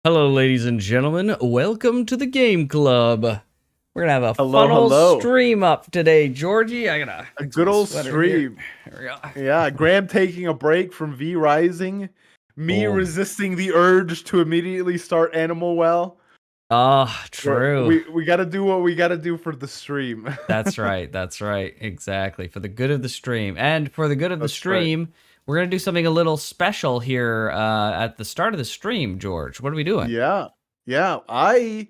Hello, ladies and gentlemen. Welcome to the game club. We're gonna have a Hello, fun old hello. stream up today, Georgie. I gotta A fix good my old sweater here. stream. There we go. Yeah, Graham taking a break from V Rising. Me Boom. resisting the urge to immediately start Animal Well. Ah, true. We got to do what we got to do for the stream. That's right. That's right. Exactly. For the good of the stream, and for the good of the That's right. stream, we're gonna do something a little special here at the start of the stream. George, what are we doing? Yeah. Yeah, I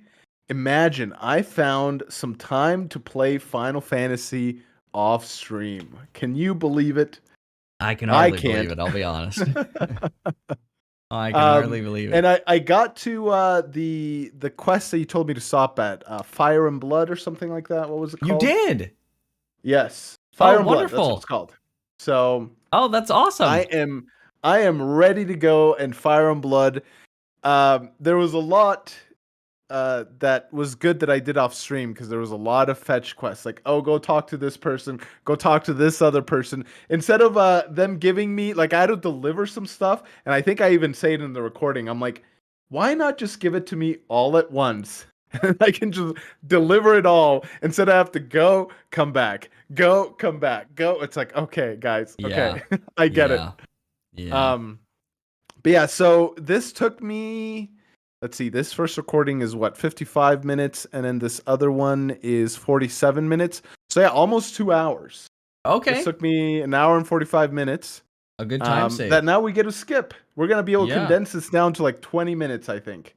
found some time to play Final Fantasy off stream. Can you believe it? I can I hardly believe can't. it. I'll be honest. I can hardly believe And it. I got to the quest that you told me to stop at, Fire and Blood or something like that. What was it You called? did. Yes, Oh, Fire and Blood. That's what it's wonderful. called. So Oh, that's I awesome. am I am ready to go and Fire and Blood. There was a lot that was good that I did off stream because there was a lot of fetch quests. Like, oh, go talk to this person, go talk to this other person. Instead of them giving me like I had to deliver some stuff, and I think I even say it in the recording. I'm like, why not just give it to me all at once? And I can just deliver it all instead of have to go, come back, go, come back, go. It's like, okay, guys, Yeah. okay, I get it. Yeah. Yeah. Um, but yeah, so this took me, let's see, this first recording is what, 55 minutes, and then this other one is 47 minutes. So yeah, almost 2 hours. This Okay. took me an hour and 45 minutes. A good time That save. now we get to skip. We're gonna be able to Yeah. condense this down to like 20 minutes, I think.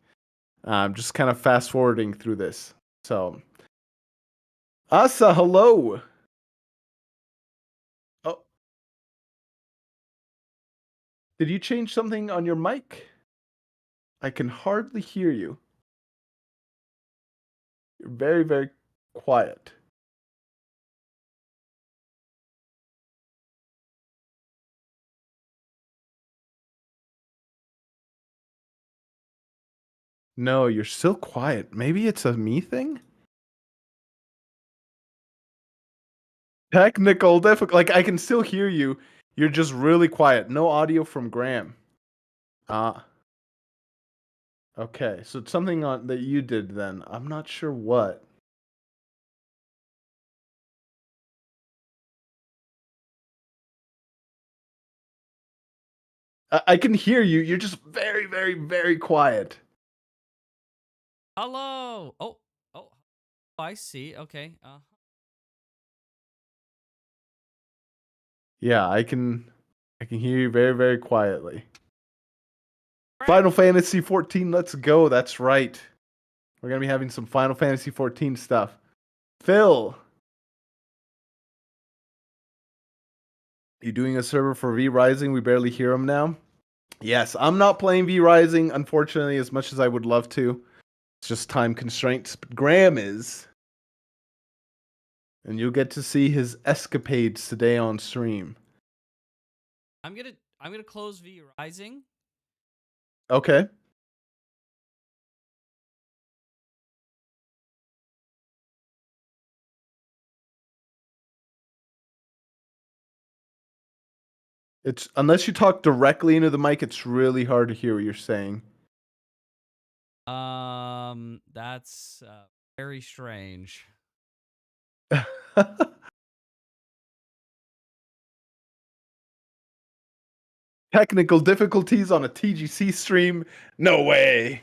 Just kind of fast forwarding through this. So, Asa, hello. Oh, did you change something on your mic? I can hardly hear you. You're very, very quiet. No, you're still quiet. Maybe it's a me thing? Technical difficult. Like, I can still hear you. You're just really quiet. No audio from Graham. Ah, okay. So it's something on that you did then. I'm not sure what. I can hear you. You're just very, very, very quiet. Hello. Oh, I see. Okay. Yeah, I can hear you very, very quietly. Final Fantasy 14, let's go. That's right. We're gonna be having some Final Fantasy 14 stuff. Phil, you doing a server for V Rising? We barely hear him now. Yes, I'm not playing V Rising, unfortunately, as much as I would love to. It's just time constraints. But Graham is, and you'll get to see his escapades today on stream. I'm gonna close V Rising. Okay. It's unless you talk directly into the mic, it's really hard to hear what you're saying. That's very strange. Technical difficulties on a TGC stream? No way.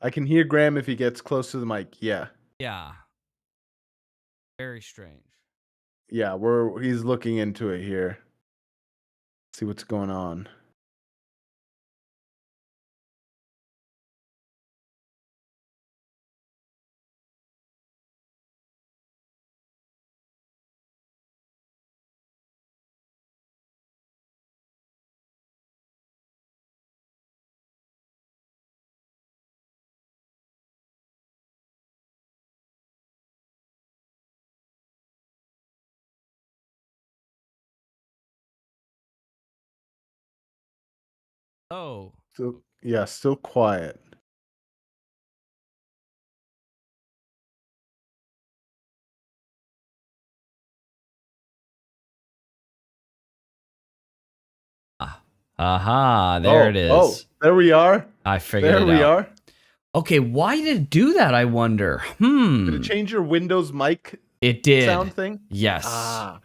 I can hear Graham if he gets close to the mic. Yeah. Yeah. Very strange. Yeah, he's looking into it here. See what's going on. Oh. So yeah, still quiet. Aha, there it Oh, is. there we are. I figured There it we out. are. Okay, why did it do that, I wonder? Did it change your Windows mic It did. sound thing? Yes. Ah,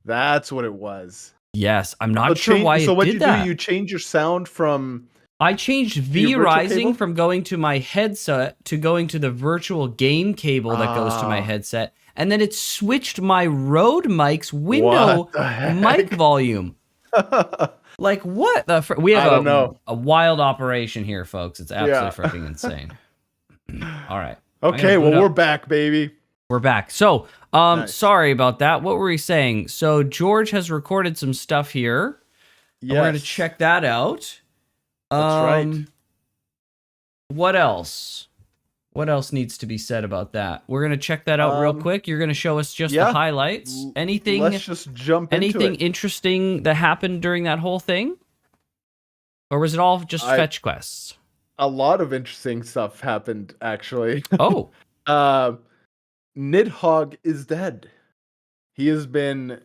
that's what it was. Yes. I'm not sure why So it what did you do, that. you change your sound from I changed your V virtual Rising cable? from going to my headset to going to the virtual game cable that goes to my Ah, headset, and then it switched my Rode mic's window what the mic heck? volume. Like what the? We have I don't know. a wild operation here, folks. It's Yeah. absolutely freaking insane. All right, I'm gonna Okay, boot well, we're up. back, baby. We're back. So, Nice. sorry about that. What were we saying? So George has recorded some stuff here, and we're gonna Yes, check that out. that's right. Um, what else? What else needs to be said about that? We're gonna check that out real Um, quick. You're gonna show us just the yeah. highlights. Let's just jump into Anything it. interesting that happened during that whole thing, or was it all just I fetch quests? A lot of interesting stuff happened actually. Oh, uh, Nidhogg is dead. He has been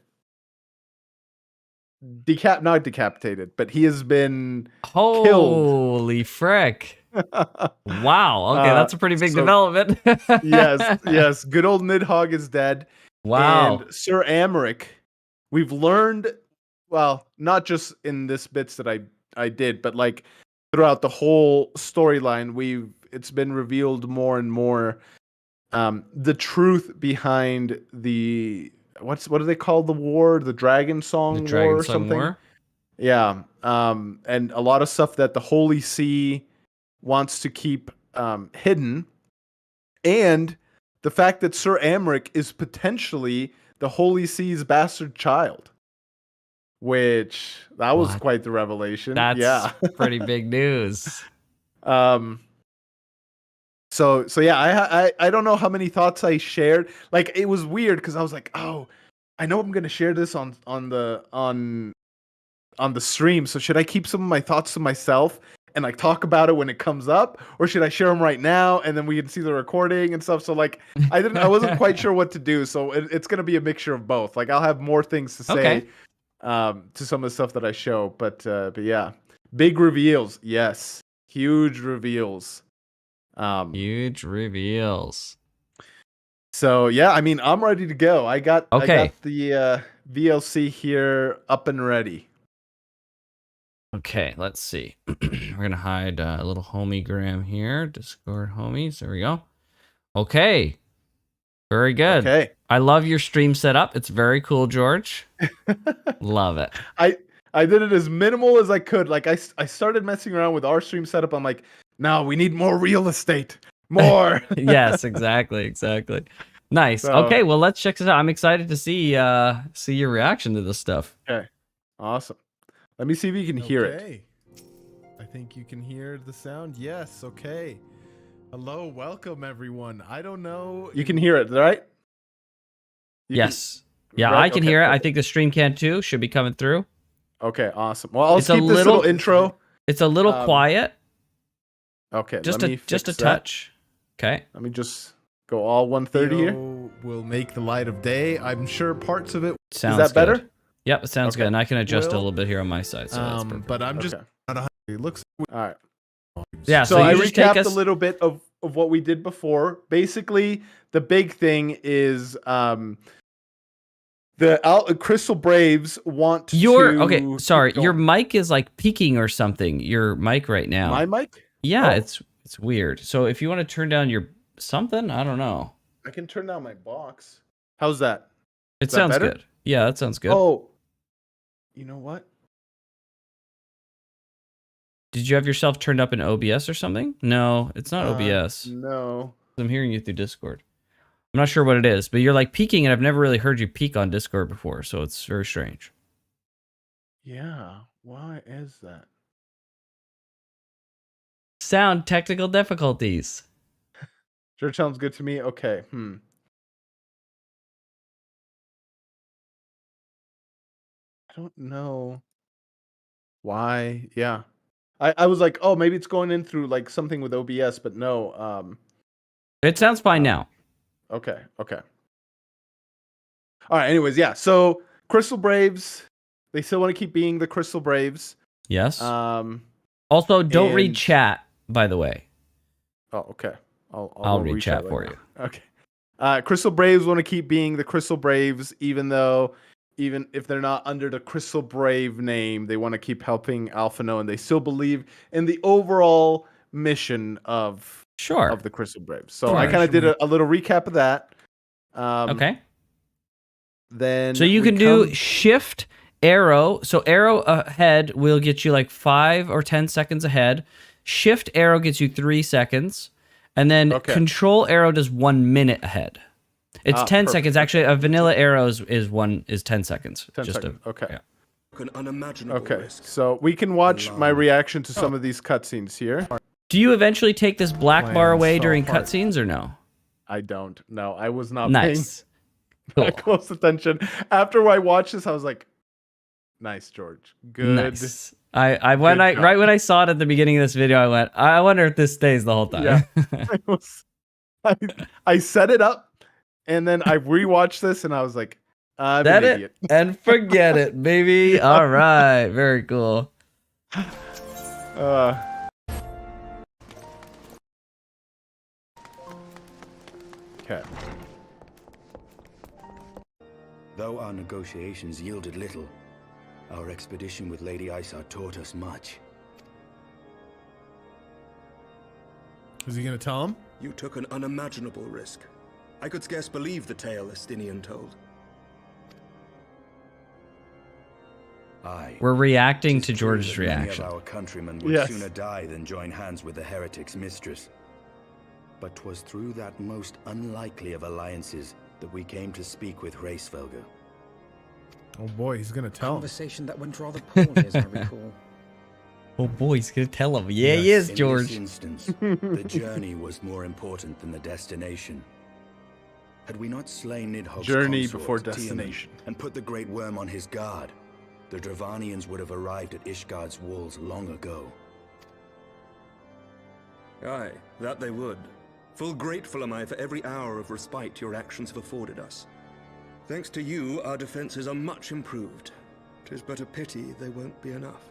not decapitated, but he has been killed. holy frick! Wow. Okay, uh, that's a pretty big so development. yes, good old Nidhogg is dead, and Wow. Sir Amric. We've learned, well, not just in this bits that I did, but like throughout the whole storyline, it's been revealed more and more the truth behind the what do they call the war? The Dragon The Song War Dragon or Song something? War. Yeah. And a lot of stuff that the Holy See wants to keep hidden, and the fact that Sir Amric is potentially the Holy See's bastard child, which that was What? quite the revelation. That's Yeah. pretty big news. um so yeah, I don't know how many thoughts I shared. Like it was weird because I was like, oh, I know I'm gonna share this on the stream. So should I keep some of my thoughts to myself and like talk about it when it comes up, or should I share them right now and then we can see the recording and stuff? So like I wasn't quite sure what to do. So it's gonna be a mixture of both. Like I'll have more things to Okay. say to some of the stuff that I show, but yeah, big reveals. Yes, huge reveals. Um, Huge reveals. So yeah, I mean, I'm ready to go. I Okay. got the VLC here up and ready. Okay, let's see. We're gonna hide a little homiegram here. Discord homies. There we go. Okay. Very good. Okay. I love your stream setup. It's very cool, George. Love it. I I did it as minimal as I could. Like I started messing around with our stream setup. I'm like, no, we need more real estate. More. Yes, exactly, exactly. Nice. So Okay, well let's check this out. I'm excited to see your reaction to this stuff. okay. Awesome. Let me see if you can hear it. Okay. I think you can hear the sound. Yes, okay. Hello, welcome everyone. I don't know. You can hear it, right? You can- Yes. Yeah, right? I can Okay, hear it. I perfect. think the stream can too. Should be coming through. Okay, awesome. Well, I'll It's a skip this little- little intro. It's a little Um, quiet. Okay, Just let me just a fix that. touch. Okay. Let me just go all 130 here. Video will make the light of day. I'm sure parts of it. Sounds Is that better? good. Yep, it sounds Okay. good. And I can adjust a Well, little bit here on my side. So that's perfect. But I'm just Okay. not 100. It looks. All right. Yeah, So so I you just take recapped us- a little bit of what we did before. Basically, the big thing is the Crystal Braves want Your to okay, sorry, keep your going. mic is like peaking or something. Your mic right now. My mic? Yeah, Oh. it's weird. So if you want to turn down your something, I don't know. I can turn down my box. How's that? It Is that sounds better? good. Yeah, that sounds good. Oh, you know what? Did you have yourself turned up in OBS or something? No, it's not OBS. No. I'm hearing you through Discord. I'm not sure what it is, but you're like peaking, and I've never really heard you peak on Discord before, so it's very strange. Yeah. Why is that? Sound technical difficulties. Sure sounds good to me. Okay. I don't know why. Yeah. I was like, oh, maybe it's going in through like something with OBS, but no. It sounds fine now. Okay. Okay. All right. Anyways, yeah. So Crystal Braves, they still want to keep being the Crystal Braves. Yes. Um. Also, don't read and- chat, by the way. Oh, okay. I'll read reach chat out for now. you. Okay. Crystal Braves want to keep being the Crystal Braves, even if they're not under the Crystal Brave name, they want to keep helping Alphino, and they still believe in the overall mission of Sure. the Crystal Braves. So Sure. I kind of did a little recap of that. Okay. Then So you we can do come- shift arrow. So arrow ahead will get you like 5 or 10 seconds ahead. Shift arrow gets you 3 seconds. And then Okay. control arrow does 1 minute ahead. It's 10 perfect. seconds. Actually, a vanilla arrow is 10 seconds. 10 Just seconds. Okay. yeah. An unimaginable Okay. risk. So we can watch my Alarm. reaction to some of these cutscenes here. Do you eventually take this black bar Plan away so during hard. cutscenes or no? I don't. No, I was not Nice. paying Cool. that close attention. After I watched this, I was like, "Nice, George. Good." Nice. Right when I saw it at the beginning of this video, I went, I wonder if this stays the whole time. Yeah. I set it up, and then I rewatched this, and I was like, "I'm That an it idiot." and forget it, baby. All right, very cool. Okay. Though our negotiations yielded little, our expedition with Lady Isar taught us much. Is he gonna tell him? You took an unimaginable risk. I could scarce believe the tale Estinian told. Aye. We're reacting Tis to true George's that many reaction. of our countrymen would Yes. sooner die than join hands with the heretic's mistress. But 'twas through that most unlikely of alliances that we came to speak with Hraesvelgr. Oh boy, he's gonna tell him. Conversation that went rather poorly, as I recall. Oh boy, he's gonna tell him. Yeah, he Yes. is, In George. this instance, the journey was more important than the destination. Had we not slain Nidhogg's Journey consort, before Tiamat, destination. and put the Great Worm on his guard, the Dravanians would have arrived at Ishgard's walls long ago. Aye, that they would. Full grateful am I for every hour of respite your actions have afforded us. Thanks to you, our defenses are much improved. 'Tis but a pity they won't be enough.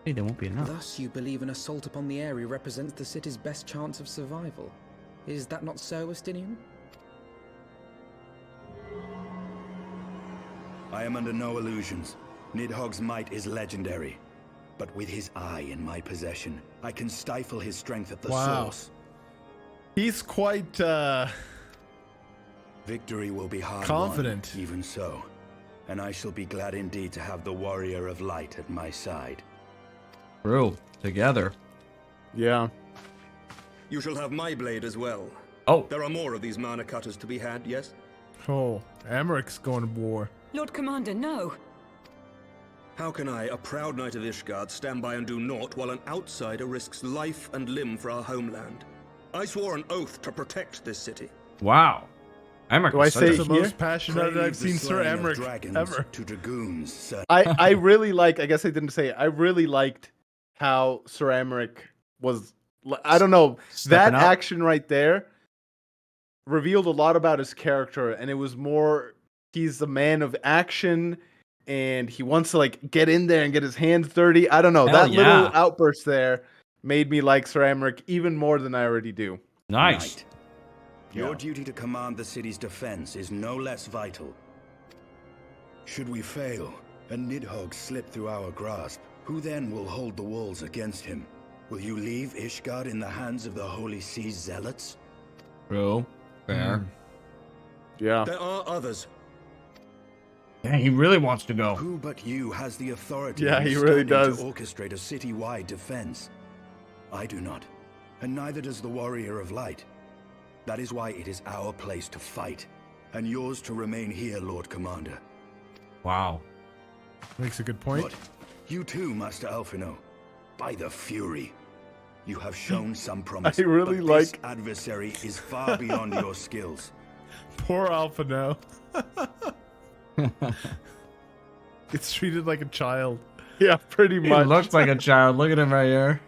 Hey, there won't be enough. Thus, you believe an assault upon the area represents the city's best chance of survival. Is that not so, Estinian? I am under no illusions. Nidhogg's might is legendary. But with his eye in my possession, I can stifle his strength at the Wow. source. He's quite Victory will be hard confident. won, even so. And I shall be glad indeed to have the Warrior of Light at my side. True. Together. Yeah. You shall have my blade as well. Oh, There are more of these mana cutters to be had, yes? Oh, Amaric's going to war. Lord Commander, no. How can I, a proud knight of Ishgard, stand by and do naught while an outsider risks life and limb for our homeland? I swore an oth to protect this city. wow. I'm Do I say That's the here? most passionate Crave I've the seen Sir slaying of Emmerich dragons ever. to dragoons, sir. I really like. I guess I didn't say it. I really liked how Sir Emmerich was. I don't know, Stepping that up. action right there revealed a lot about his character, and it was more. He's a man of action, and he wants to like get in there and get his hands dirty. I don't know. Hell That little yeah. outburst there made me like Sir Emmerich even more than I already do. Nice. Knight, your duty to command the city's defense is no less vital. Should we fail, and Nidhogg slip through our grasp, who then will hold the walls against him? Will you leave Ishgard in the hands of the Holy Sea's zealots? True. Fair. Yeah. There are others. Dang, he really wants to go. Who but you has the authority Yeah, and he really standing does. to orchestrate a city-wide defense? I do not, and neither does the Warrior of Light. That is why it is our place to fight, and yours to remain here, Lord Commander. Wow. Makes a good point. But you too, Master Alphino. By the Fury, you have shown some promise. I really but this like- adversary is far beyond your skills. Poor Alpha now. Gets treated like a child. Yeah, pretty He much. looks like a child. Look at him right here.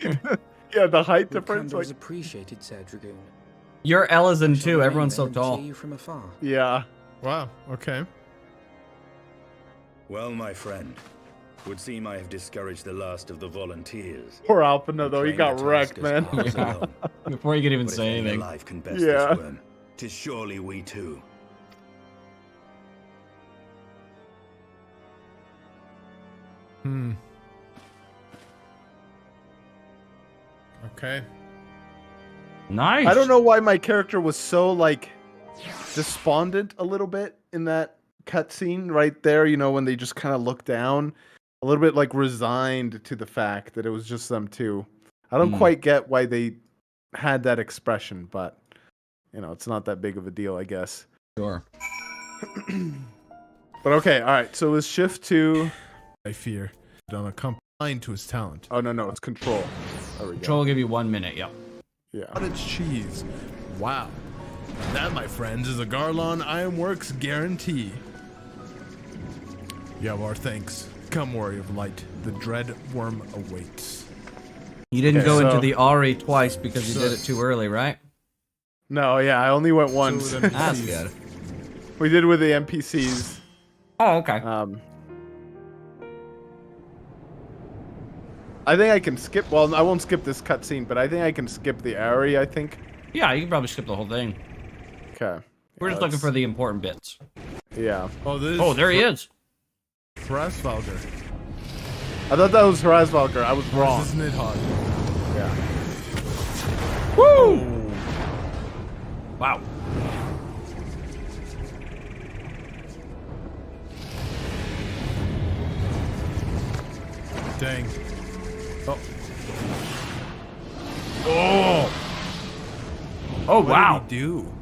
Yeah, the height Your difference. candor Like, is appreciated, Sir Dragoon. You're Ellison Shall too. remain Everyone's so there and tall. cheer you from afar. yeah. Wow, okay. Well, my friend, Would seem I have discouraged the last of the volunteers. Poor Alpina though, he Claim got the wrecked, task as man. ours alone. Before you could even But if say any anything. alive can best Yeah. this worm, 'tis surely we too. Okay. Nice. I don't know why my character was so like despondent a little bit in that cutscene right there. You know, when they just kind of look down, a little bit like resigned to the fact that it was just them two. I don't quite get why they had that expression, but you know, it's not that big of a deal, I guess. Sure. But okay, all right. So let's shift to. I fear. Done a combined to his talent. Oh no, it's control. There we Control go. will give you 1 minute. Yep. Yeah. Cottage cheese. Wow. That, my friends, is a Garlon Ironworks guarantee. You have our thanks. Come, warrior of light. The dread worm awaits. You didn't Okay, go into so- the Ari twice because you did it too early, right? No, yeah, I only went once. So then- That's good. We did with the NPCs. Oh, okay. I think I can skip. Well, I won't skip this cutscene, but I think I can skip the area. I think. Yeah, you can probably skip the whole thing. Okay. We're just looking for the important bits. Yeah. Oh, this Oh, there he is. Thrasvalgar. I thought that was Hrasvalgar. I was wrong. This is Nidhogg. Yeah. Woo! Wow. Dang. Oh, Oh. Oh, what wow. did he do?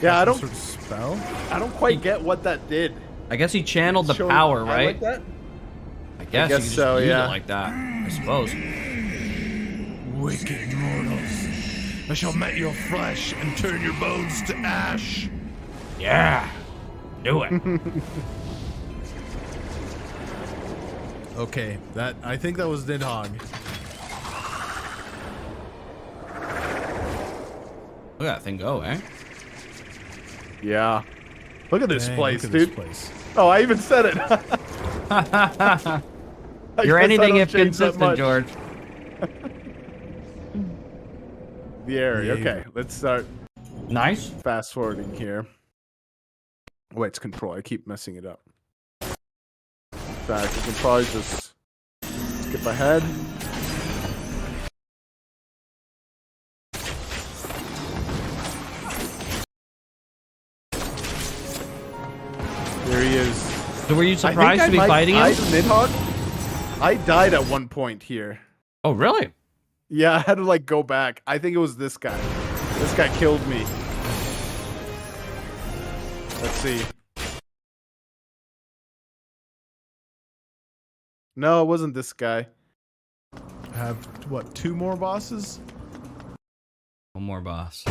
Yeah, I Some don't. sort of spell? I don't quite get what that did. I guess he channeled the Showed power, I right? Like that? I guess you guess could just so, use yeah. it like that, I suppose. Wicked mortals. I shall melt your flesh and turn your bones to ash. Yeah. Do it. Okay, I think that was Nidhogg. Look at that thing go, eh? Yeah. Look at this Dang, place, look at dude. this place. Oh, I even said it. I You're guess I anything don't if change that consistent, much. George. The area. Yeah. Okay, let's start Nice. fast forwarding here. Wait, it's control. I keep messing it up. Back. We can probably just skip ahead. There he is. So were you surprised to be fighting him? Nidhogg? I died at one point here. Oh, really? Yeah, I had to like go back. I think it was this guy. This guy killed me. Let's see. No, it wasn't this guy. Have, what, 2 more bosses? One more boss.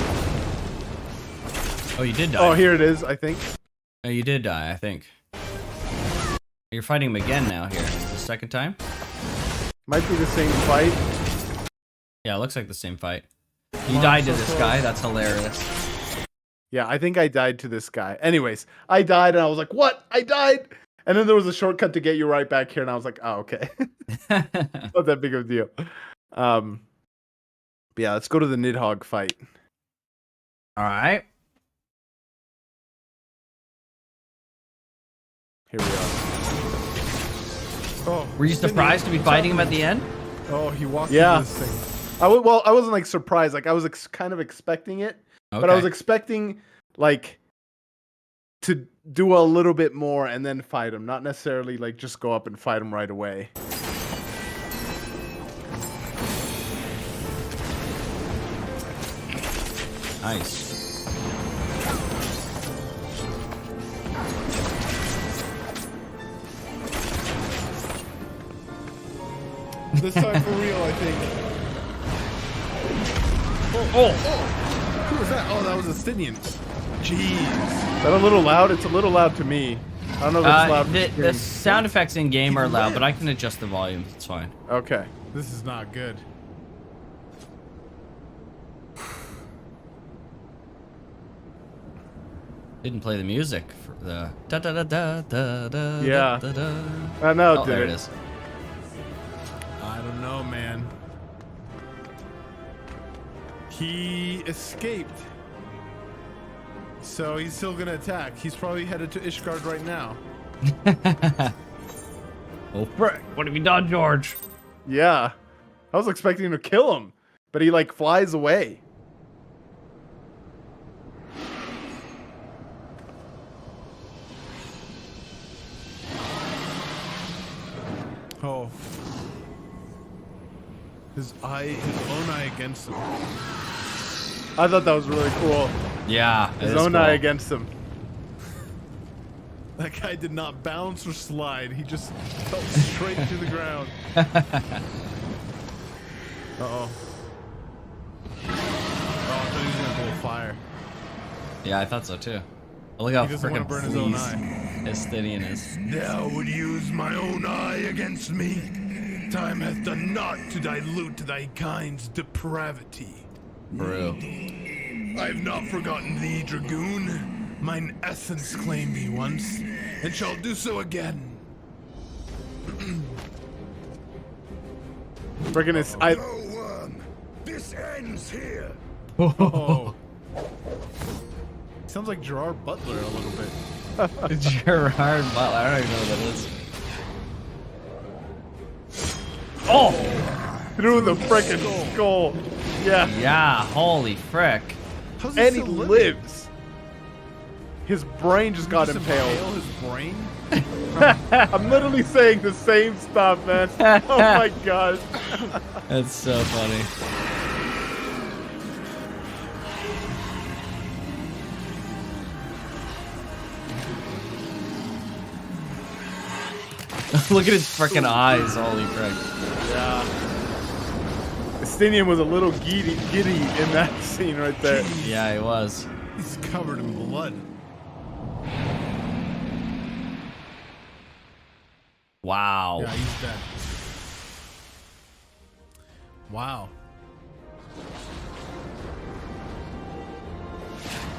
Oh, you did die. Oh, here it is, I think. Oh, you did die, I think. You're fighting him again now here. The second time? Might be the same fight. Yeah, it looks like the same fight. You died to this guy. That's hilarious. Yeah, I think I died to this guy. Anyways, I died and I was like, what? I died? And then there was a shortcut to get you right back here and I was like, oh, okay. Not that big of a deal. But yeah, let's go to the Nidhogg fight. All right. Here we are. Oh, Were you surprised to be fighting him at the end? Oh, he walked Yeah. into this thing. Well, I wasn't like surprised. Like I was kind of expecting it, but I was expecting like to do a little bit more and then fight him, not necessarily like just go up and fight him right away. Nice. This time for real, I think. Oh! Who was that? Oh, that was a Stynian. Jeez. Is that a little loud? It's a little loud to me. I don't know if it's loud. The for stream. sound effects in game are loud, but I can adjust the volume. It's fine. Okay. This is not good. Didn't play the music for the da da da da da da. Yeah. Da, da. I know, Oh, did there it? it is. I don't know, man. He escaped. So he's still gonna attack. He's probably headed to Ishgard right now. Oh, frick. What have you done, George? Yeah. I was expecting to kill him, but he like flies away. Oh. His own eye against him. I thought that was really cool. Yeah. it His is own cool. eye against him. That guy did not bounce or slide. He just fell straight to the ground. Uh-oh. Oh, I thought he was gonna blow fire. Yeah, I thought so too. Oh, look how He doesn't want freaking to burn his own pleased eye. Estinian is. Thou would use my own eye against me? Time hath done naught to dilute thy kind's depravity. Bro. I've not forgotten thee, dragoon. Mine essence claimed thee once, and shall do so again. Freaking is No worm. This ends here. Oh. Sounds like Gerard Butler a little bit. Gerard Butler. I don't even know what that is. Oh! through the freaking skull. Yeah. Yeah, holy frick. How's And he still living? lives. His brain just got Just impaled. impale his brain? I'm literally saying the same stuff, man. Oh my god. That's so funny. Look at his freaking eyes, holy frick. Yeah. Estinian was a little giddy in that scene right there. Yeah, he was. He's covered in blood. Wow. Yeah, he's dead. Wow.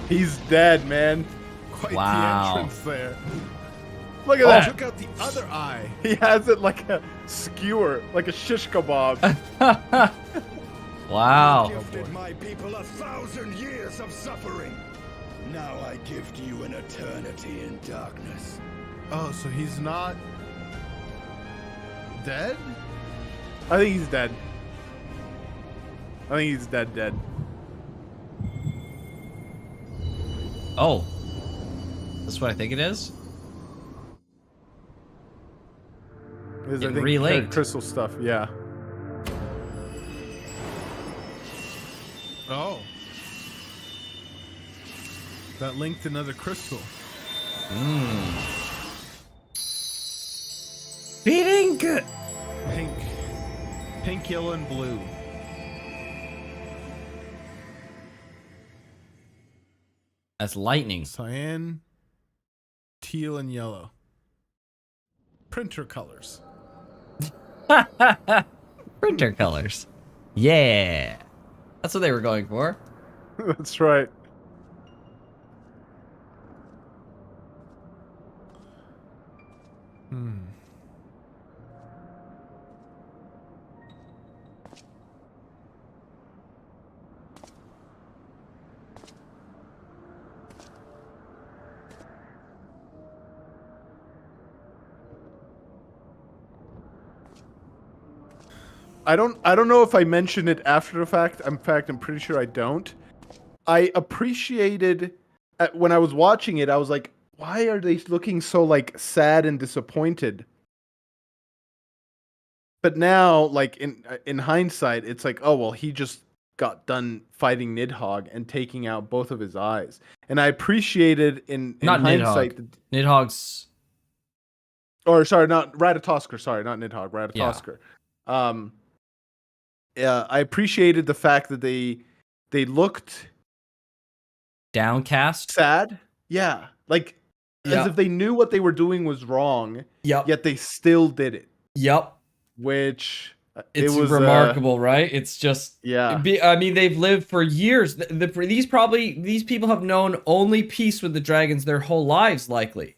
He's dead, man. Quite Wow. the entrance there. Look at Oh, that. took out the other eye. He has it like a skewer, like a shish kebab. Wow. Gifted my people 1,000 years of suffering. Now I gift you an eternity in darkness. Oh, so he's not dead? I think he's dead. I think he's dead. Oh. That's what I think it is? Because It I think relinked. crystal stuff, yeah. Oh. That linked another crystal. Beating good. Pink. Pink, yellow, and blue. That's lightning. Cyan, teal, and yellow. Printer colors. Printer colors. Yeah. That's what they were going for. That's right. I don't know if I mentioned it after the fact. In fact, I'm pretty sure I don't. I appreciated when I was watching it, I was like, why are they looking so like sad and disappointed? But now, like in hindsight, it's like, oh well, he just got done fighting Nidhogg and taking out both of his eyes. And I appreciated in Not hindsight Nidhogg. Nidhogg's. or sorry, not Ratatoskr, sorry, not Nidhogg, Ratatoskr. Yeah, I appreciated the fact that they looked Downcast. sad. Yeah, like as if they knew what they were doing was wrong, Yep. yet they still did it. Yep. Which It's it was remarkable, right? It's just Yeah. I mean, they've lived for years. These people have known only peace with the dragons their whole lives, likely.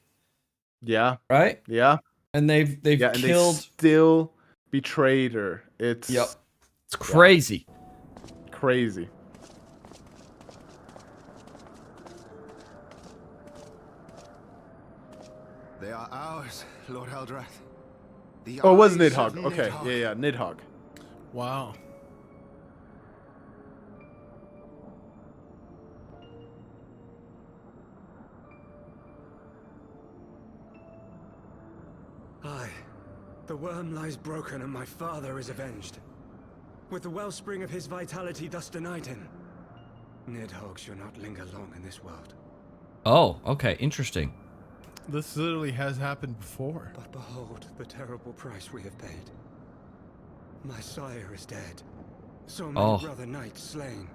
Yeah. Right? Yeah. And they've Yeah, and killed. they still betrayed her. It's It's crazy. crazy. They are ours, Lord Haldrath. Oh, it was eyes Nidhogg. of Okay, Nidhogg. yeah, Nidhogg. Wow. Aye, the worm lies broken and my father is avenged. With the wellspring of his vitality thus denied him, Nidhogg shall not linger long in this world. Oh, okay, interesting. This literally has happened before. But behold the terrible price we have paid. My sire is dead. So many brother knights slain.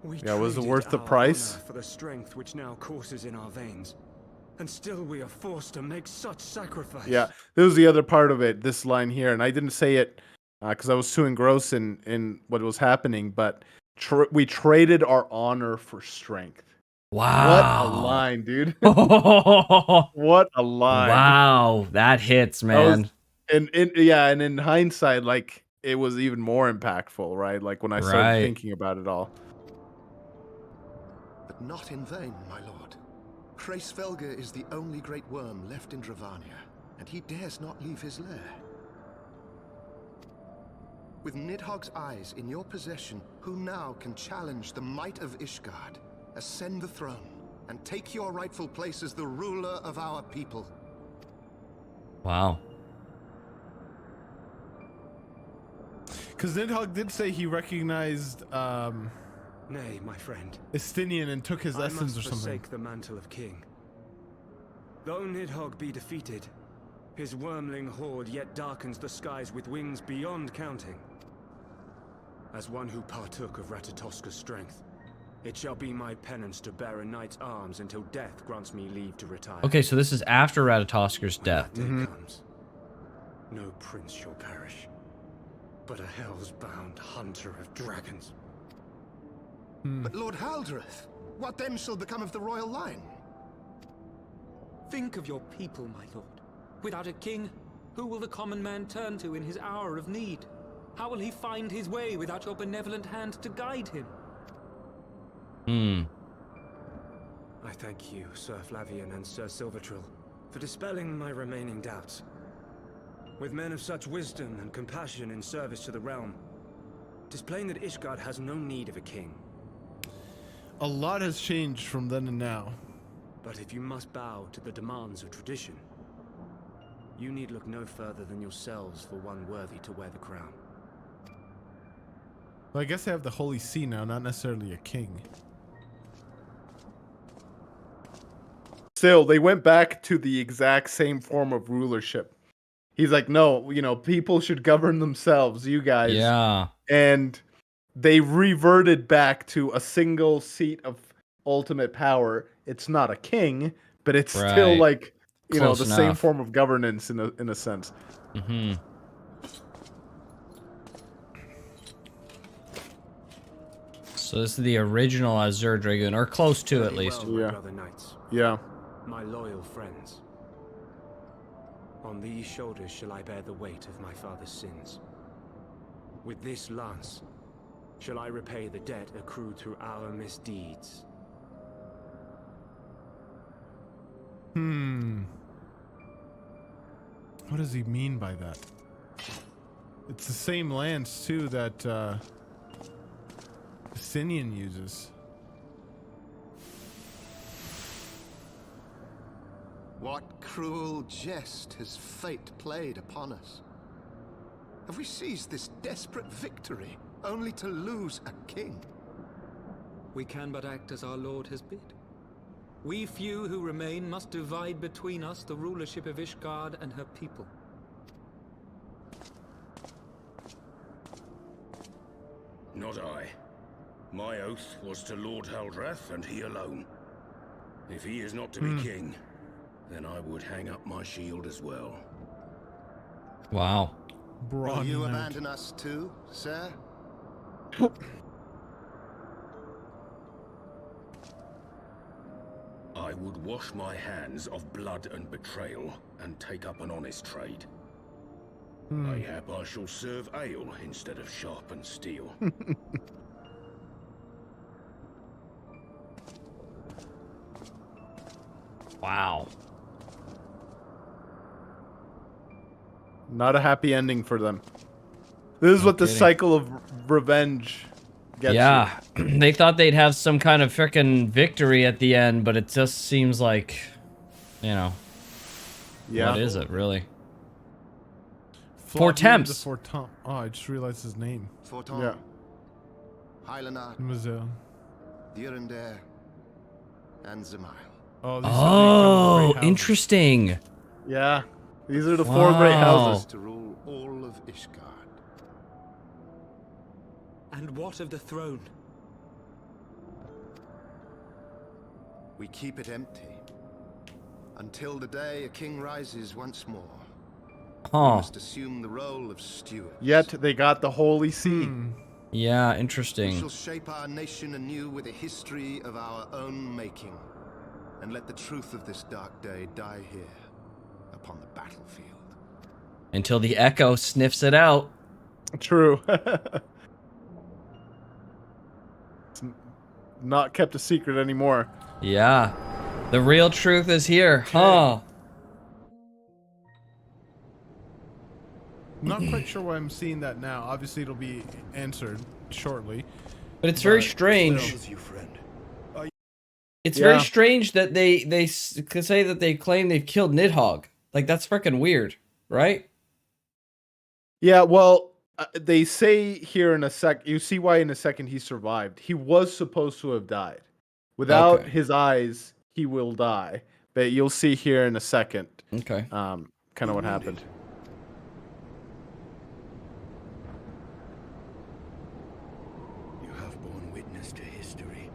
Yeah, was it traded worth the our price? honor for the strength which now courses in our veins. And still we are forced to make such sacrifice. Yeah, this was the other part of it, this line here, and I didn't say it because I was too engrossed in what was happening, but we traded our honor for strength. Wow. What a line, dude. What a line. Wow, that hits, man. And in hindsight, like, it was even more impactful, right? Like, when I started thinking about it all. But not in vain, my lord. Hraesvelgr is the only great worm left in Dravania, and he dares not leave his lair. With Nidhogg's eyes in your possession, who now can challenge the might of Ishgard, ascend the throne, and take your rightful place as the ruler of our people? Wow. Because Nidhogg did say he recognized Nay, my friend. Estinian and took his essence or I must something. forsake the mantle of king. Though Nidhogg be defeated, his wormling horde yet darkens the skies with wings beyond counting. As one who partook of Ratatoska's strength, it shall be my penance to bear a knight's arms until death grants me leave to retire. Okay, so this is after Ratatosker's death. When that day comes, no prince shall perish, but a hell's-bound hunter of dragons. But Lord Haldrath, what then shall become of the royal line? Think of your people, my lord. Without a king, who will the common man turn to in his hour of need? How will he find his way without your benevolent hand to guide him? I thank you, Sir Flavian and Sir Silvertrill, for dispelling my remaining doubts. With men of such wisdom and compassion in service to the realm, it is plain that Ishgard has no need of a king. A lot has changed from then and now. But if you must bow to the demands of tradition, you need look no further than yourselves for one worthy to wear the crown. Well, I guess they have the Holy See now, not necessarily a king. Still, they went back to the exact same form of rulership. He's like, no, people should govern themselves, you guys. Yeah. And they reverted back to a single seat of ultimate power. It's not a king, but it's still like, Close the enough. same form of governance in a sense. Mm-hmm. So this is the original Azure Dragoon, or close to at least. Well, my brother knights, Yeah. my loyal friends. On these shoulders shall I bear the weight of my father's sins. With this lance shall I repay the debt accrued through our misdeeds. What does he mean by that? It's the same lance, too, that Estinian uses. What cruel jest has fate played upon us? Have we seized this desperate victory only to lose a king? We can but act as our lord has bid. We few who remain must divide between us the rulership of Ishgard and her people. Not I. My oath was to Lord Haldrath, and he alone. If he is not to be king, then I would hang up my shield as well. Wow. Will you Broadening. abandon us too, sir? I would wash my hands of blood and betrayal and take up an honest trade. Mayhap I shall serve ale instead of sharpened steel. Wow. Not a happy ending for them. This is No what the kidding. cycle of revenge gets Yeah, they thought they'd have some kind of frickin' victory at the end, but it just seems like, you know, you. Yeah. what is it really? Flavian Temps. de Fortemps. Oh, I just realized his name. Forton, Yeah. Hylanat, Mazel. Durander, and Zemail. Oh, these are the Oh, great houses. interesting. Yeah. These are the four great Wow. houses. To rule all of Ishgard. And what of the throne? We keep it empty. Until the day a king rises once more. We Huh. must assume the role of steward. Yet they got the Holy See. Yeah, We interesting. shall shape our nation anew with a history of our own making. And let the truth of this dark day die here, upon the battlefield. Until the Echo sniffs it out. True. It's not kept a secret anymore. Yeah. The real truth is here, huh? I'm not quite sure why I'm seeing that now. Obviously, it'll be answered shortly. But it's very But strange. As you, friend. It's Yeah. very strange that they could say that they claim they've killed Nidhogg. Like, that's freaking weird, right? Yeah, well, they say here in a sec. You see why in a second he survived. He was supposed to have died. Without Okay. his eyes, he will die. But you'll see here in a second, Okay. kind of what happened. You have borne witness to history.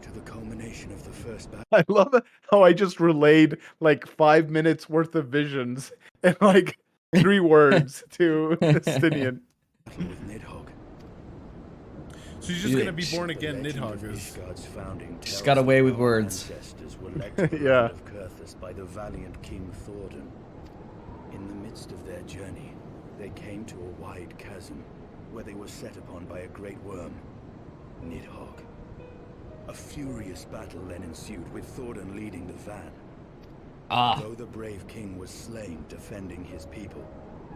To the culmination of the first battle. I love how I just relayed like 5 minutes worth of visions in like 3 words to Justinian. With Nidhogg. So he's just Yeah. gonna be born The again, legend Nidhogg of is. Ishgard's founding Just tells got away that with our words. Ancestors were led to the Yeah. land of Kurthus by the valiant King Thordan. In the midst of their journey, they came to a wide chasm where they were set upon by a great worm, Nidhogg. A furious battle then ensued, with Thordan leading the van. Ah. Though the brave king was slain defending his people,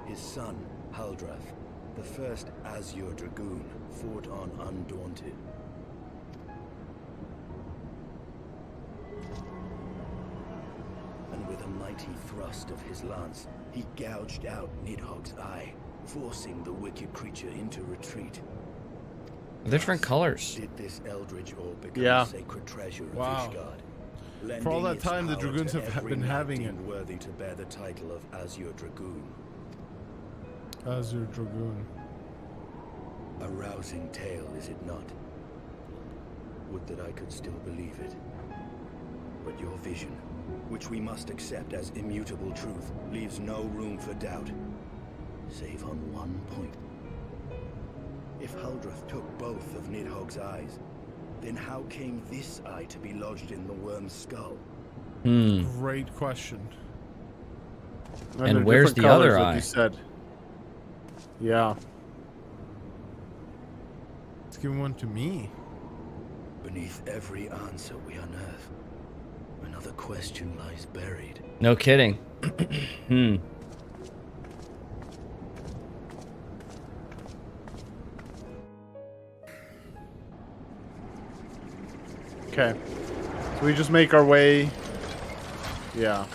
his son, Haldrath, the first Azure Dragoon, fought on undaunted. And with a mighty thrust of his lance, he gouged out Nidhogg's eye, forcing the wicked creature into retreat. Different colors. Did this eldritch orb become Yeah. a sacred treasure of Wow. Ishgard? For all lending that its time, the power Dragoons to have every been knight having deemed it. worthy to bear the title of Azure Dragoon. Azure Dragoon. A rousing tale, is it not? Would that I could still believe it. But your vision, which we must accept as immutable truth, leaves no room for doubt, save on one point. If Haldrath took both of Nidhogg's eyes, then how came this eye to be lodged in the worm's skull? Great question. And they're where's different the other colors, like eye? you said. Yeah. Let's give one to me. Beneath every answer we unearth, another question lies buried. No kidding. Okay. So we just make our way. Yeah.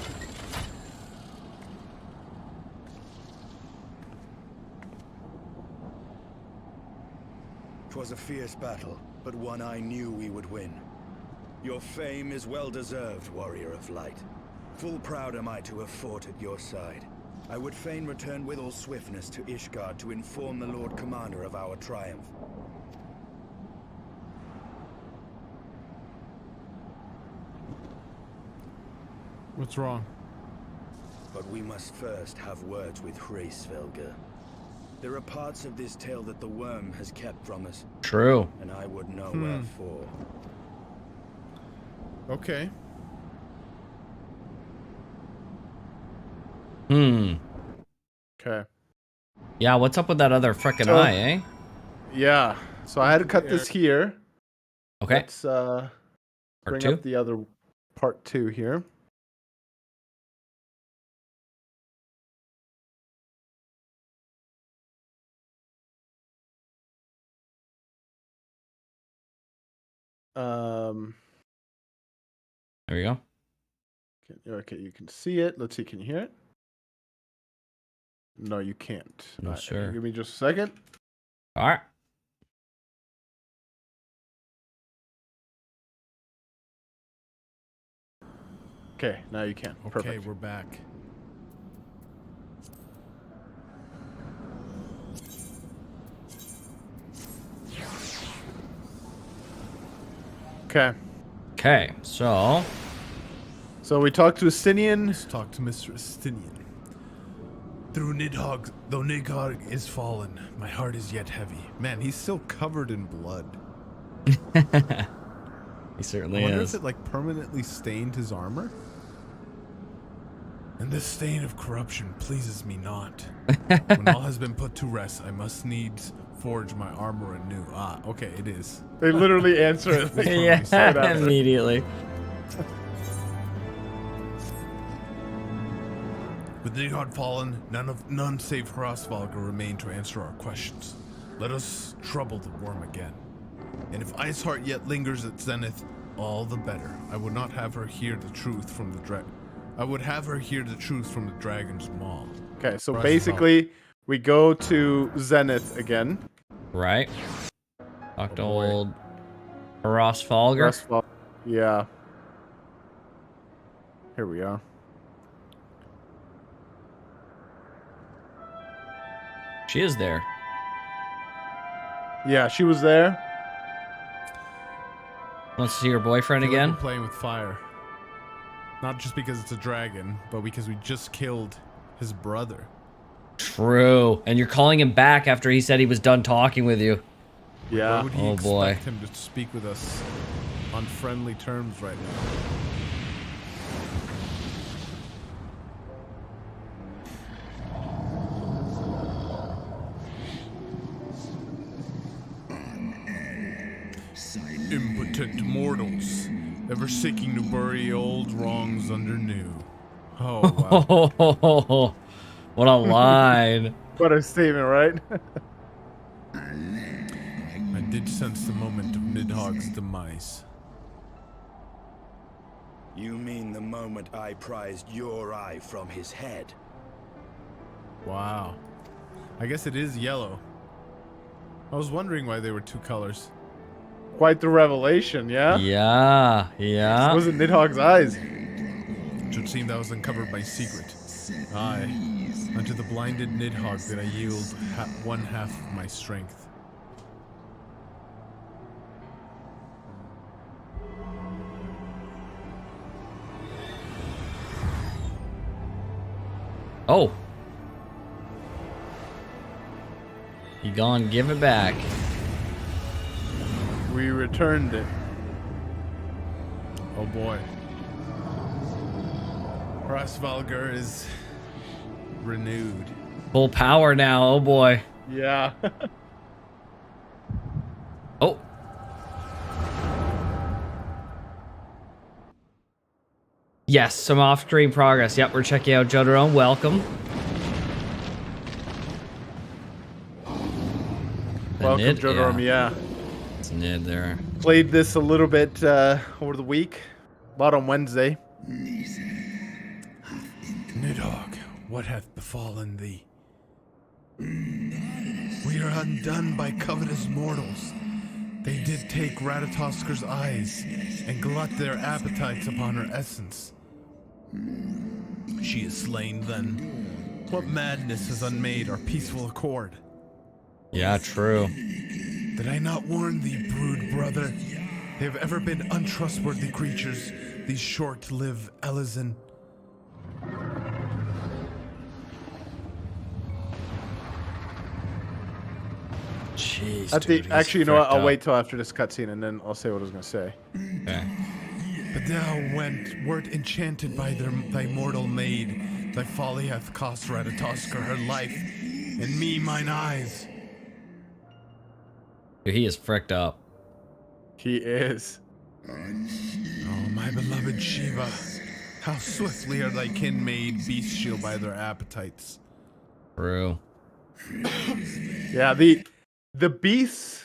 'Twas a fierce battle, but one I knew we would win. Your fame is well deserved, warrior of light. Full proud am I to have fought at your side. I would fain return with all swiftness to Ishgard to inform the Lord Commander of our triumph. What's wrong? But we must first have words with Hraesvelgr. There are parts of this tale that the worm has kept from us. True. And I would know wherefore. Okay. Okay. Yeah, what's up with that other frickin' So- eye, eh? Yeah. So I had to cut this here. Okay. Let's Part bring 2. up the other part 2 here. There we go. Okay, you can see it. Let's see, can you hear it? No, you can't. No, All right, sir. Give me just a second. All right. Okay, now you can. Okay, Perfect. we're back. Okay. Okay, so So we talked to Estinian. Let's talk to Mr. Estinian. Though Nidhogg is fallen, my heart is yet heavy. Man, he's still covered in blood. he certainly I wonder is. if it like permanently stained his armor. And this stain of corruption pleases me not. When all has been put to rest, I must needs forge my armor anew. Ah, okay, it is. They literally answer it. Like, Yeah, straight up. immediately. With Nidhogg fallen, none save Hraesvelgr remain to answer our questions. Let us trouble the worm again. And if Iceheart yet lingers at Zenith, all the better. I would not have her hear the truth from the dragon's maw. Okay, so Hraesvelgr. basically, we go to Zenith again. Right. Talk to Oh, boy. old Hraesvelgr. Restfall. Yeah. Here we are. She is there. Yeah, she was there. Wants to see her boyfriend I feel like again. we're playing with fire. Not just because it's a dragon, but because we just killed his brother. True. And you're calling him back after he said he was done talking with you. Why Yeah. would he Oh, expect boy. him to speak with us on friendly terms right now? Impotent mortals, ever seeking to bury old wrongs under new. Oh, wow. Oh, what a line. What a statement, right? I did sense the moment of Nidhogg's demise. You mean the moment I prized your eye from his head? Wow. I guess it is yellow. I was wondering why they were two colors. Quite the revelation, yeah? Yeah, It yeah. wasn't Nidhogg's eyes. It should seem that was uncovered my secret. Aye, unto the blinded Nidhogg did I yield one half of my strength. Oh. You gone give it back. We returned it. Oh boy. Hraesvelgr is renewed. Full power now, oh boy. Yeah. Oh. Yes, some off-screen progress. Yep, we're checking out Jotaro. Welcome. The Welcome, Nid, Jodorm. Yeah. It's Nid there. Played this a little bit over the week. About on Wednesday. Nidhogg, what hath befallen thee? We are undone by covetous mortals. They did take Ratatosker's eyes and glut their appetites upon her essence. She is slain then. What madness has unmade our peaceful accord? Yeah, true. Did I not warn thee, brood brother? They have ever been untrustworthy creatures, these short-lived Elysian. Jeez, At the dude, he's actually, you know what? fricked I'll up. wait till after this cutscene, and then I'll say what I was gonna say. Okay. But thou wert enchanted by thy mortal maid. Thy folly hath cost Ratatoskr her life, and me mine eyes. Dude, he is fricked up. He is. Oh, my beloved Shiva, how swiftly are thy kin made bestial by their appetites. True. Yeah, the beasts,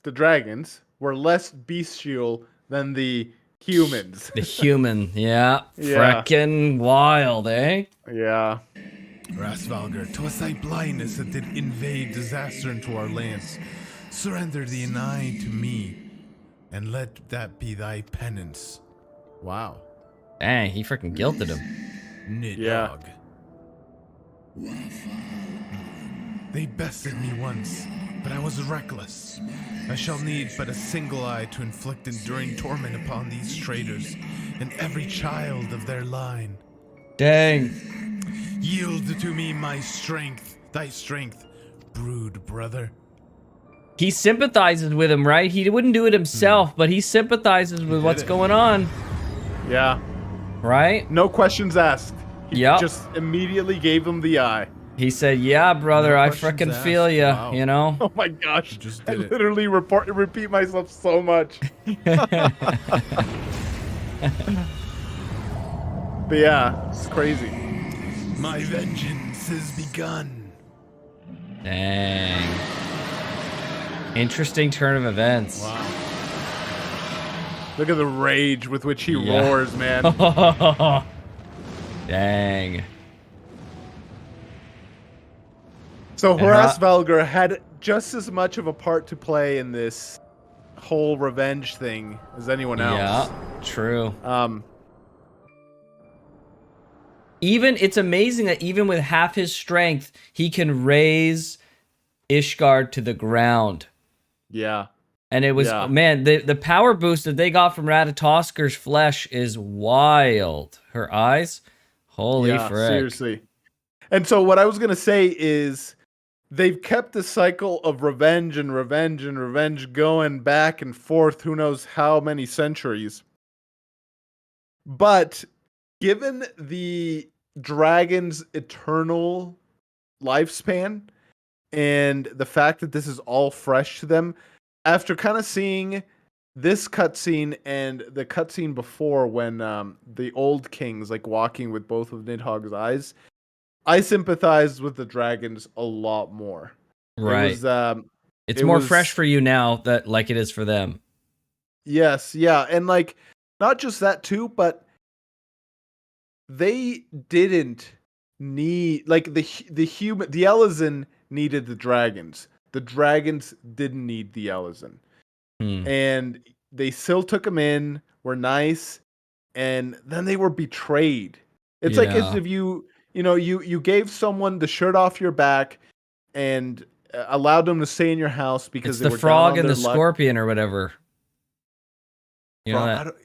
the dragons, were less bestial than the humans. The human, yeah. Yeah. Frickin' wild, eh? Yeah. Rasvalgar, 'twas thy blindness that did invade disaster into our lands. Surrender thee and I to me, and let that be thy penance. Wow. Dang, he freaking guilted him. Nidhogg. They bested me once, but I was reckless. I shall need but a single eye to inflict enduring torment upon these traitors and every child of their line. Dang. Yield to me my strength, thy strength, brood brother. He sympathizes with him, right? He wouldn't do it himself, but he sympathizes with what's going on, Yeah. right? No questions asked. He Yep. just immediately gave him the eye. He said, yeah, brother, No I questions frickin' asked. feel ya, Wow. you know? Oh my gosh. Just I did it. literally repeat myself so much. But yeah, it's crazy. My vengeance is begun. Dang. Interesting turn of events. Wow. Look at the rage with which he Yeah. roars, man. Dang. So And Horace Valgar had just as much of a part to play in this whole revenge thing as anyone else. Yeah, true. Um, It's amazing that even with half his strength, he can raise Ishgard to the ground. yeah. And it was, Yeah. man, the power boost that they got from Ratatoskr's flesh is wild. Her eyes? Holy Yeah, frick. seriously. And so what I was going to say is they've kept the cycle of revenge and revenge and revenge going back and forth who knows how many centuries. But given the dragon's eternal lifespan and the fact that this is all fresh to them, after kind of seeing this cutscene and the cutscene before when the old king's like walking with both of Nidhogg's eyes, I sympathized with the dragons a lot more. Right. It was, It's it more was- fresh for you now that like it is for them. Yes, yeah, and like not just that too, but they didn't need like the Elezen needed the dragons. The dragons didn't need the Elezen. Hmm. And they still took them in, were nice, and then they were betrayed. It's like Yeah. if you gave someone the shirt off your back and allowed them to stay in your house because It's they the were down frog on and the their luck. scorpion or whatever. You know Frog- I that? don't-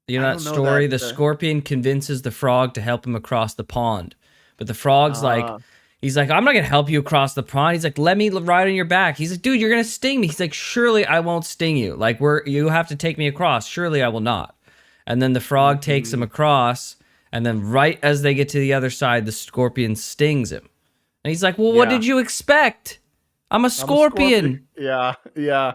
You know I that don't know story? that, The scorpion convinces the frog to help him across the pond. But the frog's Ah. he's like, I'm not going to help you across the pond. He's like, let me ride on your back. He's like, dude, you're going to sting me. He's like, surely I won't sting you. Like, you have to take me across. Surely I will not. And then the frog takes him across. And then right as they get to the other side, the scorpion stings him. And he's like, well, what Yeah. did you expect? I'm a scorpion. Yeah, yeah.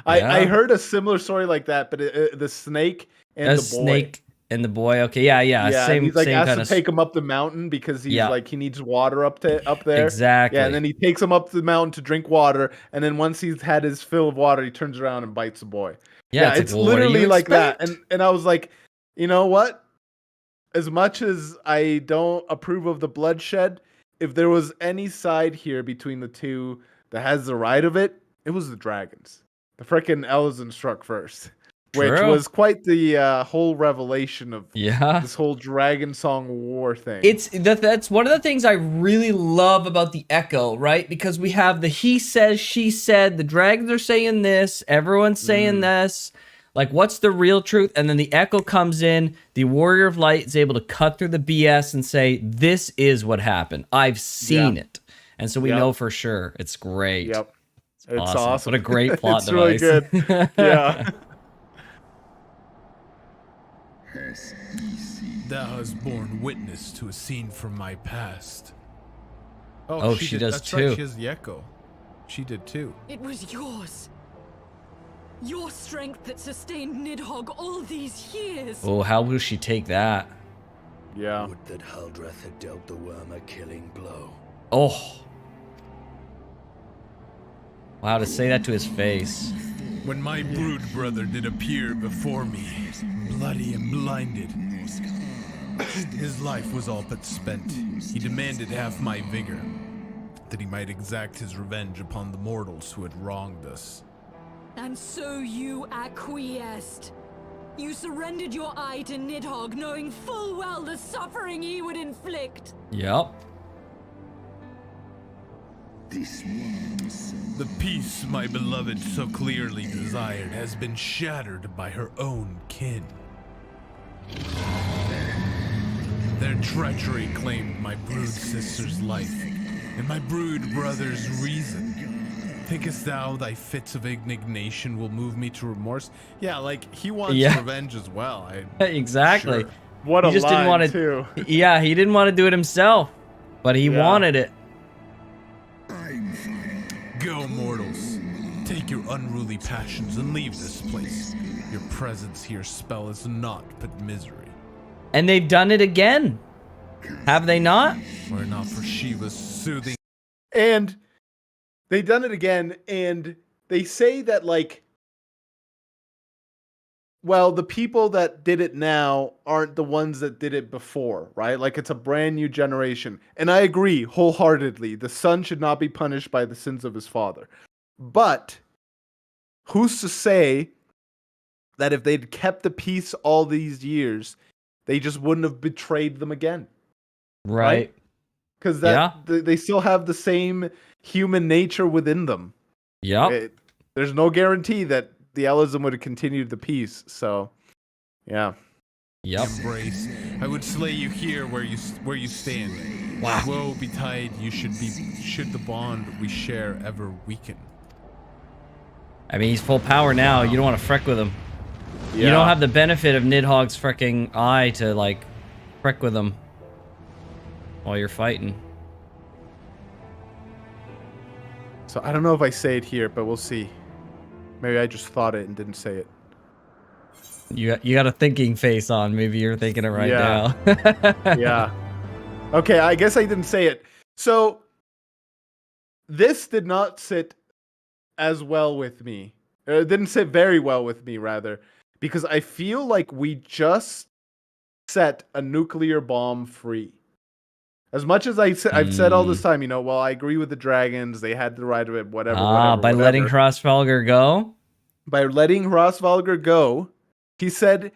I Yeah. heard a similar story like that, but the snake and A the boy. snake and the boy. Okay, yeah. Yeah, Same, and he's like same has kind to of. take him up the mountain because he's Yeah. like he needs water up there. Exactly. Yeah, and then he takes him up the mountain to drink water, and then once he's had his fill of water, he turns around and bites the boy. Yeah, it's like, well, what do literally you like that. expect? And I was like, you know what? As much as I don't approve of the bloodshed, if there was any side here between the two that has the right of it, it was the dragons. The frickin' Elezen struck first, which True. was quite the whole revelation of Yeah. this whole dragon song war thing. That's one of the things I really love about the Echo, right? Because we have the he says, she said, the dragons are saying this, everyone's saying this. Like, what's the real truth? And then the Echo comes in, the Warrior of Light is able to cut through the BS and say, this is what happened. I've seen it. And so we Yep. know for sure. It's great. Yep. It's awesome. What a great plot It's really device. good. Yeah. Thou hast borne witness to a scene from my past. Oh, she does that's too. Right, she has the echo. She did too. It was yours. Your strength that sustained Nidhogg all these years. Oh, how will she take that? Yeah. Would that Huldreth had dealt the worm a killing blow. Oh. Wow, to say that to his face. When my brood brother did appear before me, bloody and blinded, his life was all but spent. He demanded half my vigor, that he might exact his revenge upon the mortals who had wronged us. And so you acquiesced. You surrendered your eye to Nidhogg, knowing full well the suffering he would inflict. Yep. The peace my beloved so clearly desired has been shattered by her own kin. Their treachery claimed my brood sister's life, and my brood brother's reason. Thinkest thou thy fits of indignation will move me to remorse? Yeah, like, he wants revenge as well. Exactly. Sure. What He a just line, didn't want to. too. Yeah, he didn't want to do it himself, but he wanted it. Go, mortals. Take your unruly passions and leave this place. Your presence here spells naught but misery. And they've done it again. Have they not? Were it not for Shiva's soothing. And they done it again, and they say that, like, well, the people that did it now aren't the ones that did it before, right? Like, it's a brand new generation. And I agree wholeheartedly. The son should not be punished by the sins of his father. But who's to say that if they'd kept the peace all these years, they just wouldn't have betrayed them again? Right. Because they still have the same human nature within them. Yep. There's no guarantee that the Elysium would have continued the peace. So, yeah. Yep. Embrace. I would slay you here where you stand. Wow. Woe betide you should the bond we share ever weaken. I mean, he's full power now. You don't want to freck with him. Yeah. You don't have the benefit of Nidhogg's freaking eye to, like, freck with him while you're fighting. So I don't know if I say it here, but we'll see. Maybe I just thought it and didn't say it. You got a thinking face on. Maybe you're thinking it right now. Yeah. Okay, I guess I didn't say it. So this did not sit as well with me. It didn't sit very well with me, rather, because I feel like we just set a nuclear bomb free. As much as I've said all this time, you know, well, I agree with the dragons. They had the right of it, whatever. Letting Hrossvalgar go? By letting Hrossvalgar go, he said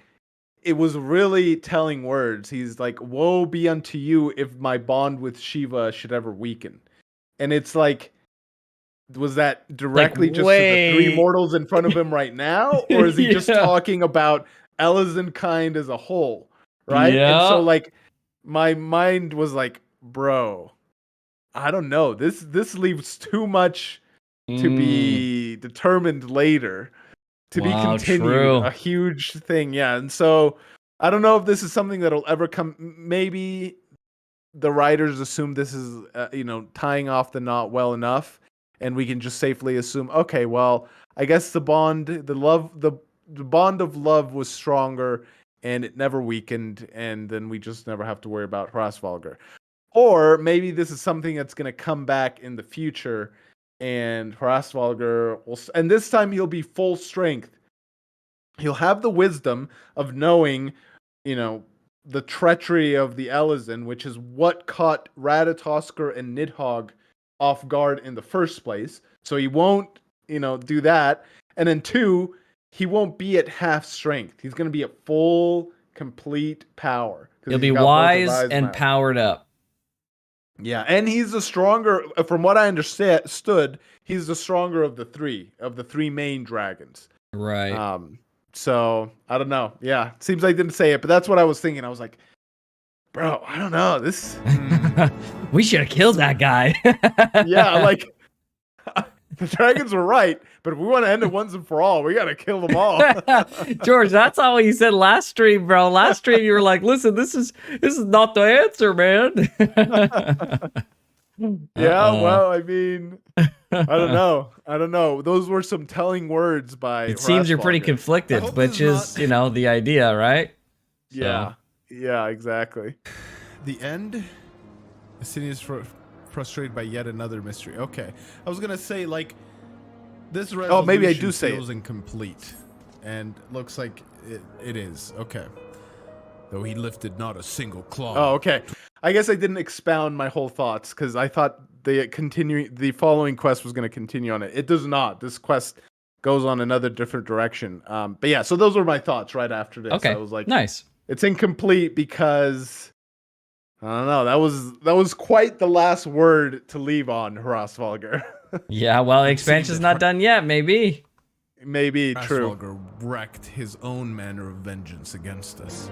it was really telling words. He's like, woe be unto you if my bond with Shiva should ever weaken. And it's like, was that directly just to the three mortals in front of him right now? Or is he just talking about Elysian kind as a whole? Right? Yeah. And so, like, my mind was like, bro, I don't know. This leaves too much to be determined later, to be continued. True. A huge thing, yeah. And so I don't know if this is something that'll ever come. Maybe the writers assume this is, tying off the knot well enough, and we can just safely assume, okay, well, I guess the bond of love was stronger, and it never weakened, and then we just never have to worry about Hrossvalgar. Or maybe this is something that's going to come back in the future, and Hrossvalgar will, and this time he'll be full strength. He'll have the wisdom of knowing, the treachery of the Elysian, which is what caught Ratatoskr and Nidhogg off guard in the first place. So he won't, do that. And then 2, he won't be at half strength. He's going to be at full, complete power. He'll be wise and powered up. Yeah, and he's the stronger, from what I understood, he's the stronger of the three main dragons. Right. So, I don't know. Yeah, seems like I didn't say it, but that's what I was thinking. I was like, bro, I don't know. This... We should have killed that guy. Yeah, like... The dragons were right, but if we want to end it once and for all, we got to kill them all. George, that's not what you said last stream, bro. Last stream you were like, listen, this is not the answer, man. Yeah, well, I mean, I don't know. Those were some telling words by It seems you're pretty Hrassvolger. conflicted, hope which this is, you know, the idea, right? Yeah. Yeah, exactly. The end. Athenian is frustrated by yet another mystery. Okay, I was gonna say like this resolution maybe I do say feels incomplete, and looks like it is. Okay, though he lifted not a single claw. Oh, okay. I guess I didn't expound my whole thoughts because I thought the following quest was going to continue on it. It does not. This quest goes on another different direction. But yeah, so those were my thoughts right after this. Okay, I was like, nice. It's incomplete because I don't know. That was quite the last word to leave on Hrassvolger. Yeah, well, the expansion's not done yet, maybe. Maybe true. Hrassvolger wreaked his own manner of vengeance against us.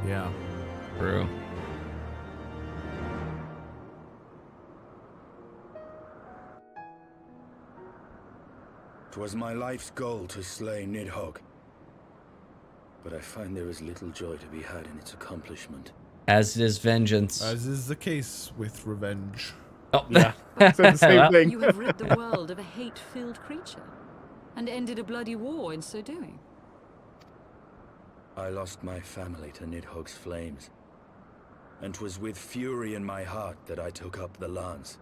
Yeah. True. 'Twas my life's goal to slay Nidhogg, but I find there is little joy to be had in its accomplishment. As is vengeance. As is the case with revenge. Oh, Yeah, said the same Well, thing. You have rid the world of a hate-filled creature, and ended a bloody war in so doing. I lost my family to Nidhogg's flames, and 'twas with fury in my heart that I took up the lance.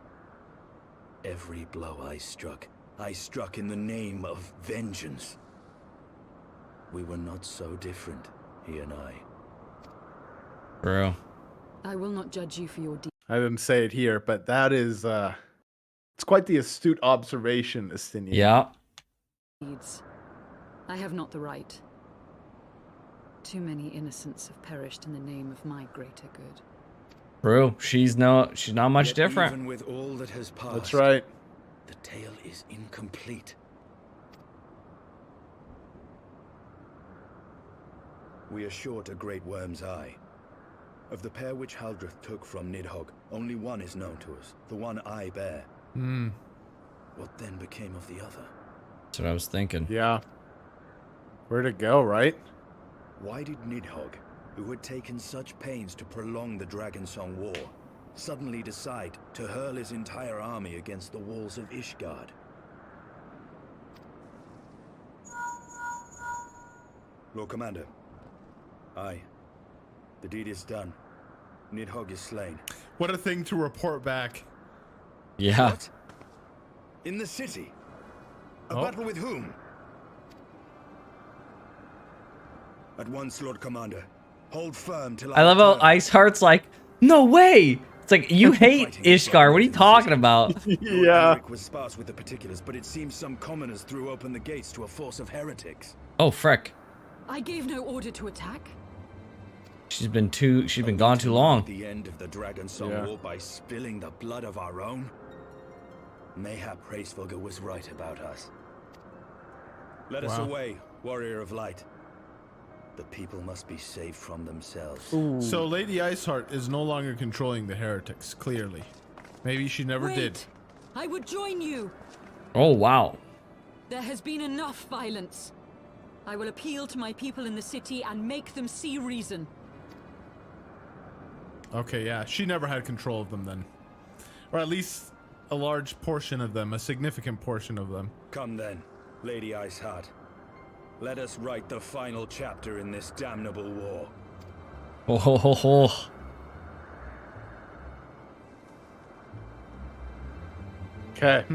Every blow I struck in the name of vengeance. We were not so different, he and I. True. I will not judge you for your deeds. I didn't say it here, but that is it's quite the astute observation, Estinian. Yeah. I have not the right. Too many innocents have perished in the name of my greater good. True. She's not much Yet different. Even with all that has passed, That's right. the tale is incomplete. We are short a great worm's eye. Of the pair which Haldreth took from Nidhogg, only one is known to us, the one I bear. What then became of the other? That's what I was thinking. Yeah. Where'd it go, right? Why did Nidhogg, who had taken such pains to prolong the Dragonsong War, suddenly decide to hurl his entire army against the walls of Ishgard? Lord Commander. Aye. The deed is done. Nidhogg is slain. What a thing to report back. Yeah. What? In the city? A Oh. battle with whom? At once, Lord Commander. Hold firm till I love how return. Iceheart's like, no way. It's like, you hate Ishgard. What are you talking about? Lord Yeah. Ulrich was sparse with the particulars, but it seems some commoners threw open the gates to a force of heretics. Oh, frick. I gave no order to attack. She's been gone too long. The end of the Dragonsong Yeah. War by spilling the blood of our own? Mayhap Hrassvolger was right about us. Let us Wow. away, warrior of light. The people must be saved from themselves. So Lady Iceheart is no longer controlling the heretics, clearly. Maybe she never Wait! did. I would join you. Oh, wow. There has been enough violence. I will appeal to my people in the city and make them see reason. Okay, yeah, she never had control of them then. Or at least a large portion of them, a significant portion of them. Come then, Lady Iceheart. Let us write the final chapter in this damnable war. Oh, ho, ho, ho. Okay.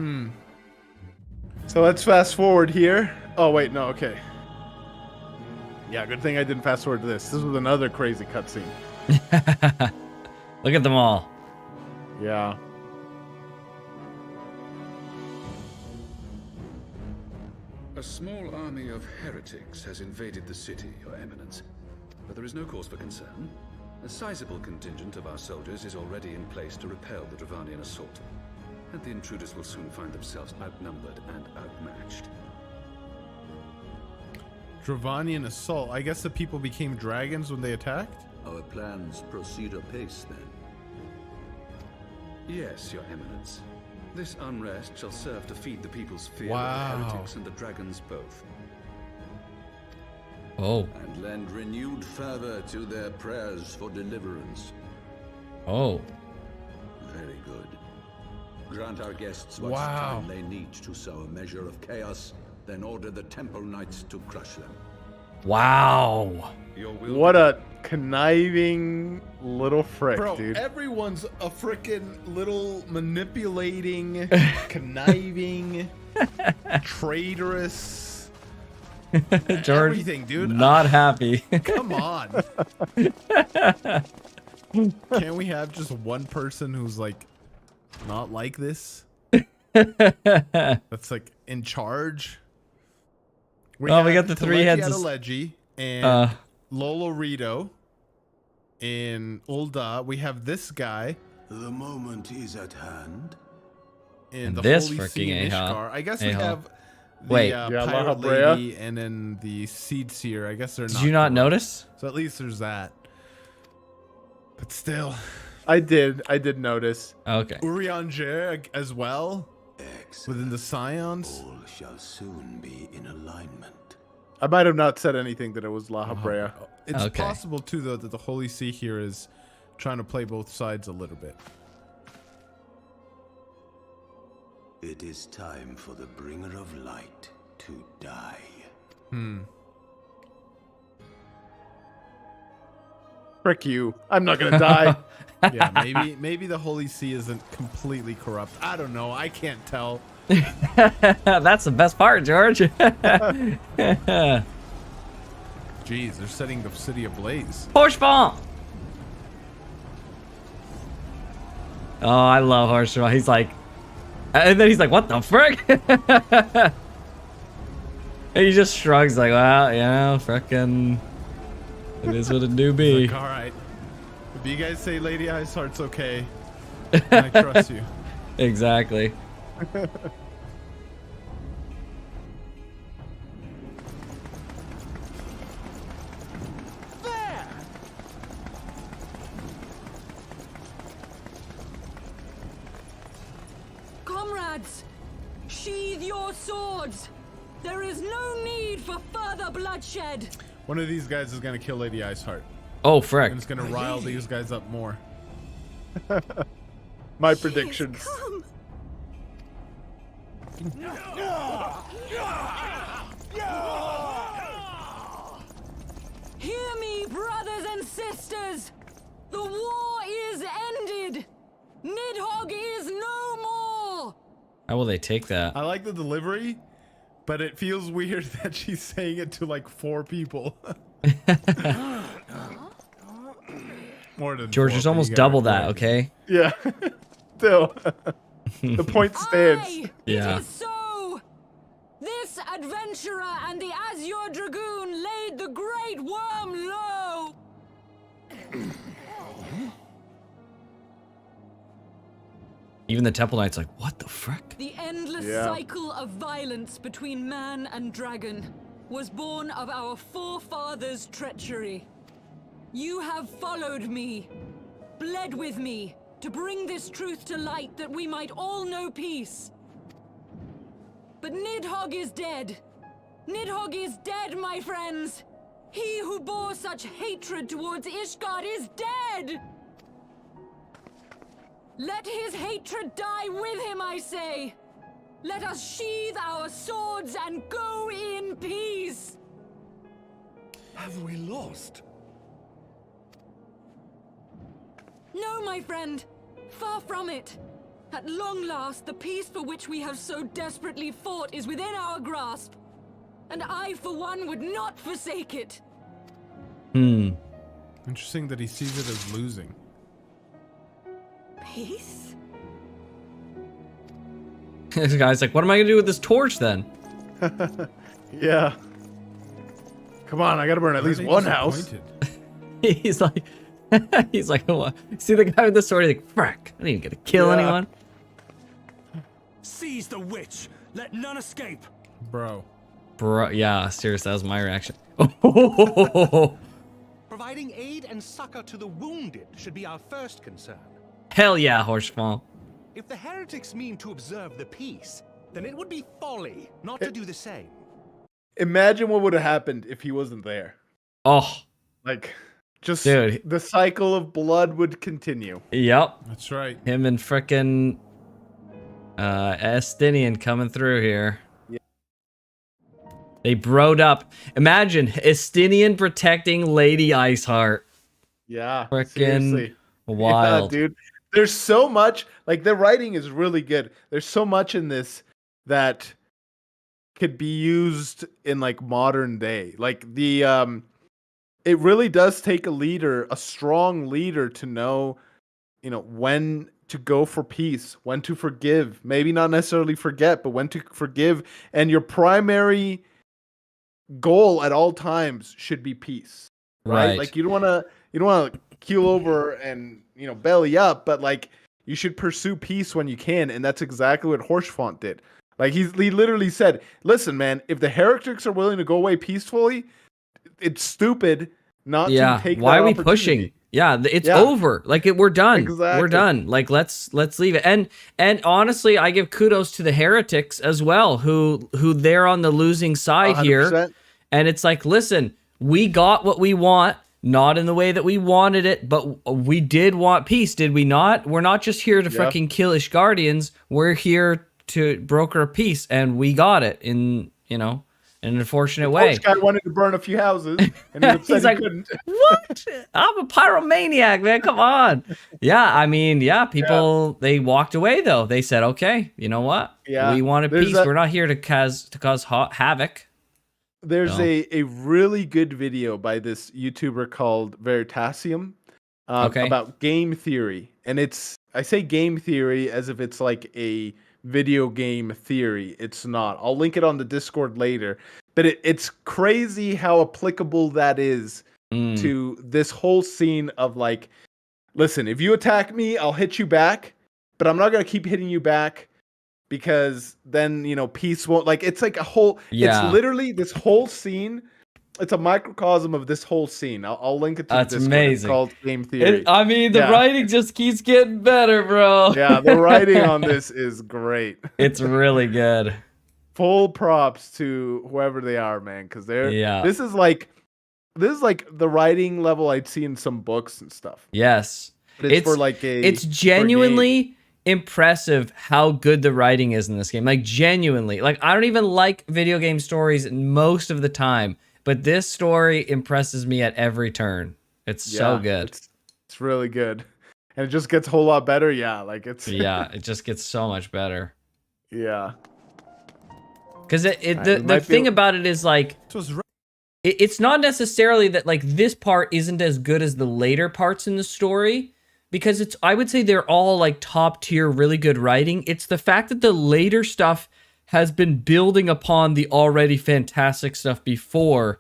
So let's fast forward here. Oh wait, no, okay. Yeah, good thing I didn't fast forward to this. This was another crazy cutscene. Look at them all. Yeah. A small army of heretics has invaded the city, Your Eminence. But there is no cause for concern. A sizable contingent of our soldiers is already in place to repel the Dravanian assault. And the intruders will soon find themselves outnumbered and outmatched. Dravanian assault. I guess the people became dragons when they attacked? Our plans proceed apace then. Yes, Your Eminence. This unrest shall serve to feed the people's fear Wow. of the heretics and the dragons both. Oh. And lend renewed fervor to their prayers for deliverance. Oh. Very good. Grant our guests what Wow. time they need to sow a measure of chaos, then order the Temple Knights to crush them. Wow. Your will What a conniving little frick, Bro, dude. everyone's a freaking little manipulating, conniving, traitorous, George, everything, dude. not happy. Come on. Can't we have just one person who's like not like this? That's like in charge. We got the three heads of- Adeleji and Lolo Rito in Ul'dah. We have this guy The moment is at hand. in the This Holy freaking See in a-ha. Ishgard. I guess we A-ha. have the Wait. Yeah, pirate Lahabrea. lady and then the seed seer. I guess they're Did not. you not corrupt. notice? So at least there's that. But still, I did notice. Okay. Urianger as well Excellent. within the Scions. All shall soon be in alignment. I might have not said anything that it was La Habrea. It's Okay. possible too, though, that the Holy See here is trying to play both sides a little bit. It is time for the bringer of light to die. Frick you. I'm not gonna die. Yeah, maybe the Holy See isn't completely corrupt. I don't know. I can't tell. That's the best part, George. Jeez, they're setting the city ablaze. Horse bomb. Oh, I love horse bomb. He's like, and then he's like, "What the frick?" And he just shrugs, like, "Well, you know, frickin', it is what it do be." Like, all right. If you guys say Lady Iceheart's okay, I trust you. Exactly. Comrades, sheathe your swords. There is no need for further bloodshed. One of these guys is gonna kill Lady Iceheart, Oh, frick. and it's gonna rile these guys up more. My She has predictions. come. Hear me, brothers and sisters. The war is ended. Nidhogg is no more. How will they take that? I like the delivery, but it feels weird that she's saying it to like 4 people. More than George, 4, it's but almost you gotta double that, record it. okay? Yeah. Still. The point stands. Aye, Yeah. it is so. This adventurer and the Azure Dragoon laid the great worm low. Even the Temple Knight's like, "What the frick?" The endless Yeah. cycle of violence between man and dragon was born of our forefathers' treachery. You have followed me, bled with me, to bring this truth to light that we might all know peace. But Nidhogg is dead. Nidhogg is dead, my friends. He who bore such hatred towards Ishgard is dead. Let his hatred die with him, I say. Let us sheathe our swords and go in peace. Have we lost? No, my friend. Far from it. At long last, the peace for which we have so desperately fought is within our grasp. And I, for one, would not forsake it. Interesting that he sees it as losing. Peace? This guy's like, "What am I gonna do with this torch then?" Yeah. Come on, I gotta burn at least Aren't they one house. disappointed? He's like, he's like, "What?" See the guy with the sword? He's like, "Frick! I didn't even get to kill Yeah. anyone." Seize the witch! Let none escape! Bro. Bro, yeah, seriously, that was my reaction. Providing aid and succor to the wounded should be our first concern. Hell yeah, horse farm. If the heretics mean to observe the peace, then it would be folly not to do the same. Imagine what would have happened if he wasn't there. Oh, Like, just dude. the cycle of blood would continue. Yep. That's right. Him and frickin' Estinian coming through here. Yeah. They broed up. Imagine Estinian protecting Lady Iceheart. Yeah, Frickin' seriously. wild. Yeah, dude. There's so much, like, the writing is really good. There's so much in this that could be used in, like, modern day. Like, it really does take a leader, a strong leader, to know, when to go for peace, when to forgive, maybe not necessarily forget, but when to forgive. And your primary goal at all times should be peace, right? Like, you don't want to keel over and, belly up, but, like, you should pursue peace when you can. And that's exactly what Horshfont did. Like, he literally said, listen, man, if the heretics are willing to go away peacefully, it's stupid not to take why that are we opportunity. pushing? Yeah, it's over. Like, we're done. Exactly. We're done. Like, let's leave it. And honestly, I give kudos to the heretics as well, who they're on the losing side 100%. here. And it's like, listen, we got what we want, not in the way that we wanted it, but we did want peace, did we not? We're not just here to fucking kill Ishgardians. We're here to broker a peace, and we got it in an unfortunate way. This guy wanted to burn a few houses, and he upset He's he like, couldn't. what? I'm a pyromaniac, man. Come on. Yeah, I mean, people, they walked away, though. They said, okay, you know what? Yeah. We wanted There's peace. We're not here to cause havoc. There's a really good video by this YouTuber called Veritasium about game theory. And I say game theory as if it's like a video game theory. It's not. I'll link it on the Discord later. But it's crazy how applicable that is to this whole scene of, like, listen, if you attack me, I'll hit you back, but I'm not going to keep hitting you back because then, peace won't, like, it's like a whole, it's literally this whole scene. It's a microcosm of this whole scene. I'll link it to That's the Discord. amazing. It's called Game Theory. The writing just keeps getting better, bro. Yeah, the writing on this is great. It's really good. Full props to whoever they are, man, because this is like the writing level I'd see in some books and stuff. Yes. But it's for like it's genuinely impressive how good the writing is in this game. Like, genuinely. Like, I don't even like video game stories most of the time, but this story impresses me at every turn. It's so good. It's really good. And it just gets a whole lot better. Yeah, like it's it just gets so much better. Yeah. Because the thing about it is, like, it's not necessarily that, like, this part isn't as good as the later parts in the story, because I would say they're all, like, top tier, really good writing. It's the fact that the later stuff has been building upon the already fantastic stuff before.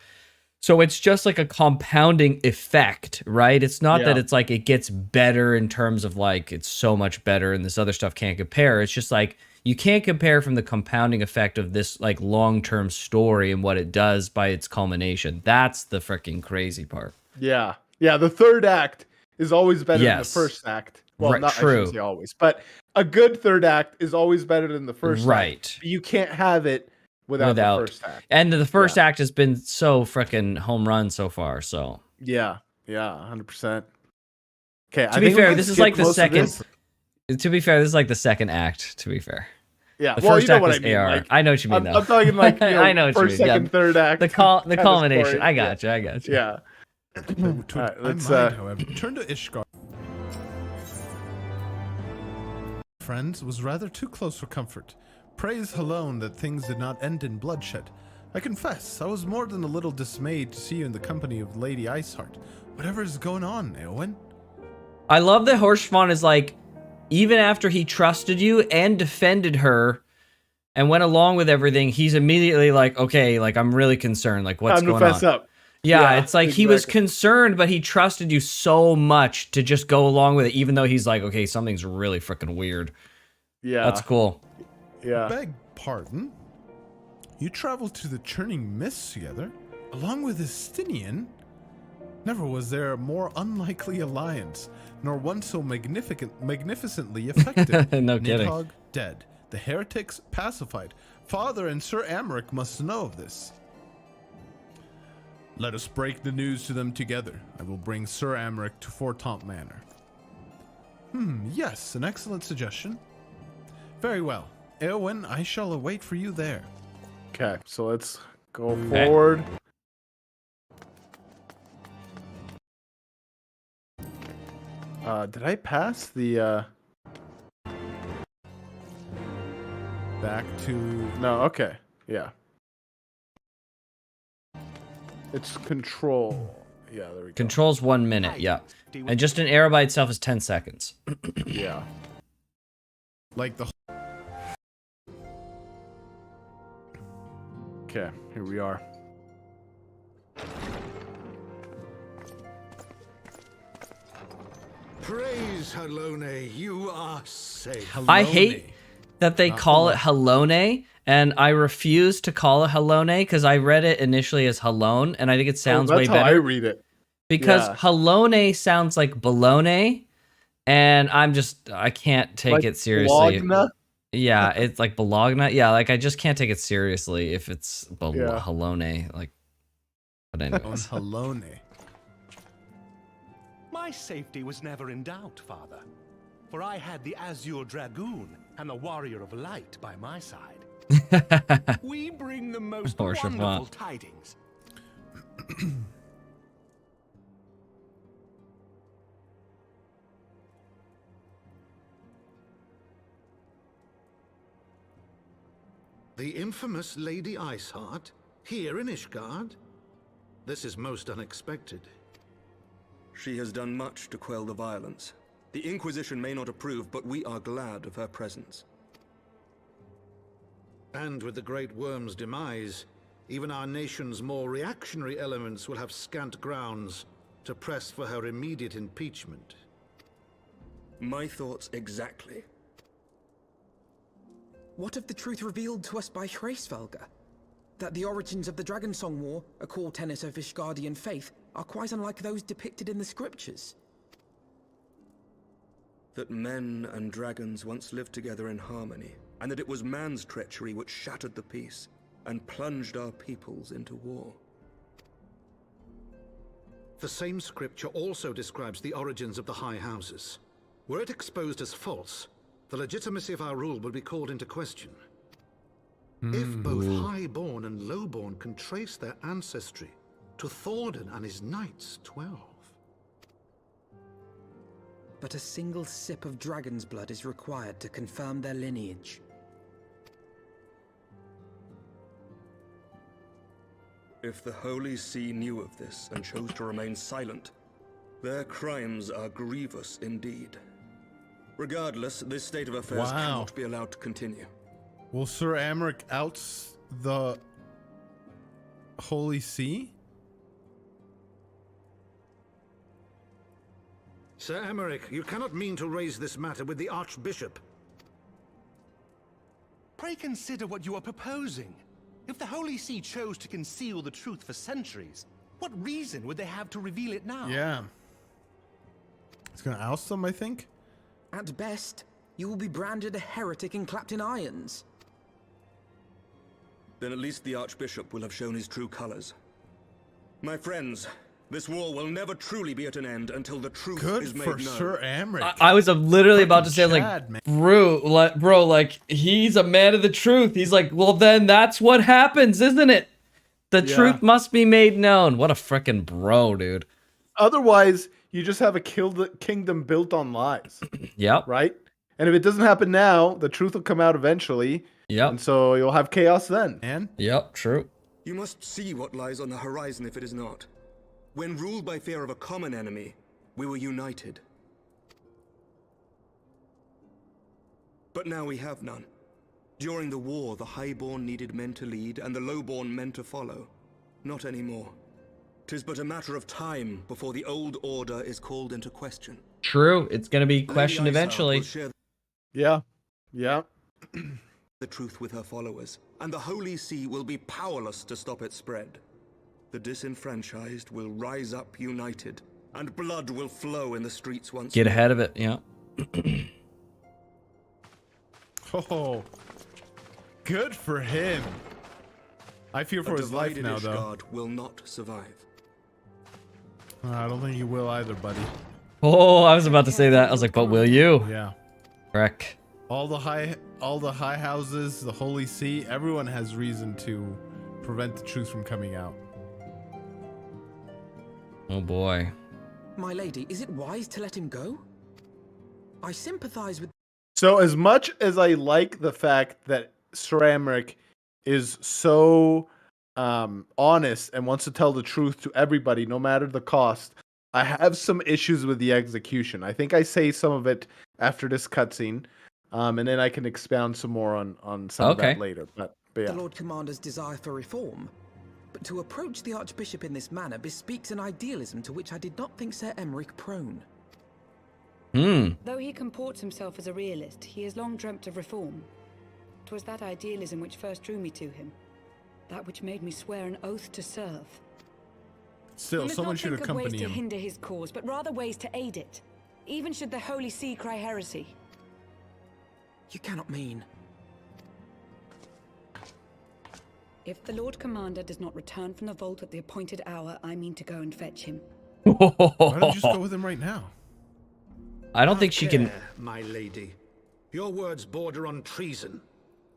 So it's just like a compounding effect, right? It's not that it's like it gets better in terms of, like, it's so much better and this other stuff can't compare. It's just like, you can't compare from the compounding effect of this, like, long-term story and what it does by its culmination. That's the freaking crazy part. Yeah. Yeah, the third act is always better than the first act. Well, right, I shouldn't say always, but a good third act is always better than the first act. You can't have it without the first act. And the first act has been so freaking home run so far, so. Yeah, 100%. Okay, to be fair, this is like the second. To be fair, this is like the second act, to be fair. Yeah, the first act is AR. Like, I know what you mean, though. I'm talking like, I know what first, you mean. second, third act. The culmination. I got you. Yeah. Right, let's however, turn to Ishgard. Friends was rather too close for comfort. Praise alone that things did not end in bloodshed. I confess, I was more than a little dismayed to see you in the company of Lady Iceheart. Whatever is going on, Eowyn? I love that Horshfont is like, even after he trusted you and defended her and went along with everything, he's immediately like, okay, like, I'm really concerned. Like, what's going on? Time to fess up. Yeah, it's like he was concerned, but he trusted you so much to just go along with it, even though he's like, okay, something's really freaking weird. Yeah. That's cool. Yeah. Beg pardon? You traveled to the Churning Mists together, along with Estinian? Never was there a more unlikely alliance, nor one so magnificently effective. No kidding. Nidhogg dead. The heretics pacified. Father and Sir Amric must know of this. Let us break the news to them together. I will bring Sir Amric to Fortaunt Manor. Yes, an excellent suggestion. Very well. Eowyn, I shall await for you there. Okay, so let's go forward. Did I pass the Back to... No, okay. Yeah. It's control. Yeah, there we go. Control's 1 minute, yeah. And just an arrow by itself is 10 seconds. Yeah. Like the... Okay, here we are. Praise Halone, you are safe. I hate that they call it Halone, and I refuse to call it Halone because I read it initially as Halone, and I think it sounds way that's how I better. read it. Because Yeah. Halone sounds like baloney, and I can't take Like it seriously. Bologna? Yeah, it's like Bologna. Yeah, like I just can't take it seriously if it's Yeah. Halone. Like, but anyways. Halone. My safety was never in doubt, Father. For I had the Azure Dragoon and the Warrior of Light by my side. We bring the most Poor Siobhan. wonderful tidings. The infamous Lady Iceheart, here in Ishgard? This is most unexpected. She has done much to quell the violence. The Inquisition may not approve, but we are glad of her presence. And with the Great Worm's demise, even our nation's more reactionary elements will have scant grounds to press for her immediate impeachment. My thoughts exactly. What of the truth revealed to us by Hraesvelga? That the origins of the Dragonsong War, a core tenet of Ishgardian faith, are quite unlike those depicted in the scriptures. That men and dragons once lived together in harmony, and that it was man's treachery which shattered the peace and plunged our peoples into war. The same scripture also describes the origins of the High Houses. Were it exposed as false, the legitimacy of our rule would be called into question. If both Highborn and Lowborn can trace their ancestry to Thordan and his knights 12. But a single sip of dragon's blood is required to confirm their lineage. If the Holy See knew of this and chose to remain silent, their crimes are grievous indeed. Regardless, this state of affairs cannot be allowed to continue. Will Sir Amric outs the Holy See? Sir Amric, you cannot mean to raise this matter with the Archbishop. Pray consider what you are proposing. If the Holy See chose to conceal the truth for centuries, what reason would they have to reveal it now? Yeah. It's gonna oust them, I think. At best, you will be branded a heretic and clapped in irons. Then at least the Archbishop will have shown his true colors. My friends, this war will never truly be at an end until the truth is made known. Good for Sir Amric. I was literally about to say, Chad, like, bro, like, he's a man of the truth. He's like, well, then that's what happens, isn't it? The truth must be made known. What a freaking bro, dude. Otherwise, you just have a kingdom built on lies. Yep. Right? And if it doesn't happen now, the truth will come out eventually. Yep. And so you'll have chaos then. And? Yep, true. You must see what lies on the horizon if it is not. When ruled by fear of a common enemy, we were united. But now we have none. During the war, the Highborn needed men to lead, and the Lowborn men to follow. Not anymore. 'Tis but a matter of time before the old order is called into question. True. It's going to be questioned Lady Iceheart eventually. will share Yeah. Yeah. the truth with her followers, and the Holy See will be powerless to stop its spread. the disenfranchised will rise up united, and blood will flow in the streets once Get more. ahead of it, yeah. Oh, good for him. I fear for A his life divided now, though. Ishgard will not survive. I don't think you will either, buddy. Oh, I was about to say that. I was like, but will you? Yeah. Wreck. All the high houses, the Holy See, everyone has reason to prevent the truth from coming out. Oh boy. My lady, is it wise to let him go? I sympathize with... So as much as I like the fact that Sir Emmerich is so honest and wants to tell the truth to everybody, no matter the cost, I have some issues with the execution. I think I say some of it after this cutscene, and then I can expound some more on some of that later. But yeah. The Lord Commander's desire for reform, but to approach the Archbishop in this manner bespeaks an idealism to which I did not think Sir Emmerich prone. Though he comports himself as a realist, he has long dreamt of reform. 'Twas that idealism which first drew me to him, that which made me swear an oath to serve. Still, someone should accompany ways to him. hinder his cause, but rather ways to aid it, even should the Holy See cry heresy. You cannot mean... If the Lord Commander does not return from the vault at the appointed hour, I mean to go and fetch him. Why don't you just go with him right now? I don't think she can... My lady. Your words border on treason.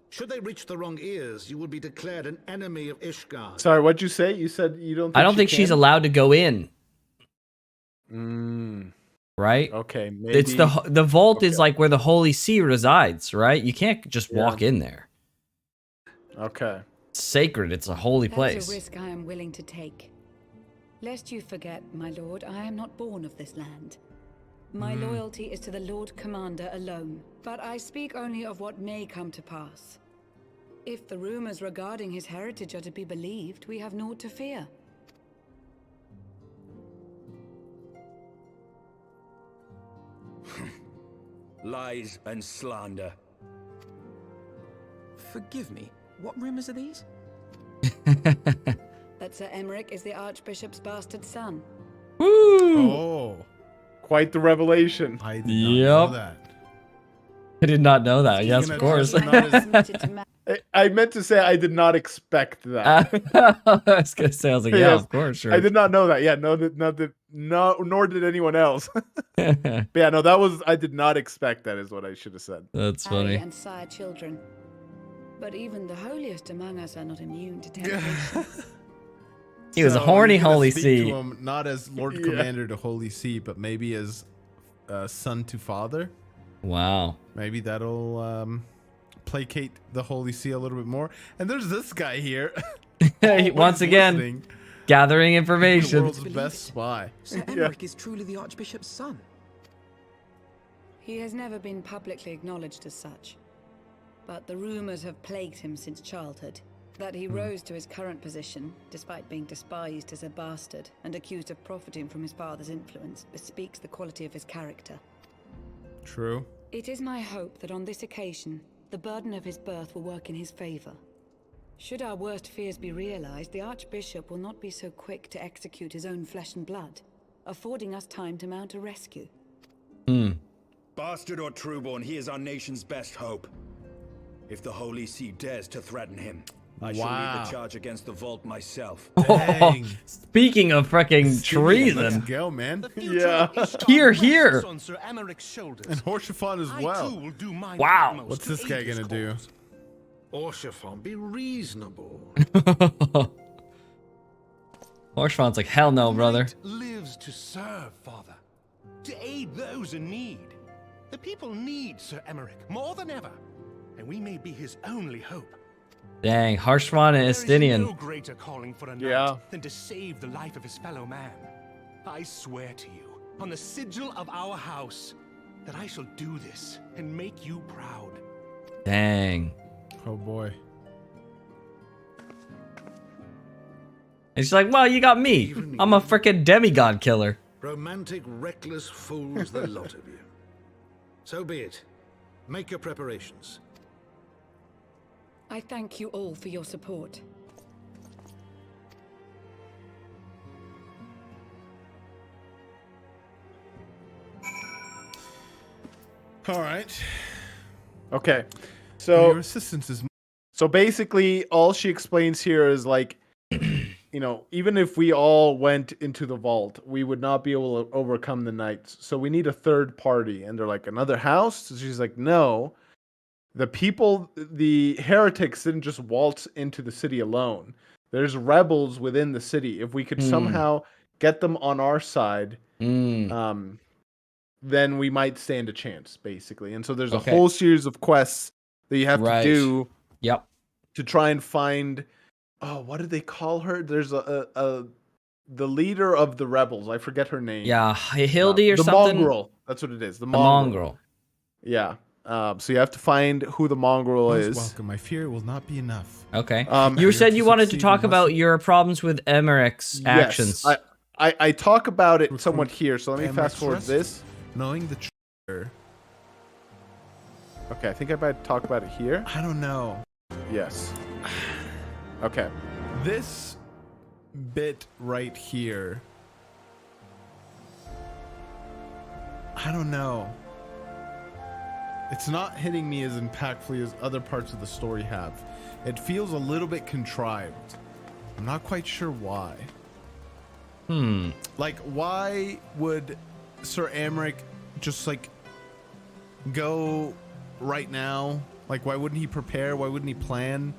Should they reach the wrong ears, you will be declared an enemy of Ishgard. Sorry, what'd you say? You said you don't think I don't think she's allowed to go in. Right? Okay, maybe. It's the vault is like where the Holy See resides, right? You can't just walk in there. Okay. It's sacred. It's a holy place. That's a risk I am willing to take. Lest you forget, my lord, I am not born of this land. My loyalty is to the Lord Commander alone, but I speak only of what may come to pass. If the rumors regarding his heritage are to be believed, we have naught to fear. Lies and slander. Forgive me, what rumors are these? That Sir Emmerich is the Archbishop's bastard son. Woo! Oh. Quite the revelation. I did not know that. I did not know that. Yes, of course. I meant to say I did not expect that. I was gonna say, I was like, yeah, Yes, of course, sure. I did not know that. Yeah, nor did anyone else. But yeah, no, that was, I did not expect that, is what I should have said. That's Harry funny. and sire children. But even the holiest among us are not immune to temptation. He was a So horny you're gonna Holy speak See. to him not as Lord Commander to Holy See, but maybe as son to father. Wow. Maybe that'll placate the Holy See a little bit more. And there's this guy here. Once again, listening. gathering The information. world's best spy. Sir Emmerich is truly the Archbishop's son. He has never been publicly acknowledged as such. But the rumors have plagued him since childhood. That he rose to his current position, despite being despised as a bastard and accused of profiting from his father's influence, bespeaks the quality of his character. True. It is my hope that on this occasion, the burden of his birth will work in his favor. Should our worst fears be realized, the Archbishop will not be so quick to execute his own flesh and blood, affording us time to mount a rescue. Bastard or trueborn, he is our nation's best hope. If the Holy See dares to threaten him, I shall lead the charge against the vault myself. Dang. Speaking of freaking treason. Let's go, man. Yeah. Here, here. On Sir Emmerich's shoulders. And Horshaphon as I well. too will do my Wow. utmost What's to this guy aid his gonna do? cause. Orshaphon, be reasonable. Horshaphon's like, hell no, brother. Knight lives to serve, Father. To aid those in need. The people need Sir Emmerich more than ever. And we may be his only hope. Dang, Harshvan and There is no Estinian. greater calling for a knight Yeah. than to save the life of his fellow man. I swear to you, on the sigil of our house, that I shall do this and make you proud. Dang. Oh boy. And she's like, well, you got me. I'm a freaking demigod killer. Romantic, reckless fools, the lot of you. So be it. Make your preparations. I thank you all for your support. All right. Okay. Your So assistance is basically all she explains here is like, you know, even if we all went into the vault, we would not be able to overcome the knights. So we need a third party. And they're like, another house? So she's like, no. The people, the heretics didn't just waltz into the city alone. There's rebels within the city. If we could somehow get them on our side, then we might stand a chance, basically. And so there's a whole series of quests that you have to do to try and find, oh, what did they call her? There's the leader of the rebels. I forget her name. Yeah, Hildy or the something. Mongrel. That's what it is. The Mongrel. Yeah. So you have to find who the mongrel most is. welcome. I fear it will not be enough. Okay. You said you wanted to talk about your problems with Emmerich's actions. Yes, I talk about it somewhat here. So let me fast forward this. Knowing the truth. Okay, I think I might talk about it here. I don't know. Yes. Okay. This bit right here. I don't know. It's not hitting me as impactfully as other parts of the story have. It feels a little bit contrived. I'm not quite sure why. Like, why would Sir Emmerich just, like, go right now? Like, why wouldn't he prepare? Why wouldn't he plan?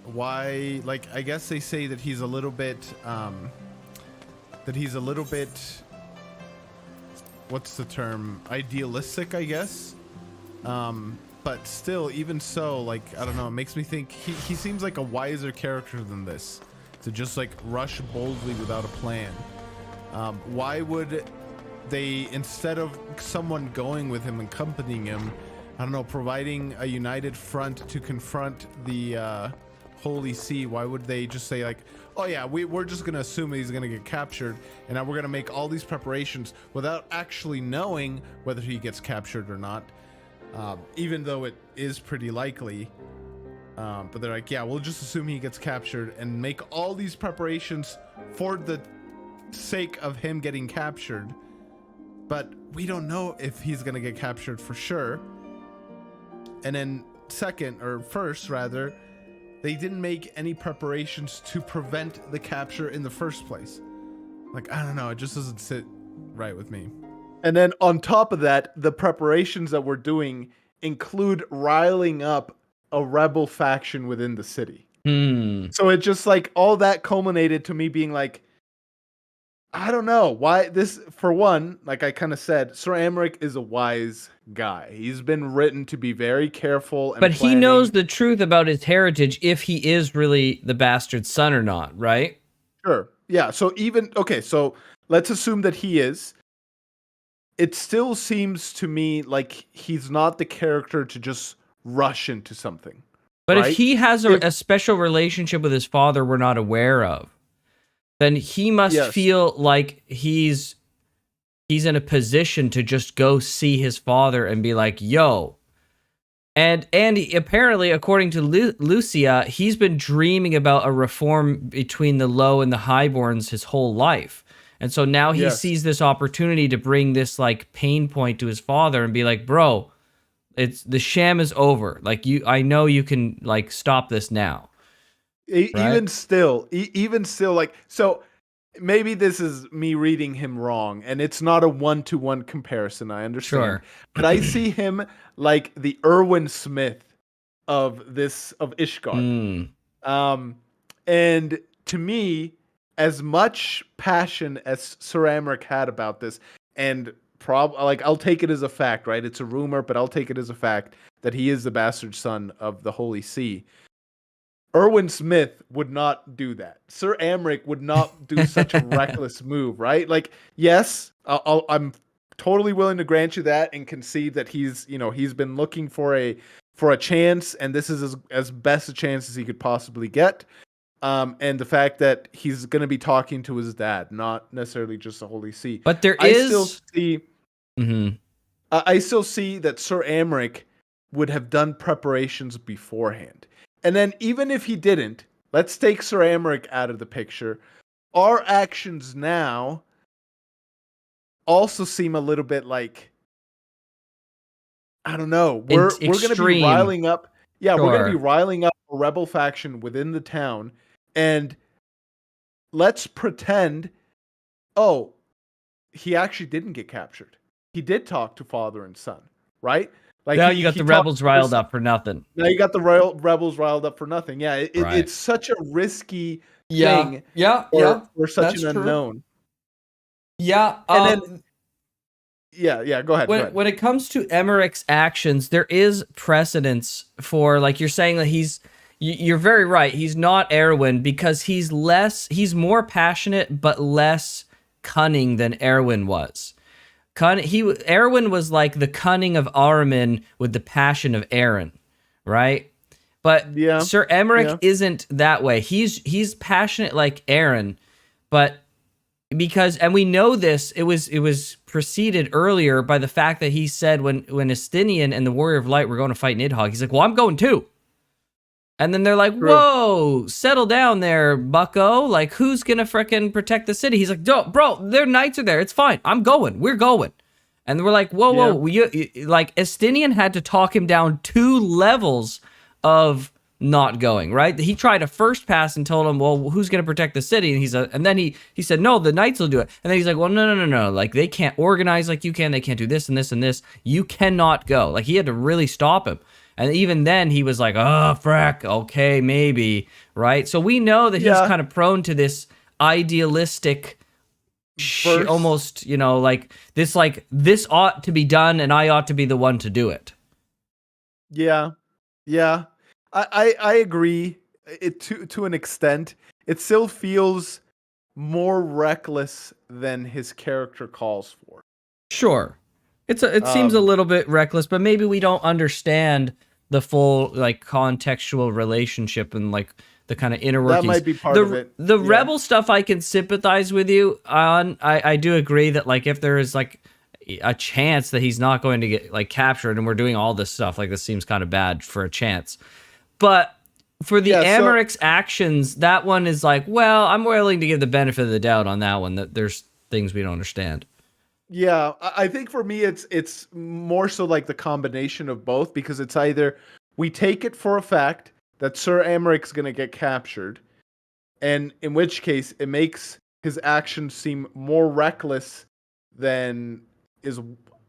Why, like, I guess they say that he's a little bit, what's the term? Idealistic, I guess. But still, even so, like, I don't know, it makes me think he seems like a wiser character than this, to just like rush boldly without a plan. Why would they, instead of someone going with him and accompanying him, I don't know, providing a united front to confront the Holy See, why would they just say like, oh yeah, we're just gonna assume he's gonna get captured, and now we're gonna make all these preparations without actually knowing whether he gets captured or not, even though it is pretty likely. But they're like, yeah, we'll just assume he gets captured and make all these preparations for the sake of him getting captured. But we don't know if he's gonna get captured for sure. And then first rather, they didn't make any preparations to prevent the capture in the first place. Like, I don't know, it just doesn't sit right with me. And then on top of that, the preparations that we're doing include riling up a rebel faction within the city. So it just like all that culminated to me being like, I don't know why this, for one, like I kind of said, Sir Emmerich is a wise guy. He's been written to be very careful. And but he knows the truth about his heritage, if he is really the bastard son or not, right? Sure. Yeah. So so let's assume that he is. It still seems to me like he's not the character to just rush into something. But right? if he has a special relationship with his father we're not aware of, then he must feel like he's in a position to just go see his father and be like, yo. And apparently, according to Lucia, he's been dreaming about a reform between the low and the highborns his whole life. And so now he sees this opportunity to bring this like pain point to his father and be like, bro, the sham is over. Like I know you can like stop this now. Right? Even still, like, so maybe this is me reading him wrong, and it's not a one-to-one comparison, I understand. Sure. But I see him like the Erwin Smith of Ishgard. And to me, as much passion as Sir Emmerich had about this, and I'll take it as a fact, right? It's a rumor, but I'll take it as a fact that he is the bastard son of the Holy See. Erwin Smith would not do that. Sir Emmerich would not do such a reckless move, right? Like, yes, I'm totally willing to grant you that and concede that he's been looking for a chance, and this is as best a chance as he could possibly get. And the fact that he's going to be talking to his dad, not necessarily just the Holy See. But I still see that Sir Emmerich would have done preparations beforehand. And then even if he didn't, let's take Sir Emmerich out of the picture. Our actions now also seem a little bit like I don't know. We're going to be extreme. riling up. Yeah, we're going to be Sure. riling up a rebel faction within the town, and let's pretend, oh, he actually didn't get captured. He did talk to father and son, right? Like Now you got the rebels riled up for nothing. Now you got the rebels riled up for nothing. Yeah, Right. it's such a risky Yeah, thing yeah, for such that's an true. unknown. Yeah, And then, yeah, go ahead. go ahead. when it comes to Emmerich's actions, there is precedence for, like you're saying, that you're very right. He's not Erwin because he's more passionate but less cunning than Erwin was. Erwin was like the cunning of Ahriman with the passion of Aaron, right? But Sir Emmerich isn't that way. He's passionate like Aaron, but and we know this, it was preceded earlier by the fact that he said when Estinian and the Warrior of Light were going to fight Nidhogg, he's like, well, I'm going too. And then they're like, whoa, settle down there, bucko. Like, who's going to frickin' protect the city? He's like, bro, their knights are there. It's fine. I'm going. We're going. And we're like, whoa. Like, Estinian had to talk him down 2 levels of not going, right? He tried a first pass and told him, well, who's going to protect the city? And then he said, no, the knights will do it. And then he's like, well, no. Like, they can't organize like you can. They can't do this and this and this. You cannot go. Like, he had to really stop him. And even then, he was like, oh, frack, okay, maybe, right? So we know that he's kind of prone to this idealistic, almost, like this ought to be done, and I ought to be the one to do it. Yeah. I agree. To an extent, it still feels more reckless than his character calls for. Sure, it seems a little bit reckless, but maybe we don't understand the full like contextual relationship and like the kind of inner workings. That might be part of it. The rebel stuff I can sympathize with you on. I do agree that like if there is like a chance that he's not going to get like captured and we're doing all this stuff, like this seems kind of bad for a chance. But for the Emmerich's actions, that one is like, well, I'm willing to give the benefit of the doubt on that one, that there's things we don't understand. Yeah, I think for me it's more so like the combination of both, because it's either we take it for a fact that Sir Emmerich's going to get captured, and in which case it makes his actions seem more reckless than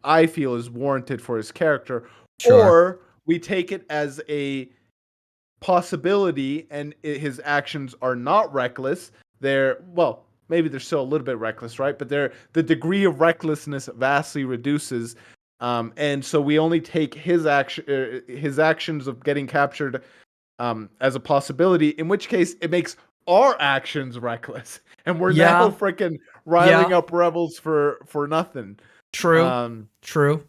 I feel is warranted for his character, or we take it as a possibility and his actions are not reckless. Maybe they're still a little bit reckless, right? But the degree of recklessness vastly reduces, and so we only take his actions of getting captured as a possibility. In which case, it makes our actions reckless, and we're now freaking riling up rebels for nothing. True. True.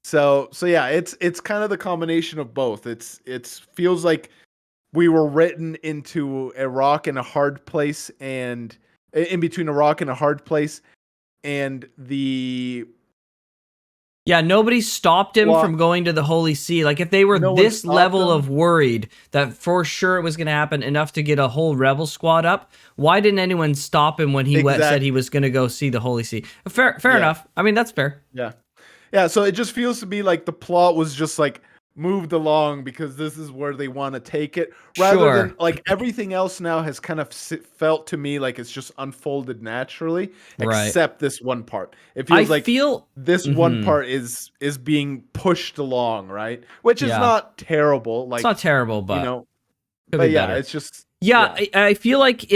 So yeah, it's kind of the combination of both. It feels like we were written into a rock and a hard place, and in between a rock and a hard place, and nobody stopped him from going to the Holy See. Like if they were this level of worried that for sure it was going to happen enough to get a whole rebel squad up, why didn't anyone stop him when he said he was going to go see the Holy See? Fair enough. I mean, that's fair. Yeah. So it just feels to me like the plot was just like moved along because this is where they want to take it, rather than like everything else now has kind of felt to me like it's just unfolded naturally, except this one part. It feels this one part is being pushed along, right? Which is not terrible. Like it's not terrible, but better. It's just. I feel like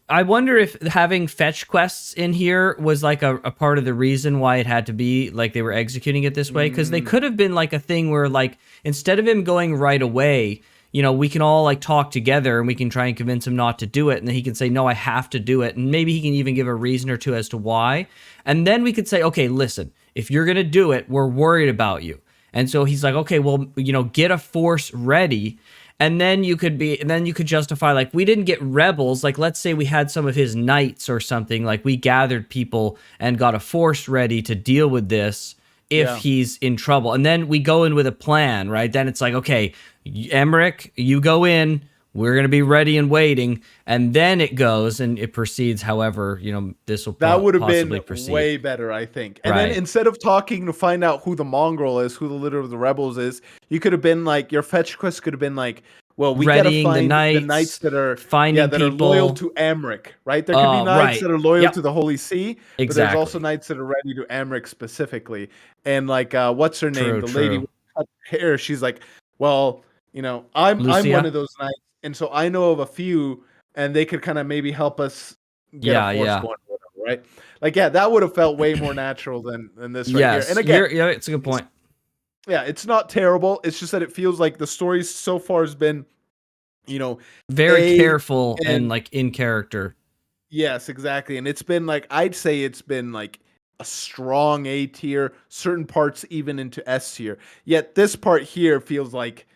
I wonder if having fetch quests in here was like a part of the reason why it had to be like they were executing it this way, because they could have been like a thing where like instead of him going right away, we can all like talk together and we can try and convince him not to do it, and then he can say, no, I have to do it, and maybe he can even give a reason or two as to why, and then we could say, okay, listen, if you're gonna do it, we're worried about you. And so he's like, okay, well, get a force ready. And then you could justify, like, we didn't get rebels. Like, let's say we had some of his knights or something. Like, we gathered people and got a force ready to deal with this if he's in trouble. And then we go in with a plan, right? Then it's like, okay, Emmerich, you go in. we're gonna be ready and waiting, and then it goes and it proceeds. However, this will That would have possibly been proceed. way better, I think. And then Right. instead of talking to find out who the mongrel is, who the leader of the rebels is, you could have been like, your fetch quest could have been like, well, we gotta Readying find the knights that are finding that are loyal people. to Amric, right? There could be knights Right. that are loyal Yep. to the Holy See, but there's Exactly. also knights that are ready to Amric specifically. And like, what's her name? True, The lady true. with cut hair. She's like, well, I'm Lucia? one of those knights, and so I know of a few, and they could kind of maybe help us get a force going, or whatever, right? Like, yeah, that would have felt way more natural than this right here. Yes. And again, yeah, it's a good point. it's not terrible. It's just that it feels like the story so far has been, Very careful and and like in character. yes, exactly. And it's been like, I'd say it's been like a strong A tier, certain parts even into S tier. Yet this part here feels like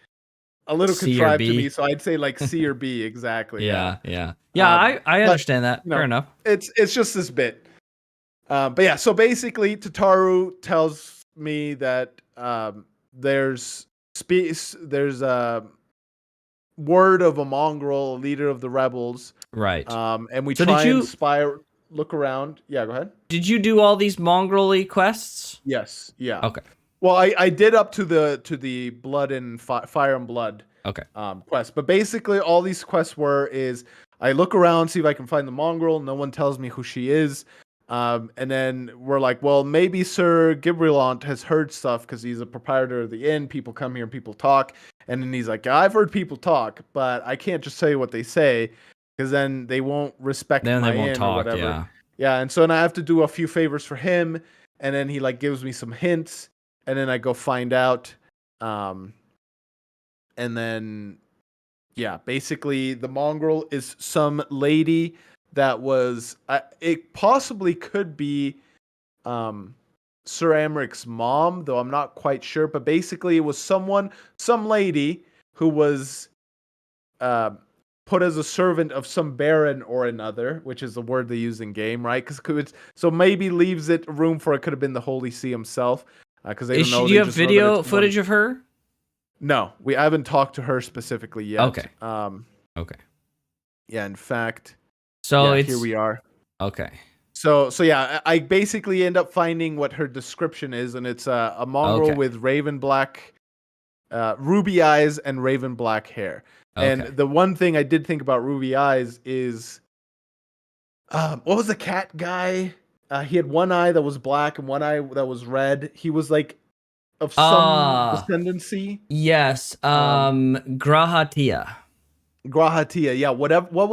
a little C or contrived to B. me, so I'd say like C or B exactly. Yeah. I but, understand that. Fair enough. It's just this bit. But yeah, so basically, Tataru tells me that there's word of a mongrel, a leader of the rebels. Right. And we So try did and you- spy, look around. Yeah, go ahead. Did you do all these mongrel-y quests? Yes. Yeah. Okay. Well, I did up to the blood and fire and blood. Okay. Quest, but basically all these quests is I look around, see if I can find the mongrel. No one tells me who she is. And then we're like, well, maybe Sir Gibrilant has heard stuff because he's a proprietor of the inn. People come here and people talk. And then he's like, I've heard people talk, but I can't just say what they say because then they won't respect Then my they won't inn talk. or whatever. Yeah. Yeah, and so then I have to do a few favors for him, and then he like gives me some hints, and then I go find out. And then, yeah, basically the mongrel is some lady that was, it possibly could be Sir Amric's mom, though I'm not quite sure. But basically it was some lady who was put as a servant of some baron or another, which is the word they use in game, right? So maybe leaves it room for it could have been the Holy See himself. Because they don't know. Do you have video footage of her? No, I haven't talked to her specifically yet. Okay. Okay. Yeah, in fact. So here we are. Okay. So yeah, I basically end up finding what her description is, and it's a mongrel with raven black, ruby eyes and raven black hair. Okay. And the one thing I did think about ruby eyes is, what was the cat guy? He had one eye that was black and one eye that was red. He was like of some descendancy. Yes. Grahatia. Grahatia, yeah.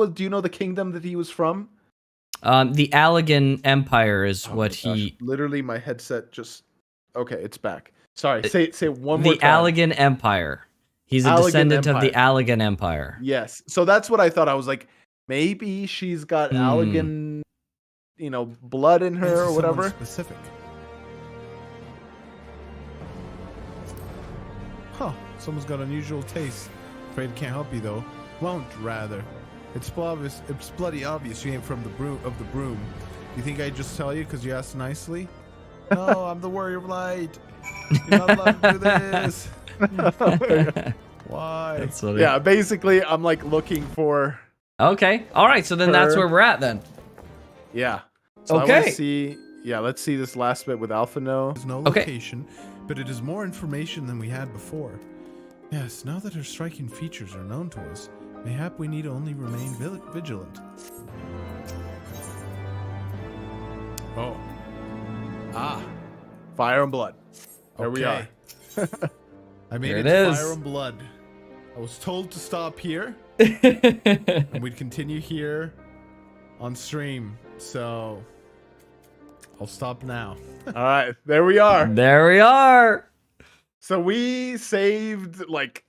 Do you know the kingdom that he was from? The Allegan Empire is what he. Literally, my headset just. Okay, it's back. Sorry, say one more The time. Allegan Empire. He's a Allegan descendant of the Empire. Allegan Empire. Yes, so that's what I thought. I was like, maybe she's got Allegan, blood in her or whatever. Specific. Huh? Someone's got unusual taste. Afraid I can't help you though. Won't rather. It's bloody obvious you ain't from the broom. You think I'd just tell you because you asked nicely? No, I'm the warrior of light. You're not allowed to do this. Why? That's funny. Yeah, basically, I'm like looking for. Okay. All right. So then that's where we're at then. Yeah. So okay. I want to see. Yeah, let's see this last bit with Alphino. There's no location, but it is more information than we had before. Yes, now that her striking features are known to us, mayhap we need only remain vigilant. Oh. Fire and blood. There we are. I made Here it it to is. Fire and Blood. I was told to stop here, and we'd continue here on stream, so I'll stop now. All right, there we are. There we are. So we saved,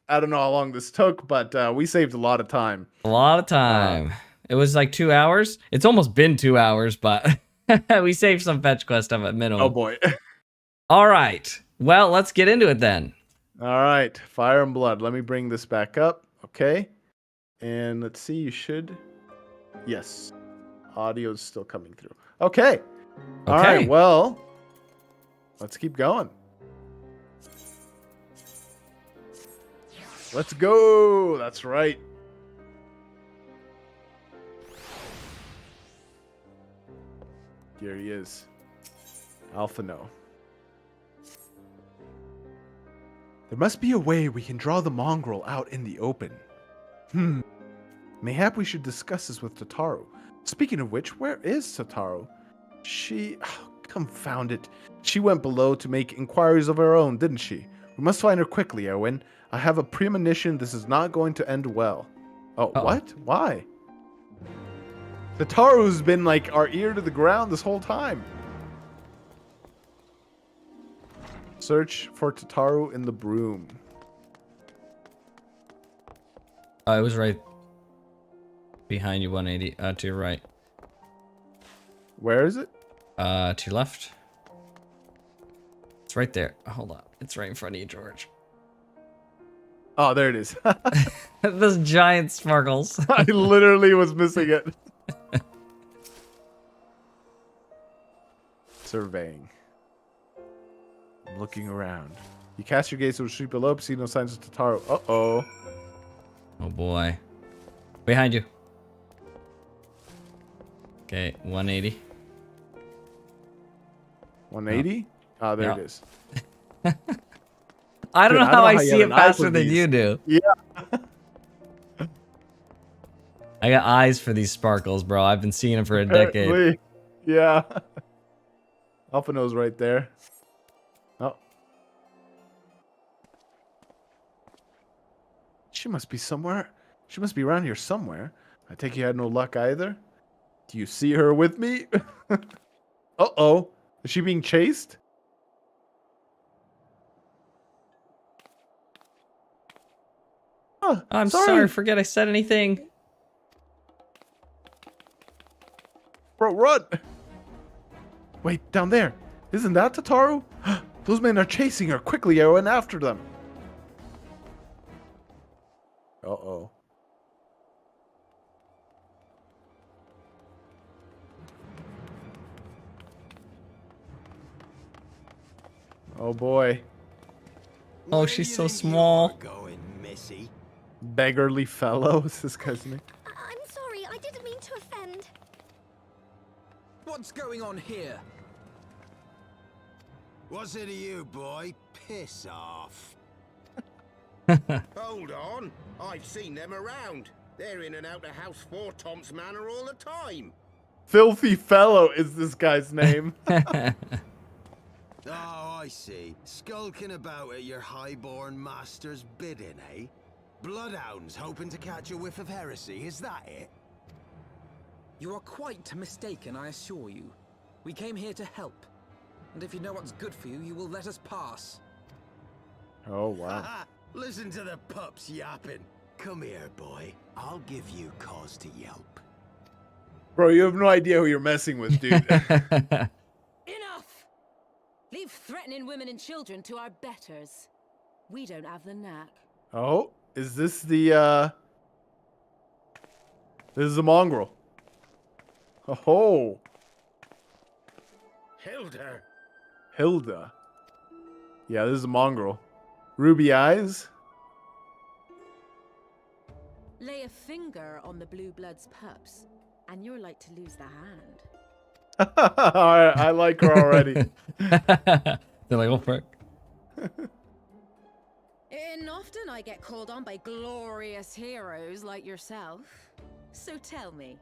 I don't know how long this took, but we saved a lot of time. A lot of time. It was like 2 hours. It's almost been 2 hours, but we saved some fetch quest stuff at minimum. Oh boy. All right. Well, let's get into it then. All right, Fire and Blood. Let me bring this back up. Okay. And let's see, you should. Yes. Audio is still coming through. Okay. All right, well, let's keep going. Let's go. That's right. Here he is. Alpha no. There must be a way we can draw the mongrel out in the open. Mayhap we should discuss this with Tataru. Speaking of which, where is Tataru? She... Oh, confound it. She went below to make inquiries of her own, didn't she? We must find her quickly, Erwin. I have a premonition this is not going to end well. Oh, what? Why? Tataru's been like our ear to the ground this whole time. Search for Tataru in the broom. I was right behind you, 180. To your right. Where is it? To your left. It's right there. Hold on. It's right in front of you, George. Oh, there it is. Those giant sparkles. I literally was missing it. Surveying. I'm looking around. You cast your gaze to the street below, but see no signs of Tataru. Uh-oh. Oh boy. Behind you. Okay, 180. 180? Oh, there it is. I don't Dude, know how I you see have it an eye faster for than these. you do. Yeah. I got eyes for these sparkles, bro. I've been seeing them for a decade. Apparently. Yeah. Alpha nose right there. Oh. She must be somewhere. She must be around here somewhere. I take you had no luck either. Do you see her with me? Uh-oh. Is she being chased? Oh, I'm sorry. Forget I said anything. Bro, run! Wait, down there. Isn't that Tataru? Those men are chasing her. Quickly, Erwin, after them. Uh-oh. Oh boy. Oh, she's so small. Going, Missy. Beggarly fellow. What's this guy's name? I'm sorry, I didn't mean to offend. What's going on here? What's it to you, boy? Piss off. Hold on. I've seen them around. They're in and out of House 4 Tom's Manor all the time. Filthy fellow is this guy's name. Oh, I see. Skulking about at your highborn master's bidding, eh? Bloodhounds hoping to catch a whiff of heresy, is that it? You are quite mistaken, I assure you. We came here to help. And if you know what's good for you, you will let us pass. Oh, wow. Listen to the pups yapping. Come here, boy. I'll give you cause to yelp. Bro, you have no idea who you're messing with, dude. Enough! Leave threatening women and children to our betters. We don't have the knack. Oh, is this the, This is the mongrel. Oh. Hilda. Hilda. Yeah, this is a mongrel. Ruby eyes. Lay a finger on the blue blood's pups, and you're like to lose the hand. I like her already. They're like, oh, frick. And often I get called on by glorious heroes like yourself. So tell me,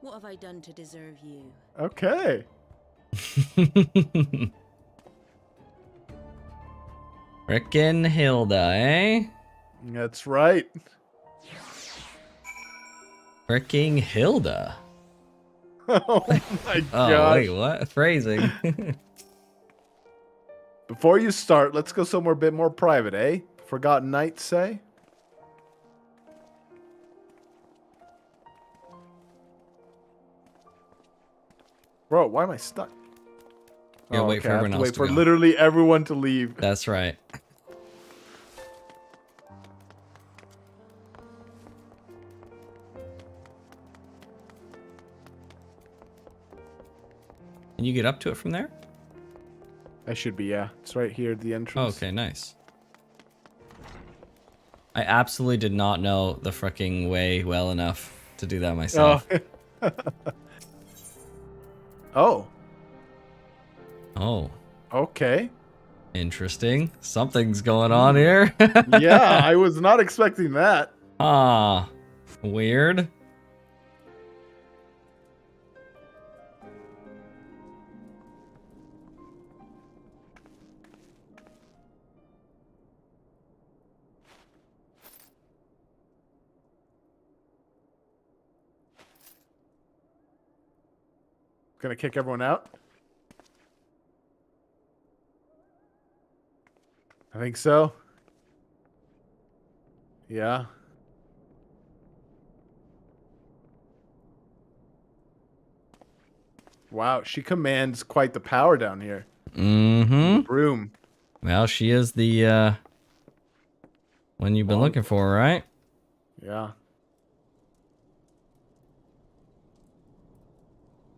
what have I done to deserve you? Okay. Frickin' Hilda, eh? That's right. Fricking Hilda. Oh my god. Oh, wait, what? Phrasing. Before you start, let's go somewhere a bit more private, eh? Forgotten Knights say? Bro, why am I stuck? Yeah, Oh, wait for okay, I have everyone to else wait to for go. literally everyone to leave. That's right. Can you get up to it from there? I should be, yeah. It's right here at the Oh, entrance. okay, nice. I absolutely did not know the fricking way well enough to do that myself. Oh. Oh. Oh. Okay. Interesting. Something's going on here. Yeah, I was not expecting that. Ah. Weird. Gonna kick everyone out? I think so. Yeah. Wow, she commands quite the power down here. Mm-hmm. Broom. Well, she is the one you've been looking for, right? Yeah.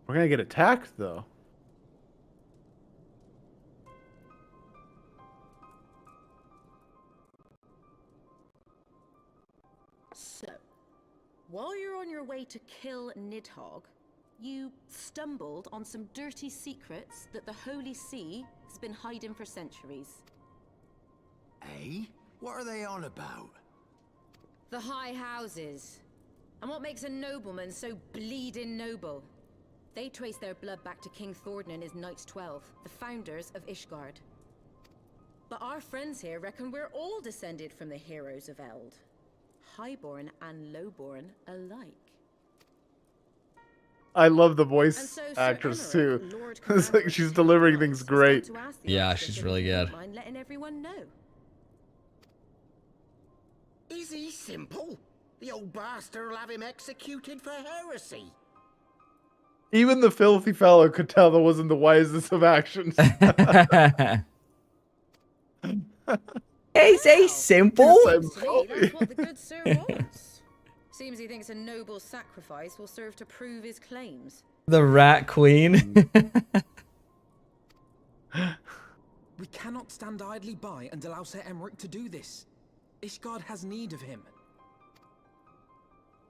We're gonna get attacked though. So, while you're on your way to kill Nidhogg, you stumbled on some dirty secrets that the Holy See has been hiding for centuries. Eh? What are they on about? The High Houses. And what makes a nobleman so bleeding noble? They trace their blood back to King Thordan and his Knights 12, the founders of Ishgard. But our friends here reckon we're all descended from the heroes of Eld. Highborn and lowborn alike. I love the voice actress too. It's like she's delivering things great. Yeah, she's really good. Mind letting everyone know. Is he simple? The old bastard will have him executed for heresy. Even the filthy fellow could tell that wasn't the wisest of actions. Hey, say simple. Hey, that's what the good sir wants. Seems he thinks a noble sacrifice will serve to prove his claims. The Rat Queen. We cannot stand idly by and allow Sir Emmerich to do this. Ishgard has need of him.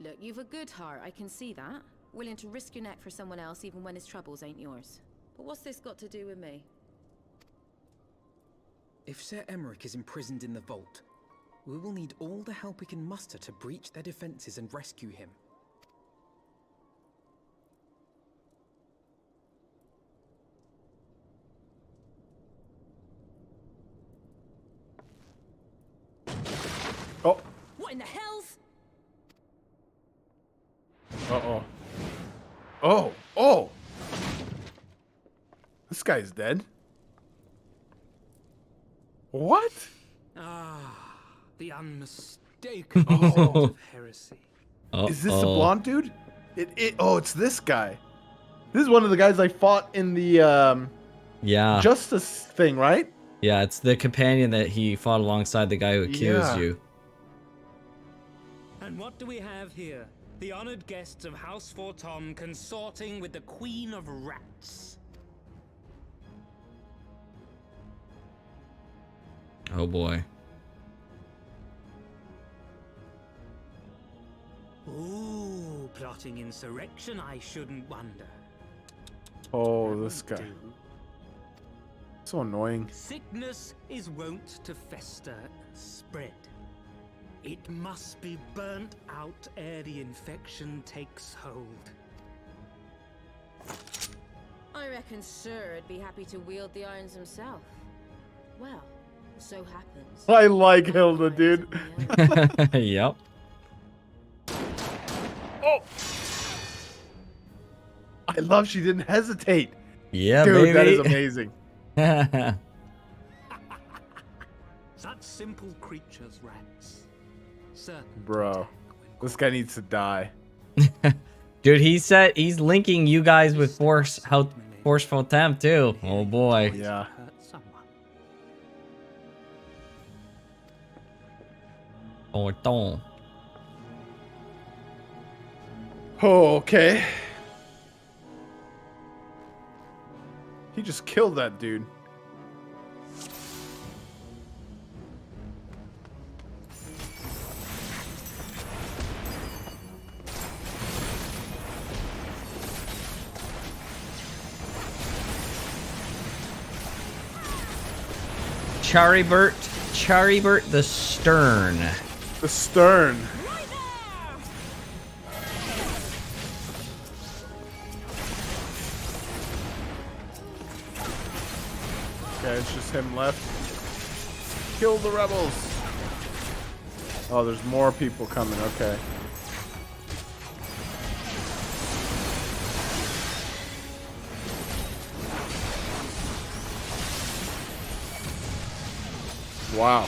Look, you've a good heart, I can see that. Willing to risk your neck for someone else even when his troubles ain't yours. But what's this got to do with me? If Sir Emmerich is imprisoned in the vault, we will need all the help we can muster to breach their defenses and rescue him. Oh. What in the hell's? Uh-oh. Oh. Oh. This guy's dead. What? Ah, the unmistakable sort of heresy. Is this the blonde dude? Oh, it's this guy. This is one of the guys I fought in the yeah. justice thing, right? Yeah, it's the companion that he fought alongside the guy who accused you. And what do we have here? The honored guests of House Fortom consorting with the Queen of Rats. Oh boy. Ooh, plotting insurrection, I shouldn't wonder. Oh, this guy. So annoying. Sickness is wont to fester and spread. It must be burnt out ere the infection takes hold. I reckon Sir'd be happy to wield the irons himself. Well, so happens. I like Hilda, dude. Yep. Oh! I love she didn't hesitate. Yeah, dude, baby. that is amazing. Such simple creatures, rats. Certain. Bro, this guy needs to die. Dude, he said he's linking you guys with forceful temp too. Oh boy. Yeah. Oh, don't. Oh, okay. He just killed that dude. Charibert the Stern. The Stern. Okay, it's just him left. Kill the rebels. Oh, there's more people coming. Okay. Wow.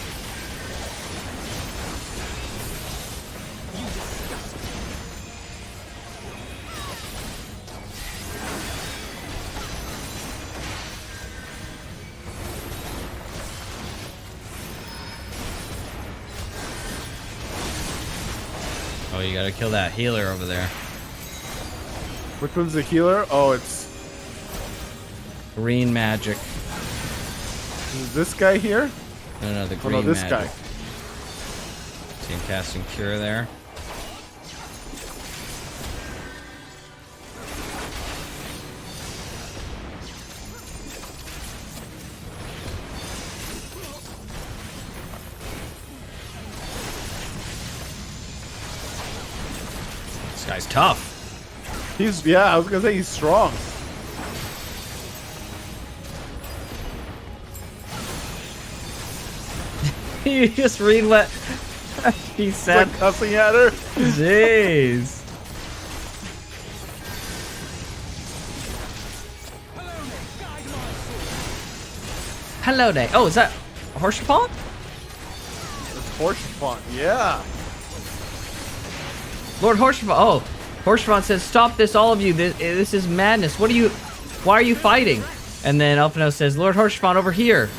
Oh, you gotta kill that healer over there. Which one's the healer? Oh, it's green magic. Is this guy here? No, the Oh, green no, this magic. guy. See him casting Cure there. This guy's tough. Yeah, I was gonna say he's strong. You just read what he said. Like cussing at her. Jeez. Hello day. Oh, is that Horsepont? It's Horsepont, yeah. Lord Horsepont. Oh, Horsepont says, "Stop this, all of you. This is madness. What are you? Why are you fighting?" And then Elfino says, "Lord Horsepont, over here."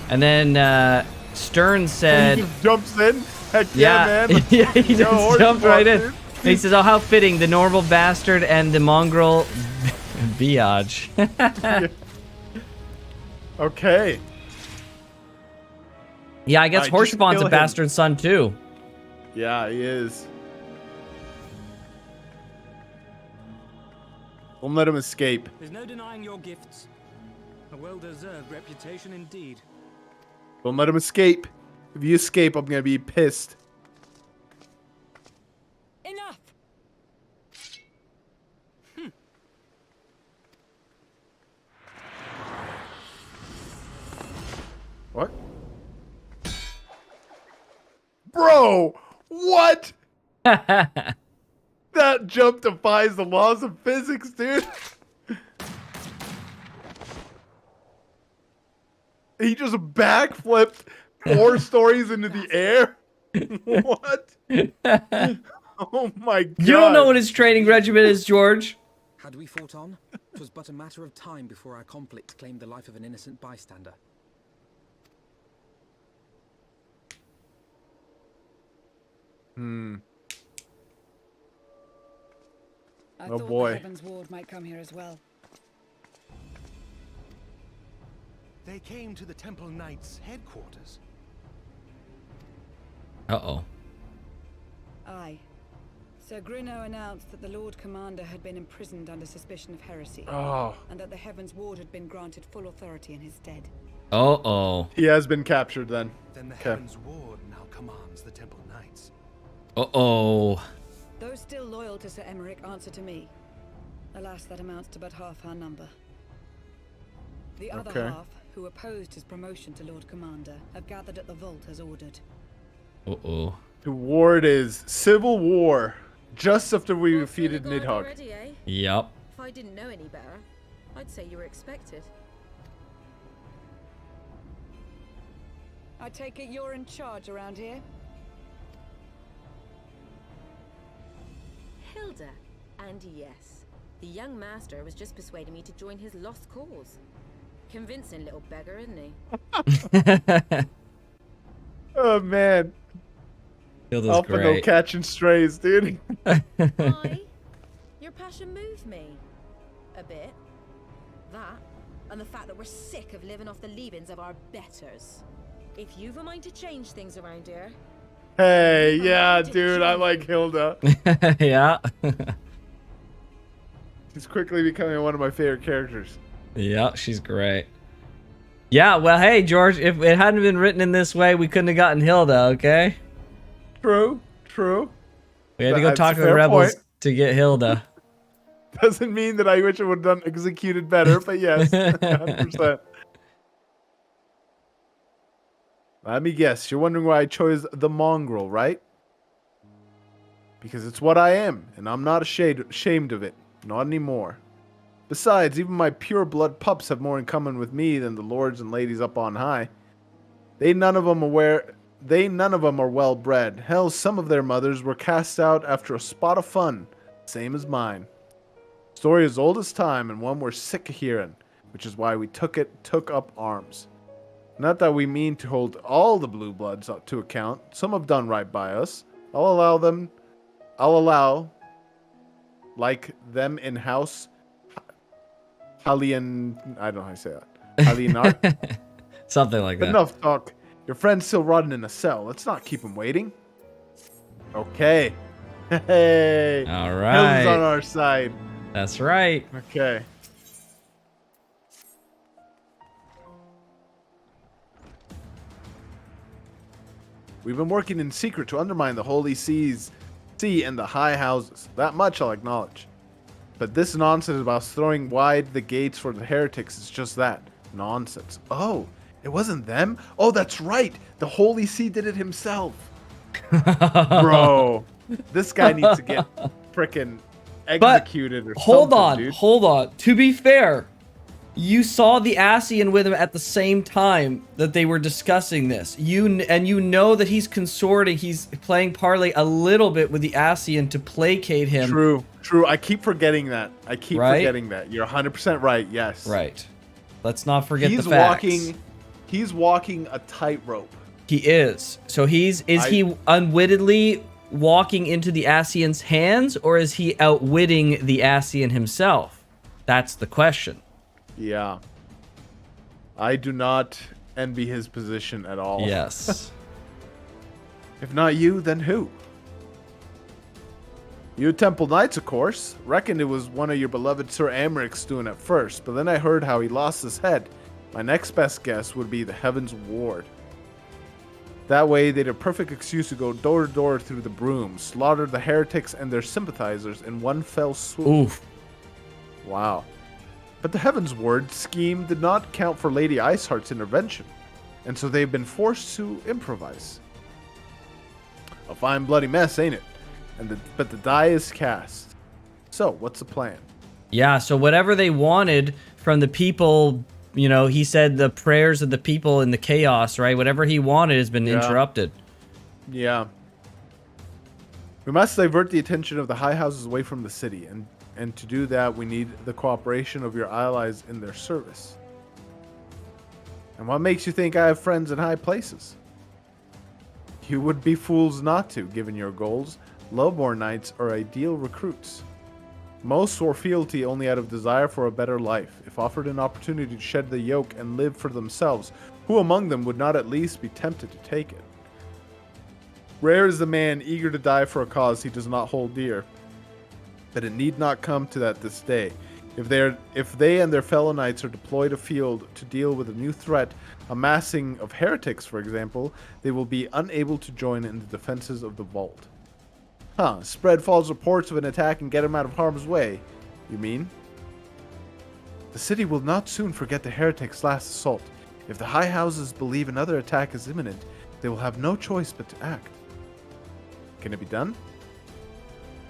And then Stern said, He just jumps in. Heck yeah, man. yeah, he Yo, just jumped right in. dude. And he says, "Oh, how fitting, the normal bastard and the mongrel biatch." Okay. Yeah, I guess Alright, just Horsepont's kill a him. bastard son too. Yeah, he is. Don't let him escape. There's no denying your gifts. A well-deserved reputation indeed. Don't let him escape. If you escape, I'm gonna be pissed. Enough! What? Bro, what? That jump defies the laws of physics, dude. He just backflipped 4 stories into the air. What? Oh my god. You don't know what his training regimen is, George. Had we fought on, 'twas but a matter of time before our conflict claimed the life of an innocent bystander. I Oh, thought boy. the Heaven's Ward might come here as well. They came to the Temple Knights' headquarters. Uh-oh. Aye. Sir Grino announced that the Lord Commander had been imprisoned under suspicion of heresy. Oh. And that the Heaven's Ward had been granted full authority in his stead. Uh-oh. He has been captured then. Then the Okay. Heaven's Ward now commands the Temple Knights. Uh-oh. Those still loyal to Sir Emmerich answer to me. Alas, that amounts to but half our number. The other Okay. half, who opposed his promotion to Lord Commander, have gathered at the vault as ordered. Uh-oh. The ward is civil war. Just after we All through the defeated guard Nidhogg. already, eh? Yep. If I didn't know any better, I'd say you were expected. I take it you're in charge around here? Hilda. And yes, the young master was just persuading me to join his lost cause. Convincing little beggar, isn't he? Oh man. Hilda's Alpha no great. catching strays, dude. Why? Your passion moved me. A bit. That, and the fact that we're sick of living off the leavings of our betters. If you've a mind to change things around here, Hey, yeah, dude, I like Hilda. Yeah. She's quickly becoming one of my favorite characters. Yeah, she's great. Yeah, well, hey, George, if it hadn't been written in this way, we couldn't have gotten Hilda, okay? True. We had to go That's talk a to the fair rebels point. to get Hilda. Doesn't mean that I wish it would have done executed better, but yes, 100%. Let me guess. You're wondering why I chose the mongrel, right? Because it's what I am, and I'm not ashamed of it. Not anymore. Besides, even my pure blood pups have more in common with me than the lords and ladies up on high. None of them are well bred. Hell, some of their mothers were cast out after a spot of fun, same as mine. Story as old as time, and one we're sick of hearing, which is why we took up arms. Not that we mean to hold all the blue bloods up to account. Some have done right by us. I'll allow, like them in house, Halian, I don't know how to say that. Halianar? Something like But that. enough talk. Your friend's still rotting in a cell. Let's not keep him waiting. Okay. Hey. All Hilda's right. on our side. That's right. Okay. We've been working in secret to undermine the Holy Sea and the high houses. That much I'll acknowledge. But this nonsense about throwing wide the gates for the heretics is just that. Nonsense. Oh, it wasn't them? Oh, that's right. The Holy See did it himself. Bro, this guy needs to get frickin' executed or something, Hold on. To be fair, you saw the Ascian with him at the same time that they were discussing this. You know that he's consorting, he's playing parley a little bit with the Ascian to placate him. True. I keep forgetting that. Forgetting that. You're 100% right. Yes. Right. Let's not forget the facts. He's walking a tightrope. He is. So he unwittingly walking into the Ascian's hands, or is he outwitting the Ascian himself? That's the question. Yeah. I do not envy his position at all. Yes. If not you, then who? You Temple Knights, of course. Reckoned it was one of your beloved Sir Americ's doing at first, but then I heard how he lost his head. My next best guess would be the Heaven's Ward. That way, they'd have a perfect excuse to go door to door through the broom, slaughter the heretics and their sympathizers in one fell swoop. Oof. Wow. But the Heaven's Ward scheme did not count for Lady Iceheart's intervention, and so they've been forced to improvise. A fine bloody mess, ain't it? But the die is cast. So, what's the plan? Yeah, so whatever they wanted from the people, he said the prayers of the people in the chaos, right? Whatever he wanted has been interrupted. Yeah. We must divert the attention of the high houses away from the city, and to do that, we need the cooperation of your allies in their service. And what makes you think I have friends in high places? You would be fools not to, given your goals. Lowborn knights are ideal recruits. Most swore fealty only out of desire for a better life. If offered an opportunity to shed the yoke and live for themselves, who among them would not at least be tempted to take it? Rare is the man eager to die for a cause he does not hold dear. But it need not come to that this day. If they and their fellow knights are deployed afield to deal with a new threat, a massing of heretics, for example, they will be unable to join in the defenses of the vault. Spread false reports of an attack and get him out of harm's way, you mean? The city will not soon forget the heretics' last assault. If the high houses believe another attack is imminent, they will have no choice but to act. Can it be done?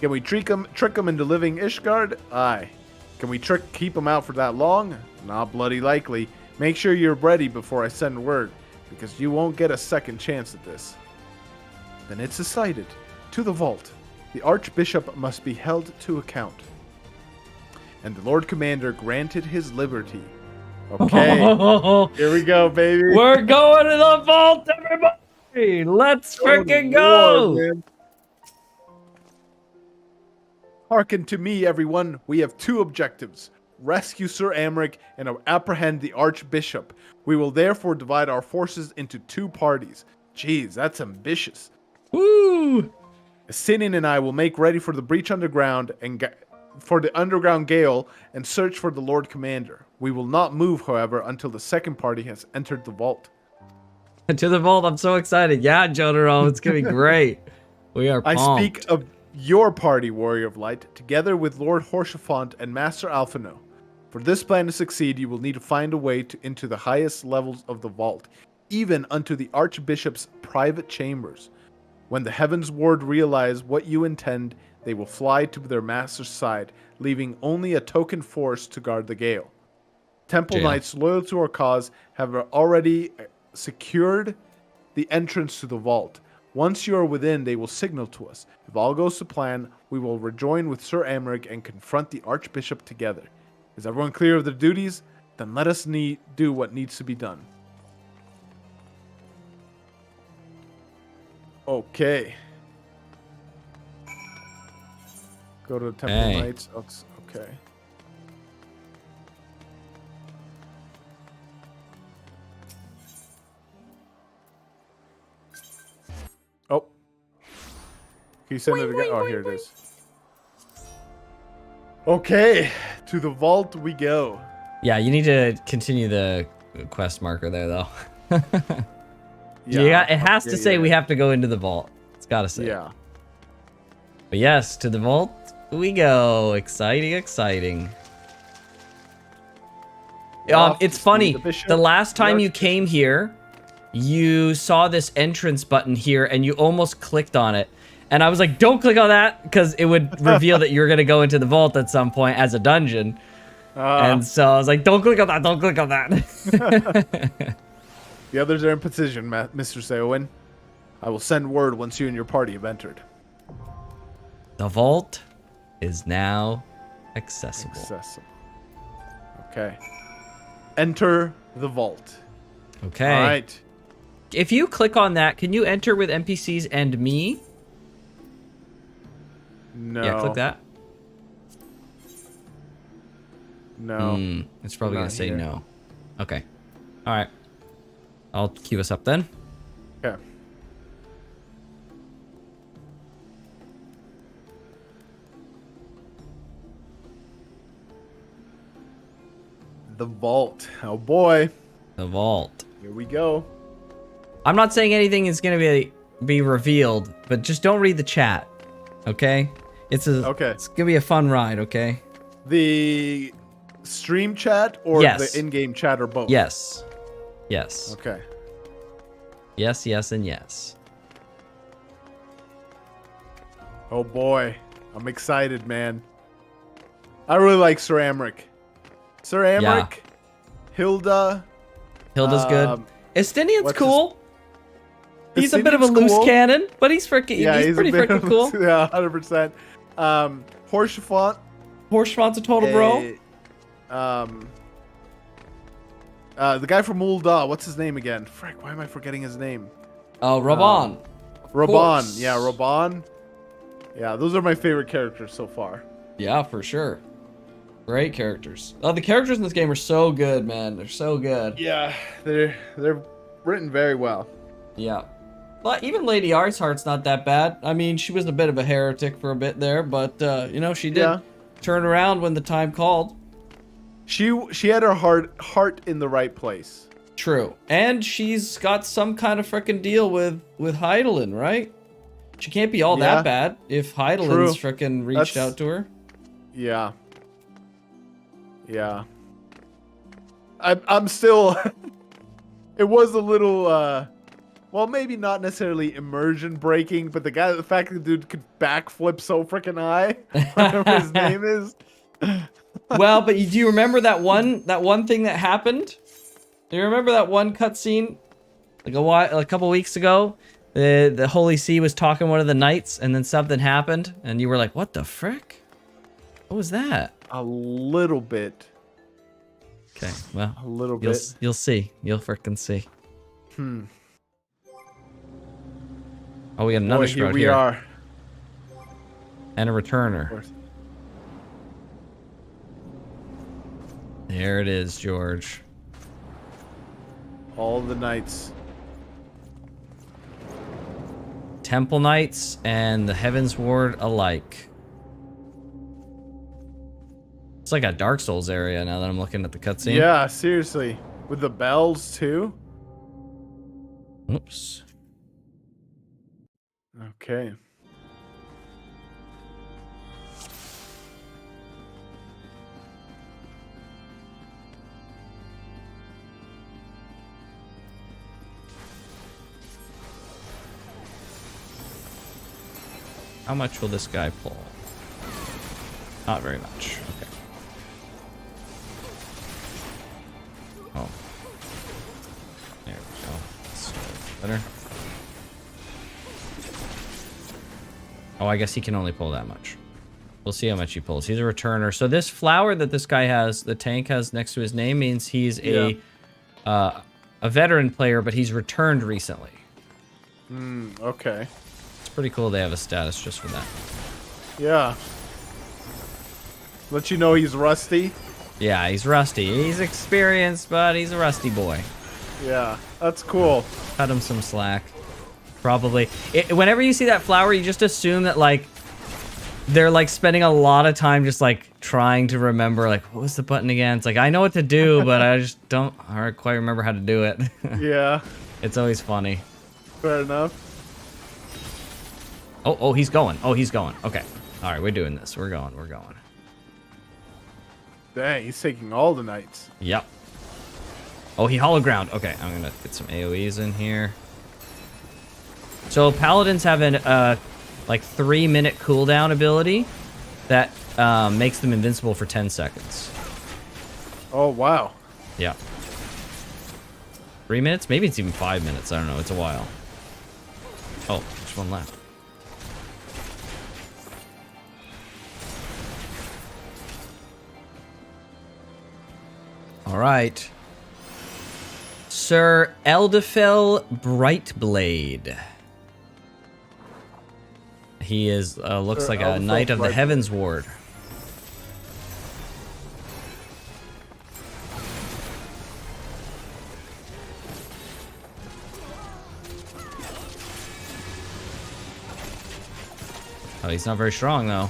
Can we trick them into living Ishgard? Aye. Can we keep them out for that long? Not bloody likely. Make sure you're ready before I send word, because you won't get a second chance at this. Then it's decided. To the vault. The Archbishop must be held to account. And the Lord Commander granted his liberty. Okay. Here we go, baby. We're going to the vault, everybody! Let's freaking go! Hearken to me, everyone. We have two objectives. Rescue Sir Amric and apprehend the Archbishop. We will therefore divide our forces into two parties. Jeez, that's ambitious. Woo! Sinin and I will make ready for the breach underground and for the underground gale and search for the Lord Commander. We will not move, however, until the second party has entered the vault. To the vault, I'm so excited. Yeah, Jotaro, it's gonna be great. We are pumped. I speak of your party, Warrior of Light, together with Lord Horsefont and Master Alphino. For this plan to succeed, you will need to find a way into the highest levels of the vault, even unto the Archbishop's private chambers. When the Heavens Ward realize what you intend, they will fly to their master's side, leaving only a token force to guard the gale. Temple Knights loyal to our cause have already secured the entrance to the vault. Once you are within, they will signal to us. If all goes to plan, we will rejoin with Sir Amric and confront the Archbishop together. Is everyone clear of their duties? Then let us do what needs to be done. Okay. Go to the Temple Knights. Okay. Oh. Can you send it again? Oh, here it is. Okay. To the vault we go. Yeah, you need to continue the quest marker there, though. Yeah, it has to say we have to go into the vault. It's got to say. Yeah. But yes, to the vault we go. Exciting, exciting. It's funny. The last time you came here, you saw this entrance button here and you almost clicked on it. And I was like, don't click on that, because it would reveal that you're going to go into the vault at some point as a dungeon. And so I was like, don't click on that, don't click on that. The others are in position, Mr. Seowin. I will send word once you and your party have entered. The vault is now accessible. Okay. Enter the vault. Okay. All right. If you click on that, can you enter with NPCs and me? No. Yeah, click that. No. It's probably going to say no. Okay. All right. I'll queue us up then. Okay. The vault. Oh boy. The vault. Here we go. I'm not saying anything is going to be revealed, but just don't read the chat. Okay? It's going to be a fun ride, okay? The stream chat or the in-game chat or both? Yes. Yes. Okay. Yes, yes, and yes. Oh boy. I'm excited, man. I really like Sir Amric. Sir Amric, Hilda. Hilda's good. Estinian's cool. He's a bit of a loose cannon, but he's freaking. Yeah, he's pretty freaking cool. Yeah, 100%. Horsefont. Horsefont's a total bro. The guy from Ul'dah, what's his name again? Frick, why am I forgetting his name? Oh, Raban. Raban, yeah, Raban. Yeah, those are my favorite characters so far. Yeah, for sure. Great characters. Oh, the characters in this game are so good, man. They're so good. Yeah, they're written very well. Yeah. But even Lady Artsheart's not that bad. I mean, she was a bit of a heretic for a bit there, but you know, she did turn around when the time called. She had her heart in the right place. True. And she's got some kind of freaking deal with Hydaelyn, right? She can't be all that bad if Hydaelyn's freaking reached out to her. Yeah. Yeah. I'm still it was a little well, maybe not necessarily immersion breaking, but the fact that the dude could backflip so freaking high, whatever his name is. Well, but do you remember that one thing that happened? Do you remember that one cutscene like a couple weeks ago? The Holy See was talking to one of the knights, and then something happened, and you were like, "What the frick? What was that?" A little bit. Okay, well, a little bit. You'll see. You'll frickin' see. Oh, we got another sprout here. We are. And a returner. There it is, George. All the knights. Temple Knights and the Heavens Ward alike. It's like a Dark Souls area now that I'm looking at the cutscene. Yeah, seriously. With the bells, too? Oops. Okay. How much will this guy pull? Not very much. Okay. Oh. There we go. That's better. Oh, I guess he can only pull that much. We'll see how much he pulls. He's a returner. So this flower that this guy has, the tank has next to his name, means he's a veteran player, but he's returned recently. Okay. It's pretty cool they have a status just for that. Yeah. Let you know he's rusty. Yeah, he's rusty. He's experienced, but he's a rusty boy. Yeah, that's cool. Cut him some slack. Probably. Whenever you see that flower, you just assume that, like, they're, like, spending a lot of time just, like, trying to remember, like, what was the button again? It's like, I know what to do, but I just don't quite remember how to do it. Yeah. It's always funny. Fair enough. Oh, he's going. Oh, he's going. Okay. All right, we're doing this. We're going. Dang, he's taking all the knights. Yep. Oh, he hollow ground. Okay, I'm going to get some AoEs in here. So paladins have an like 3-minute cooldown ability that makes them invincible for 10 seconds. Oh, wow. Yeah. 3 minutes? Maybe it's even 5 minutes. I don't know. It's a while. Oh, there's one left. All right. Sir Eldefell Brightblade. He is looks like a knight of the Heavens Ward. Oh, he's not very strong though.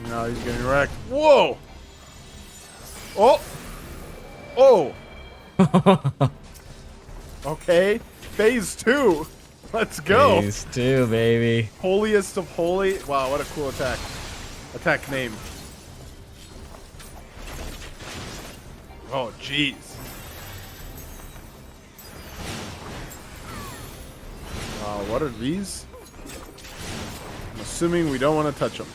No, he's getting wrecked. Whoa! Oh! Oh! Okay, phase 2. Let's go. Phase 2, baby. Holiest of holy. Wow, what a cool attack. Attack name. Oh, jeez. What are these? I'm assuming we don't want to touch them.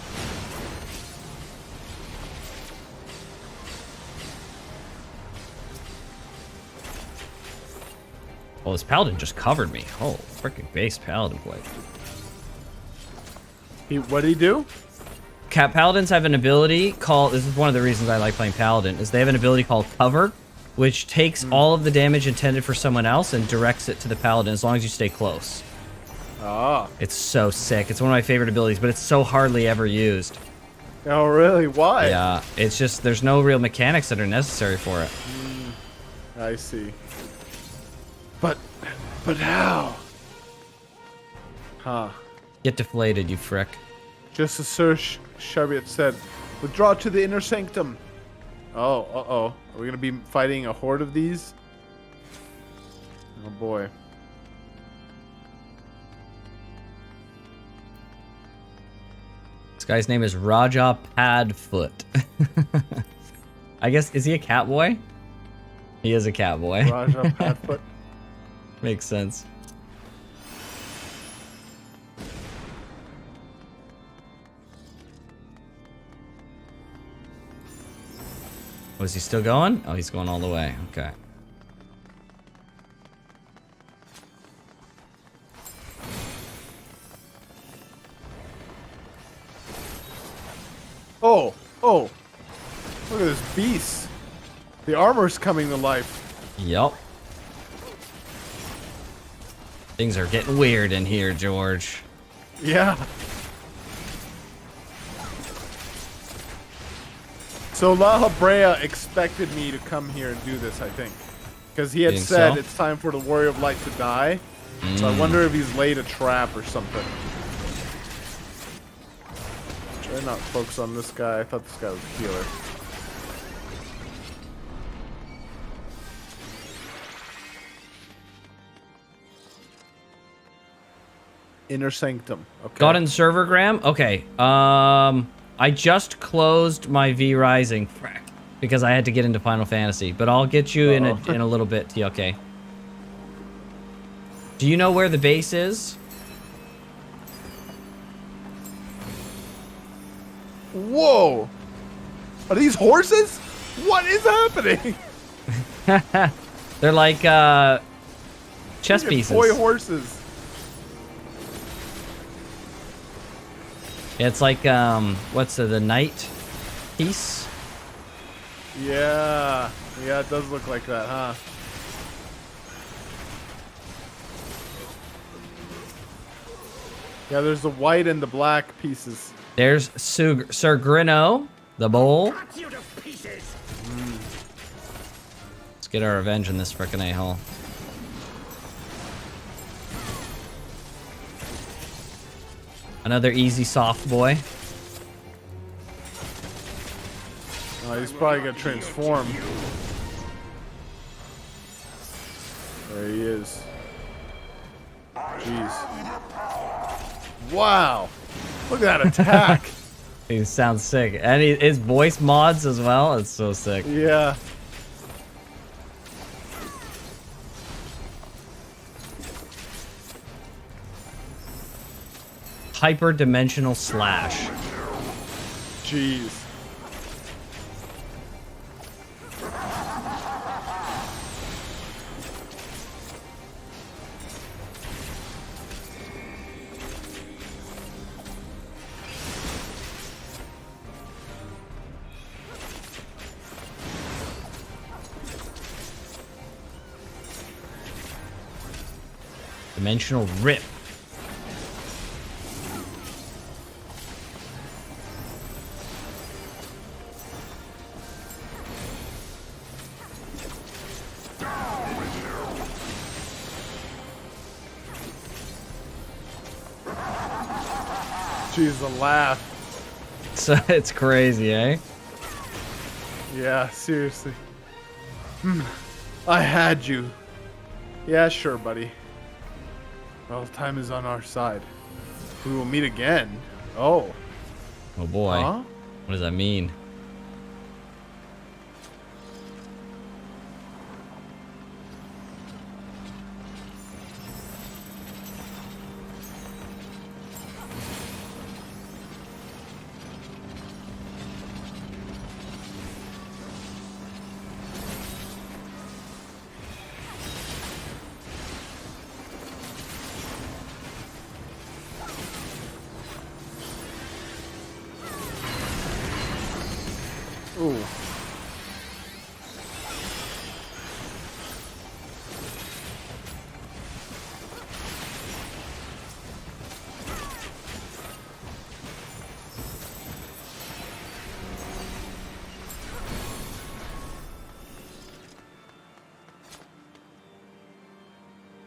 Oh, this paladin just covered me. Oh, freaking base paladin blade. What did he do? Paladins have an ability called, this is one of the reasons I like playing paladin, is they have an ability called cover, which takes all of the damage intended for someone else and directs it to the paladin as long as you stay close. Ah. It's so sick. It's one of my favorite abilities, but it's so hardly ever used. Oh, really? Why? Yeah, it's just, there's no real mechanics that are necessary for it. I see. But how? Huh. Get deflated, you frick. Just as Sir Sharbiet said, withdraw to the inner sanctum. Oh, uh-oh. Are we going to be fighting a horde of these? Oh, boy. This guy's name is Raja Padfoot. I guess, is he a cat boy? He is a cat boy. Raja Padfoot. Makes sense. Was he still going? Oh, he's going all the way. Okay. Oh, look at this beast. The armor's coming to life. Yup. Things are getting weird in here, George. Yeah. So La Habrea expected me to come here and do this, I think. Because he had said it's time for the Warrior of Light to die. So I wonder if he's laid a trap or something. Try not to focus on this guy. I thought this guy was a healer. Inner Sanctum. Okay. Got in servergram? Okay. I just closed my V Rising because I had to get into Final Fantasy, but I'll get you in a little bit, TLK. Do you know where the base is? Whoa! Are these horses? What is happening? They're like chess pieces. Toy horses. Yeah, it's like what's the knight piece? Yeah. Yeah, it does look like that, huh? Yeah, there's the white and the black pieces. There's Sir Grino, the bowl. Let's get our revenge in this frickin' a-hole. Another easy soft boy. Oh, he's probably gonna transform. There he is. Jeez. Wow. Look at that attack. He sounds sick. And his voice mods as well. It's so sick. Yeah. Hyper-dimensional slash. Jeez. Dimensional rip. Jeez, the laugh. So it's crazy, eh? Yeah, seriously. I had you. Yeah, sure, buddy. Well, time is on our side. We will meet again. Oh. Oh boy. Huh? What does that mean? Ooh.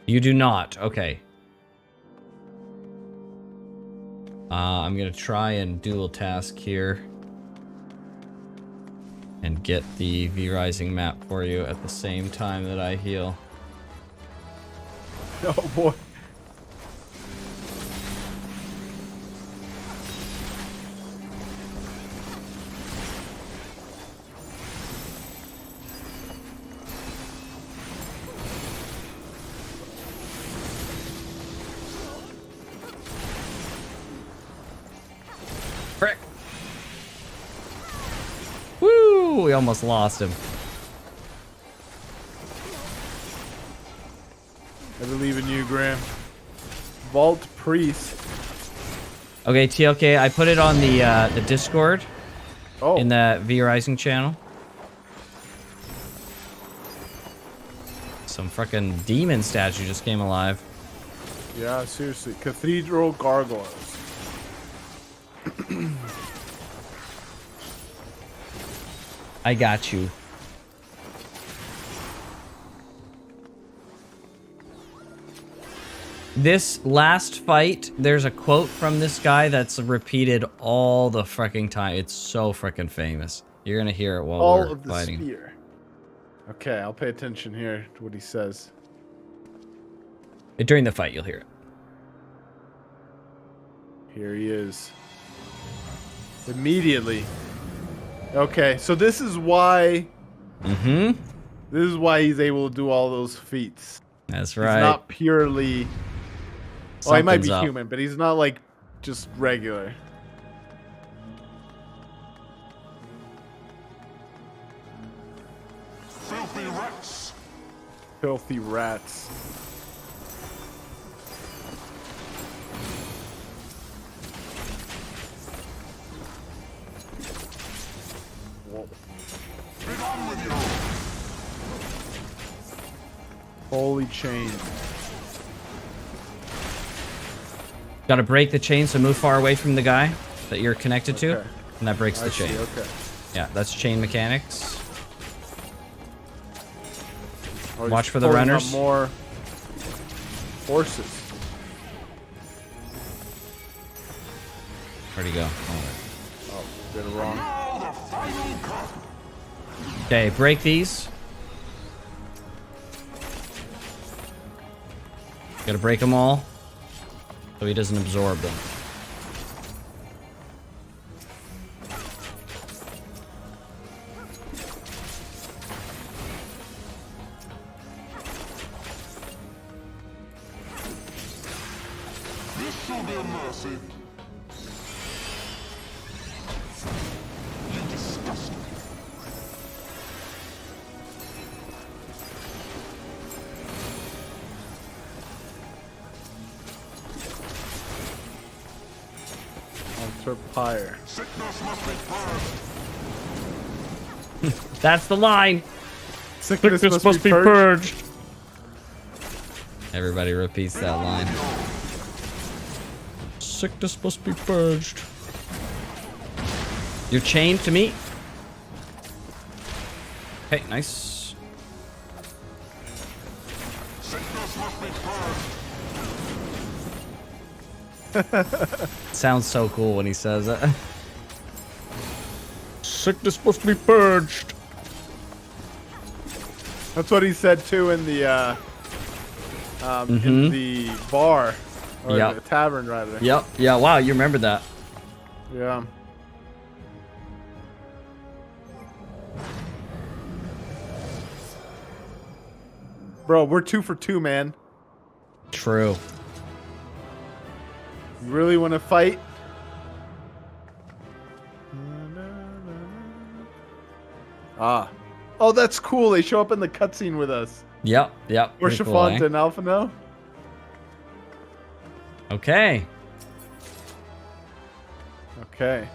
You do not. Okay. I'm gonna try and dual task here and get the V Rising map for you at the same time that I heal. Oh boy. Frick! Woo! We almost lost him. I believe in you, Graham. Vault Priest. Okay, TLK, I put it on the Discord. Oh. In the V Rising channel. Some frickin' demon statue just came alive. Yeah, seriously. Cathedral Gargoyles. I got you. This last fight, there's a quote from this guy that's repeated all the frickin' time. It's so frickin' famous. You're gonna hear it while All we're of the fighting. spear. Okay, I'll pay attention here to what he says. During the fight, you'll hear it. Here he is. Immediately. Okay, so this is why. This is why he's able to do all those feats. That's right. He's not purely. Well, he might be Something's up. human, but he's not like just regular. Filthy rats. Filthy rats. Whoa. Get on with you. Holy chain. Got to break the chain, so move far away from the guy that you're connected to, Okay. and that breaks the I see, chain. okay. Yeah, that's chain mechanics. Oh, he's Watch for the pulling up runners. More horses. Where'd he go? Oh, did it wrong. Okay, break these. Gotta break them all, so he doesn't absorb them. This shall be a mercy. You disgust me. Altar pyre. Sickness must be purged. That's the line. Sickness must be purged. Everybody repeats that line. Sickness must be purged. You're chained to me. Okay, nice. Sickness must be purged. Sounds so cool when he says it. Sickness must be purged. That's what he said too in the in the bar or Yep. the tavern rather. Yep. Yeah. Wow. You remember that? Yeah. Bro, we're 2 for 2, man. True. You really want to fight? Ah. Oh, that's cool. They show up in the cutscene with us. Yep. Yep. Or pretty cool, Shafont eh? and Alphino. Okay. Okay.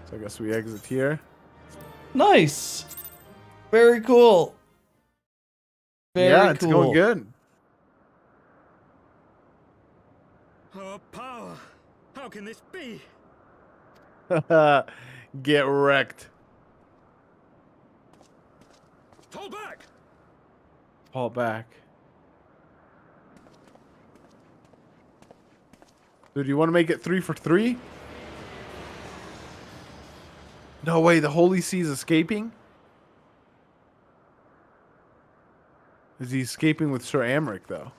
So I guess we exit here. Nice. Very cool. Yeah, it's going good. Oh, power! How can this be? Get wrecked. Fall back! Fall back. Dude, you want to make it 3 for 3? No way, the Holy Sea's escaping? Is he escaping with Sir Amric, though?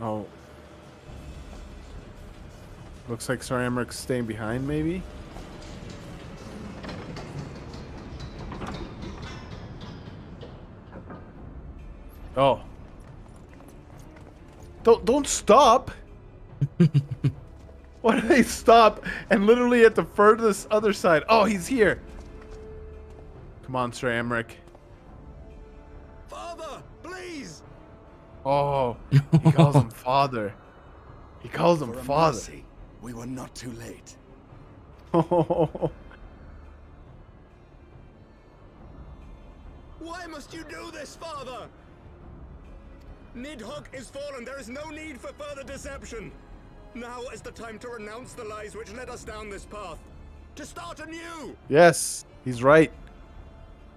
Oh. Looks like Sir Amric's staying behind, maybe? Oh. Don't stop. Why do they stop and literally at the furthest other side? Oh, he's here. Come on, Sir Amric. Father, please! Oh, he calls him father. He calls him For a father. mercy, we were not too late. Why must you do this, father? Nidhogg is fallen. There is no need for further deception. Now is the time to renounce the lies which led us down this path. To start anew! Yes, he's right.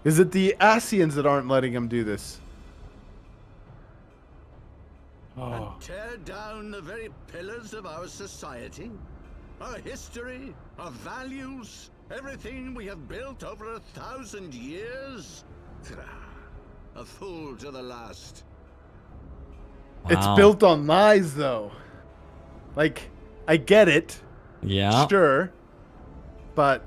Is it the Asians that aren't letting him do this? Oh. And tear down the very pillars of our society? Our history, our values, everything we have built over 1,000 years? A fool to the last. It's Wow. built on lies, though. Like, I get it. Yeah. Sure. But...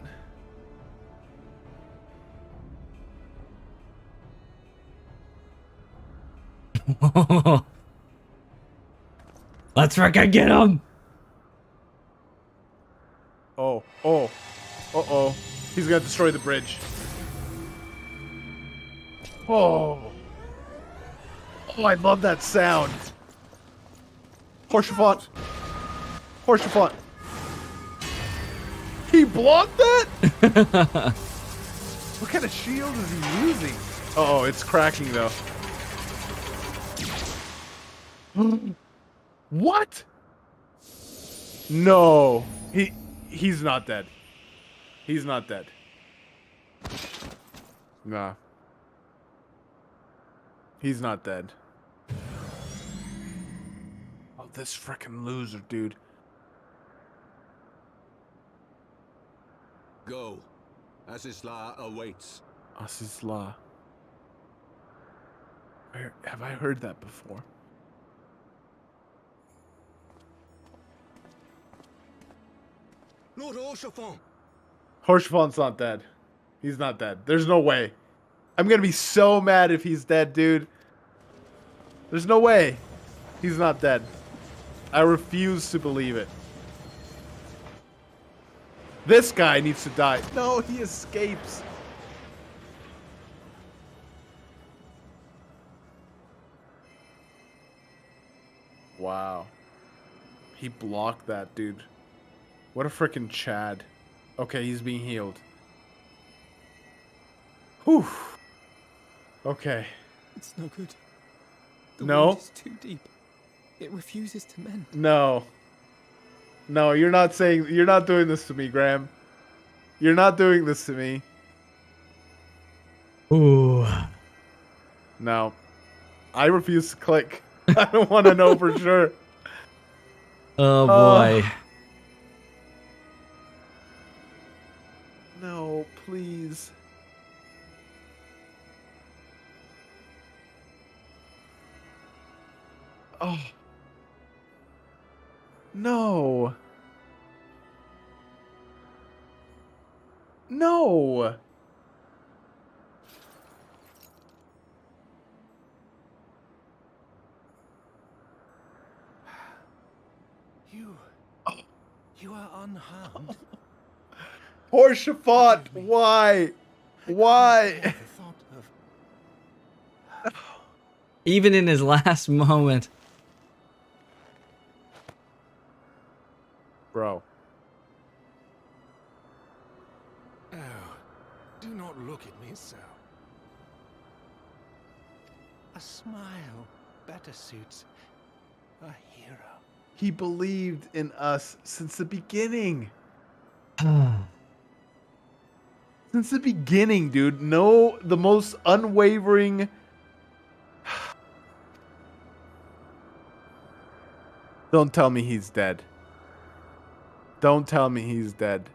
Let's freaking get him. Oh. Uh-oh. He's gonna destroy the bridge. Oh. Oh, I love that sound. Horsefant. He blocked that? What kind of shield is he using? Uh-oh, it's cracking, though. What? No. He's not dead. He's not dead. Nah. He's not dead. Oh, this frickin' loser, dude. Go. Asisla awaits. Asisla. Where have I heard that before? Lord Orchefant! Horsefant's not dead. He's not dead. There's no way. I'm gonna be so mad if he's dead, dude. There's no way. He's not dead. I refuse to believe it. This guy needs to die. No, he escapes. Wow. He blocked that, dude. What a freaking Chad. Okay, he's being healed. Whew. Okay. It's no good. The No? wound is too deep. It refuses to mend. No. No, you're not doing this to me, Graham. You're not doing this to me. Ooh. No. I refuse to click. I don't want to know for sure. Oh boy. No, please. Oh. No. No. You are unharmed. Horsefant, why? Why? Even in his last moment. Bro. Oh, do not look at me so. A smile better suits a hero. He believed in us since the beginning. Since the beginning, dude. No, the most unwavering. Don't tell me he's dead. Don't tell me he's dead.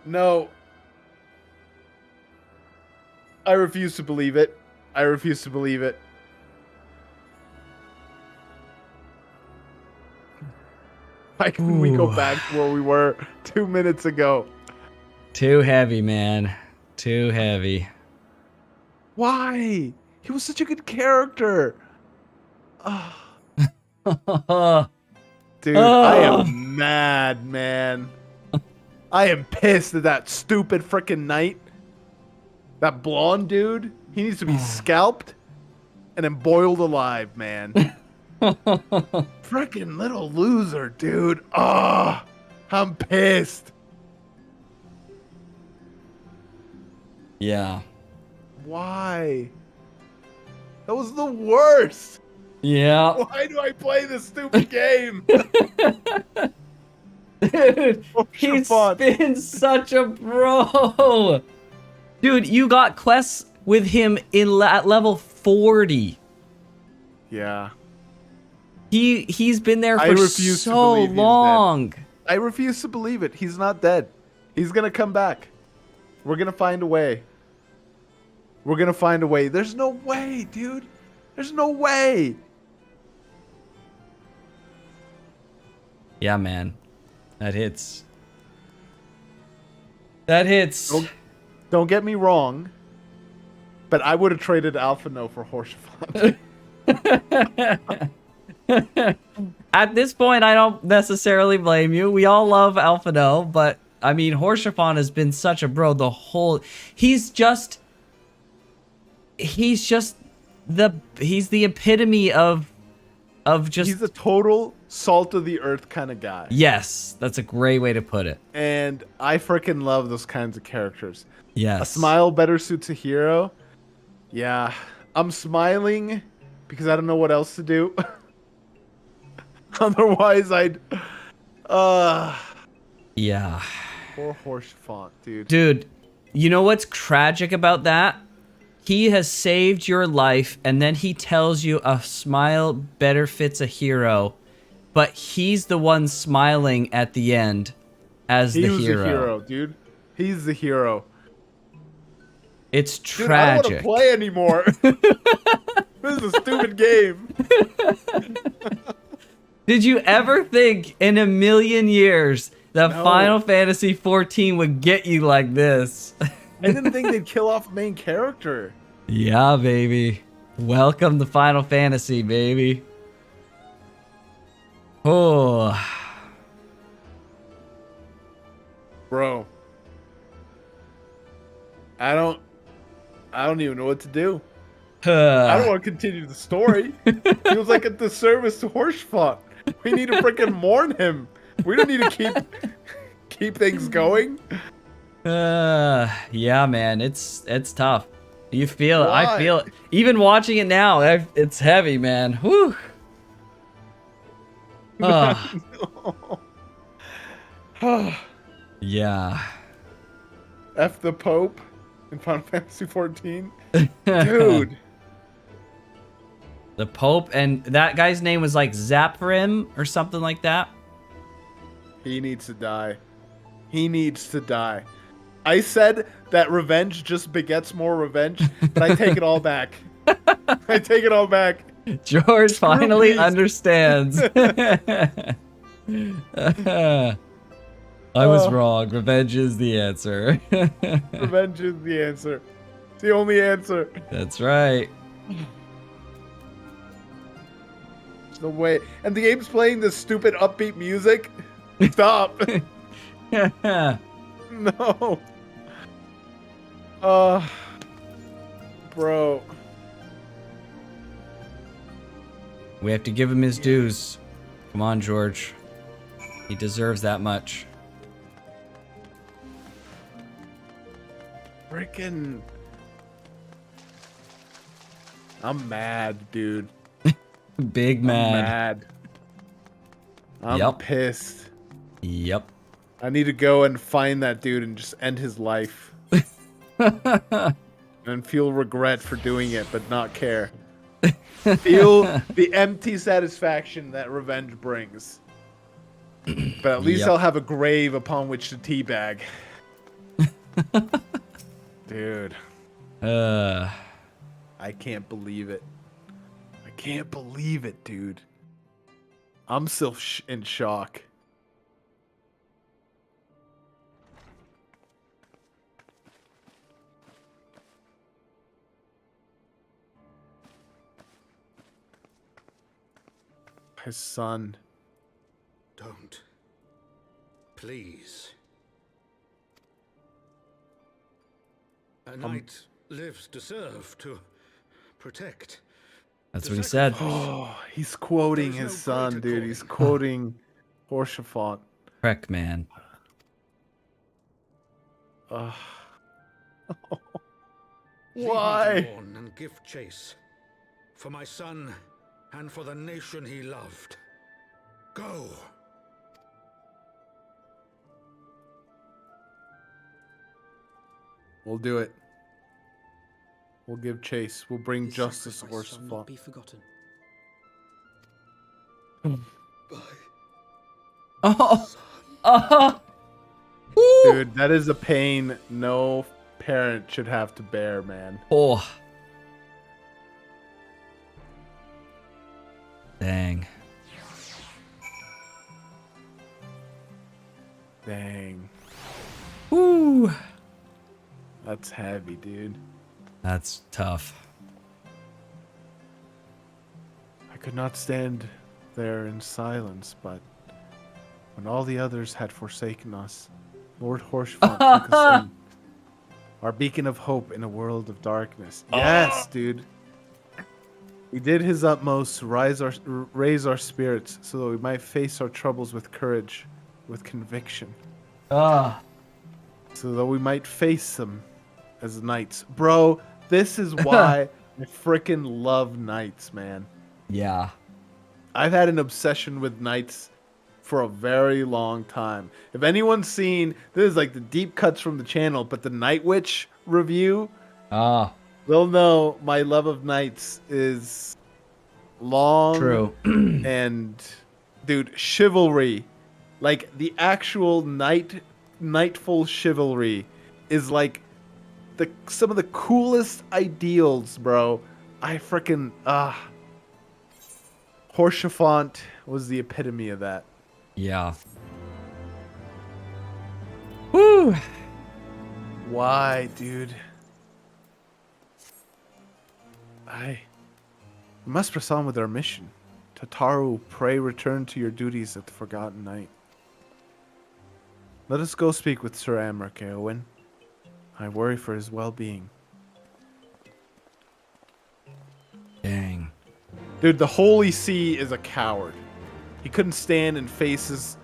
No. I refuse to believe it. I refuse to believe it. Why can we go back to where we were 2 minutes ago? Too heavy, man. Too heavy. Why? He was such a good character. Dude, I am mad, man. I am pissed at that stupid freaking knight. That blonde dude. He needs to be scalped and then boiled alive, man. Freaking little loser, dude. I'm pissed. Yeah. Why? That was the worst. Yeah. Why do I play this stupid game? Dude, he's been such a bro. Dude, you got quests with him at level 40. Yeah. He's been there I for refuse so to believe long. I refuse to believe it. He's not dead. He's gonna come back. We're gonna find a way. We're gonna find a way. There's no way, dude. There's no way. Yeah, man. That hits. That hits. Don't get me wrong, but I would have traded Alpha No for Horsefont. At this point, I don't necessarily blame you. We all love Alpha No, but I mean, Horsefont has been such a bro the whole. He's the epitome of just. He's a total salt of the earth kind of guy. Yes, that's a great way to put it. And I freaking love those kinds of characters. Yes. A smile better suits a hero. Yeah. I'm smiling because I don't know what else to do. Otherwise, I'd... Yeah. Poor Horsefont, dude. Dude, you know what's tragic about that? He has saved your life, and then he tells you a smile better fits a hero, but he's the one smiling at the end as the hero. He's the hero, dude. He's the hero. It's Dude, tragic. I don't want to play anymore. This is a stupid game. Did you ever think in a million years that No. Final Fantasy XIV would get you like this? I didn't think they'd kill off the main character. Yeah, baby. Welcome to Final Fantasy, baby. Oh. Bro. I don't even know what to do. I don't want to continue the story. Feels like a disservice to Horsefont. We need to freaking mourn him. We don't need to keep things going. Yeah, man, it's tough. You feel it. I Why? feel it. Even watching it now, it's heavy, man. Whew. Yeah. F the Pope in Final Fantasy 14. Dude. The Pope, and that guy's name was like Zaprim or something like that. He needs to die. He needs to die. I said that revenge just begets more revenge, but I take it all back. I take it all back. George finally Please. understands. I was wrong. Revenge is the answer. Revenge is the answer. It's the only answer. That's right. There's no way. And the game's playing this stupid upbeat music. Stop. No. Bro. We have to give him his dues. Come on, George. He deserves that much. Freaking. I'm mad, dude. Big I'm mad. mad. I'm Yep. pissed. Yep. I need to go and find that dude and just end his life. And feel regret for doing it, but not care. Feel the empty satisfaction that revenge brings. But at least Yep. I'll have a grave upon which to teabag. Dude. I can't believe it. I can't believe it, dude. I'm still in shock. His son. Don't. Please. A knight lives to serve, to protect. That's what he said. Oh, he's quoting his son, dude. He's quoting Horsefont. Correct, man. Why? Leave me to mourn and give chase. For my son and for the nation he loved. Go. We'll do it. We'll give chase. We'll bring justice to Sacrifice shall not Horsefont. be forgotten. Oh. Dude, that is a pain no parent should have to bear, man. Oh. Dang. Dang. Woo. That's heavy, dude. That's tough. I could not stand there in silence, but when all the others had forsaken us, Lord Horshfont took us in. Our beacon of hope in a world of darkness. Yes, dude. He did his utmost to raise our spirits so that we might face our troubles with courage, with conviction. Ah. So that we might face them as knights. Bro, this is why I freaking love knights, man. Yeah. I've had an obsession with knights for a very long time. If anyone's seen, this is like the deep cuts from the channel, but the Night Witch review, they'll know my love of knights is long. True. And, dude, chivalry, like the actual knightful chivalry is like some of the coolest ideals, bro. I freaking Horshfont was the epitome of that. Yeah. Woo! Why, dude? We must press on with our mission. Tataru, pray return to your duties at the Forgotten Night. Let us go speak with Sir Amric, Eowyn. I worry for his well-being. Dang. Dude, the Holy See is a coward. He couldn't stand and face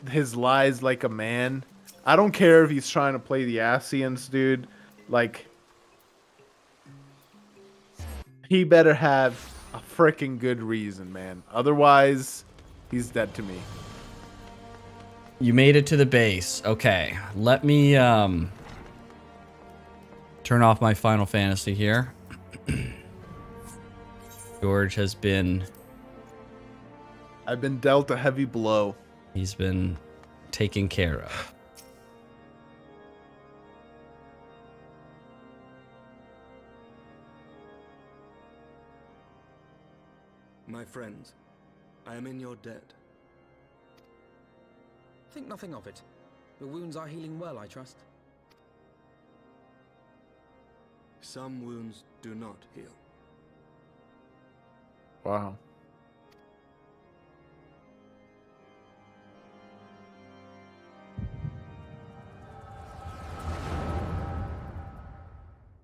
his lies like a man. I don't care if he's trying to play the Ascians, dude. Like, he better have a freaking good reason, man. Otherwise, he's dead to me. You made it to the base. Okay. Let me turn off my Final Fantasy here. George has been... I've been dealt a heavy blow. He's been taken care of. My friends, I am in your debt. Think nothing of it. Your wounds are healing well, I trust. Some wounds do not heal. Wow.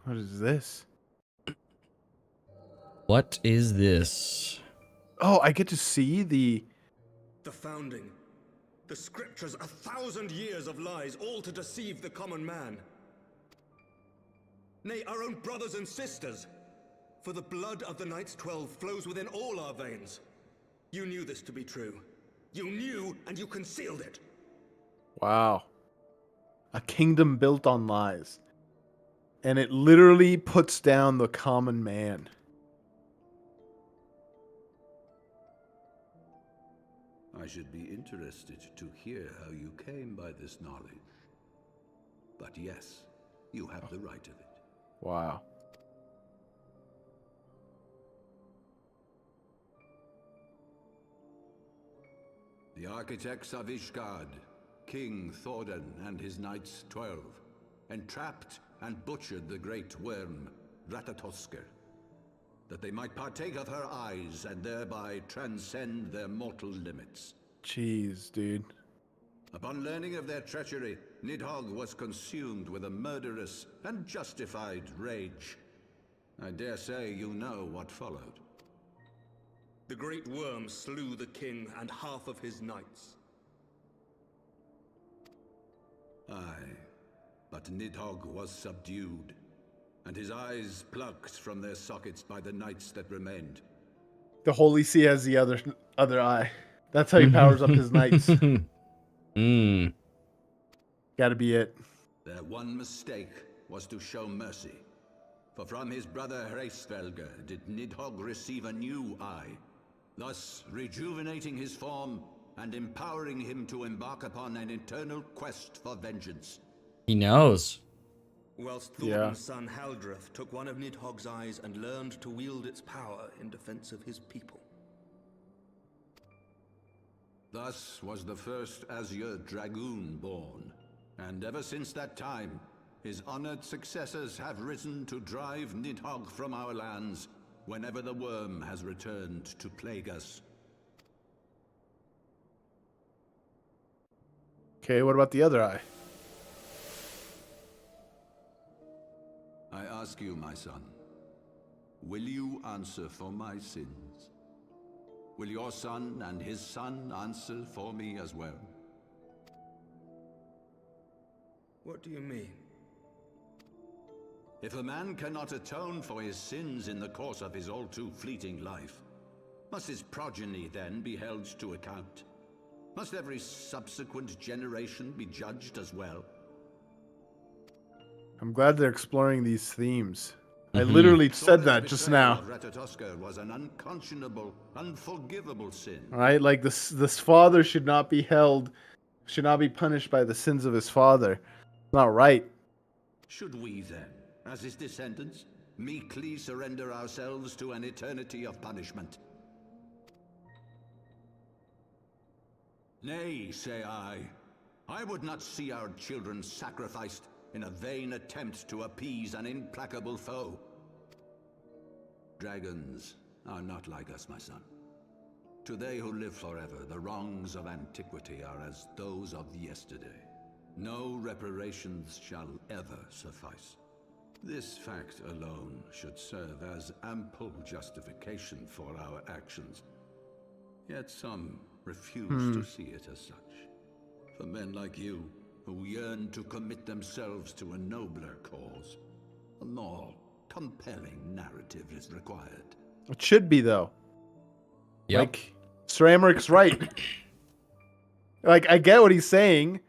What is this? What is this? Oh, I get to see the founding. The scriptures, 1,000 years of lies, all to deceive the common man. Nay, our own brothers and sisters. For the blood of the Knights 12 flows within all our veins. You knew this to be true. You knew, and you concealed it. Wow. A kingdom built on lies. And it literally puts down the common man. I should be interested to hear how you came by this knowledge. But yes, you have the right of it. Wow. The architects of Ishgard, King Thordan and his Knights 12, entrapped and butchered the great worm, Ratatoskr, that they might partake of her eyes and thereby transcend their mortal limits. Jeez, dude. Upon learning of their treachery, Nidhogg was consumed with a murderous and justified rage. I dare say you know what followed. The great worm slew the king and half of his knights. Aye, but Nidhogg was subdued, and his eyes plucked from their sockets by the knights that remained. The Holy See has the other eye. That's how he powers up his knights. Gotta be it. Their one mistake was to show mercy. For from his brother Hraesvelgr did Nidhogg receive a new eye, thus rejuvenating his form and empowering him to embark upon an eternal quest for vengeance. He knows. whilst Yeah. Thornton's son Haldreth took one of Nidhogg's eyes and learned to wield its power in defense of his people. Thus was the first Azure Dragoon born, and ever since that time, his honored successors have risen to drive Nidhogg from our lands whenever the worm has returned to plague us. Okay, what about the other eye? I ask you, my son, will you answer for my sins? Will your son and his son answer for me as well? What do you mean? If a man cannot atone for his sins in the course of his all too fleeting life, must his progeny then be held to account? Must every subsequent generation be judged as well? I'm glad they're exploring these themes. I literally said that just now. Ratatoskr was an unconscionable, unforgivable sin. Right? Like this father should not be punished by the sins of his father. Not right. Should we then, as his descendants, meekly surrender ourselves to an eternity of punishment? Nay, say I. I would not see our children sacrificed in a vain attempt to appease an implacable foe. Dragons are not like us, my son. To they who live forever, the wrongs of antiquity are as those of yesterday. No reparations shall ever suffice. This fact alone should serve as ample justification for our actions. Yet some refuse to see it as such. For men like you, who yearn to commit themselves to a nobler cause, a more compelling narrative is required. It should be, though. Yep. Like, Sir Amric's right. Like, I get what he's saying,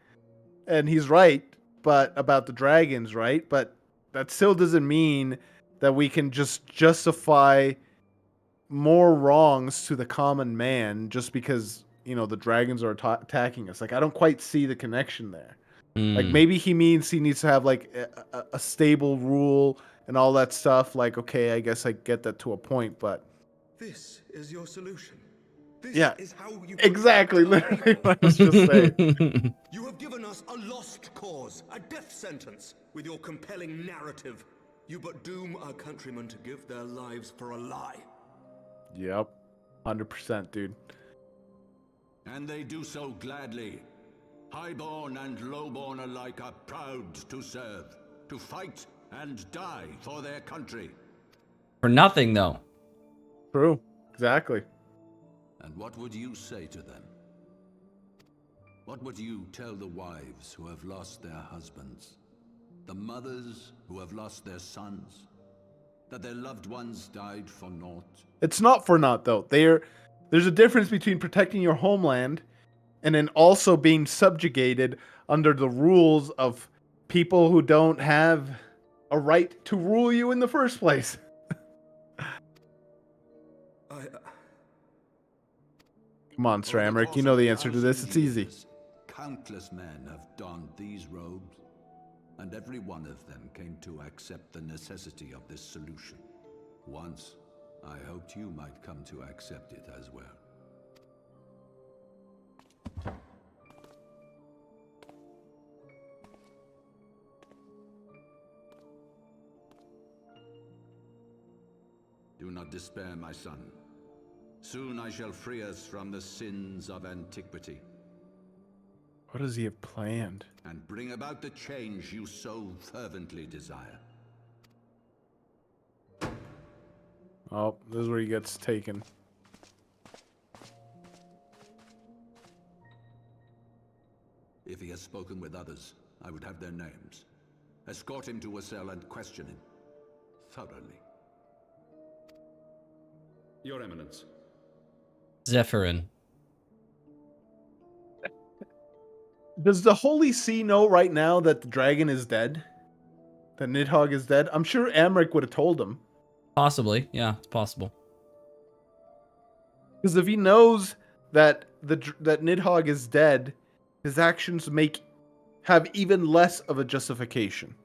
and he's right, but about the dragons, right? But that still doesn't mean that we can just justify more wrongs to the common man just because, you know, the dragons are attacking us. Like, I don't quite see the connection there. Like, maybe he means he needs to have, like, a stable rule and all that stuff. Like, okay, I guess I get that to a point, but... This is your solution. This Yeah, is how you exactly. Literally what I was just saying. You have given us a lost cause, a death sentence. With your compelling narrative, you but doom our countrymen to give their lives for a lie. Yep. 100%, dude. And they do so gladly. Highborn and lowborn alike are proud to serve, to fight and die for their country. For nothing, though. True. Exactly. And what would you say to them? What would you tell the wives who have lost their husbands? The mothers who have lost their sons? That their loved ones died for naught? It's not for naught, though. There's a difference between protecting your homeland and then also being subjugated under the rules of people who don't have a right to rule you in the first place. Come on, Sir Amric, you know the answer to this. It's easy. Countless men have donned these robes, and every one of them came to accept the necessity of this solution. Once, I hoped you might come to accept it as well. Do not despair, my son. Soon I shall free us from the sins of antiquity. What does he have planned? And bring about the change you so fervently desire. Oh, this is where he gets taken. If he has spoken with others, I would have their names. Escort him to a cell and question him thoroughly. Your Eminence. Zephyrin. Does the Holy See know right now that the dragon is dead? That Nidhogg is dead? I'm sure Amric would have told him. Possibly. Yeah, it's possible. Because if he knows that that Nidhogg is dead, his actions have even less of a justification.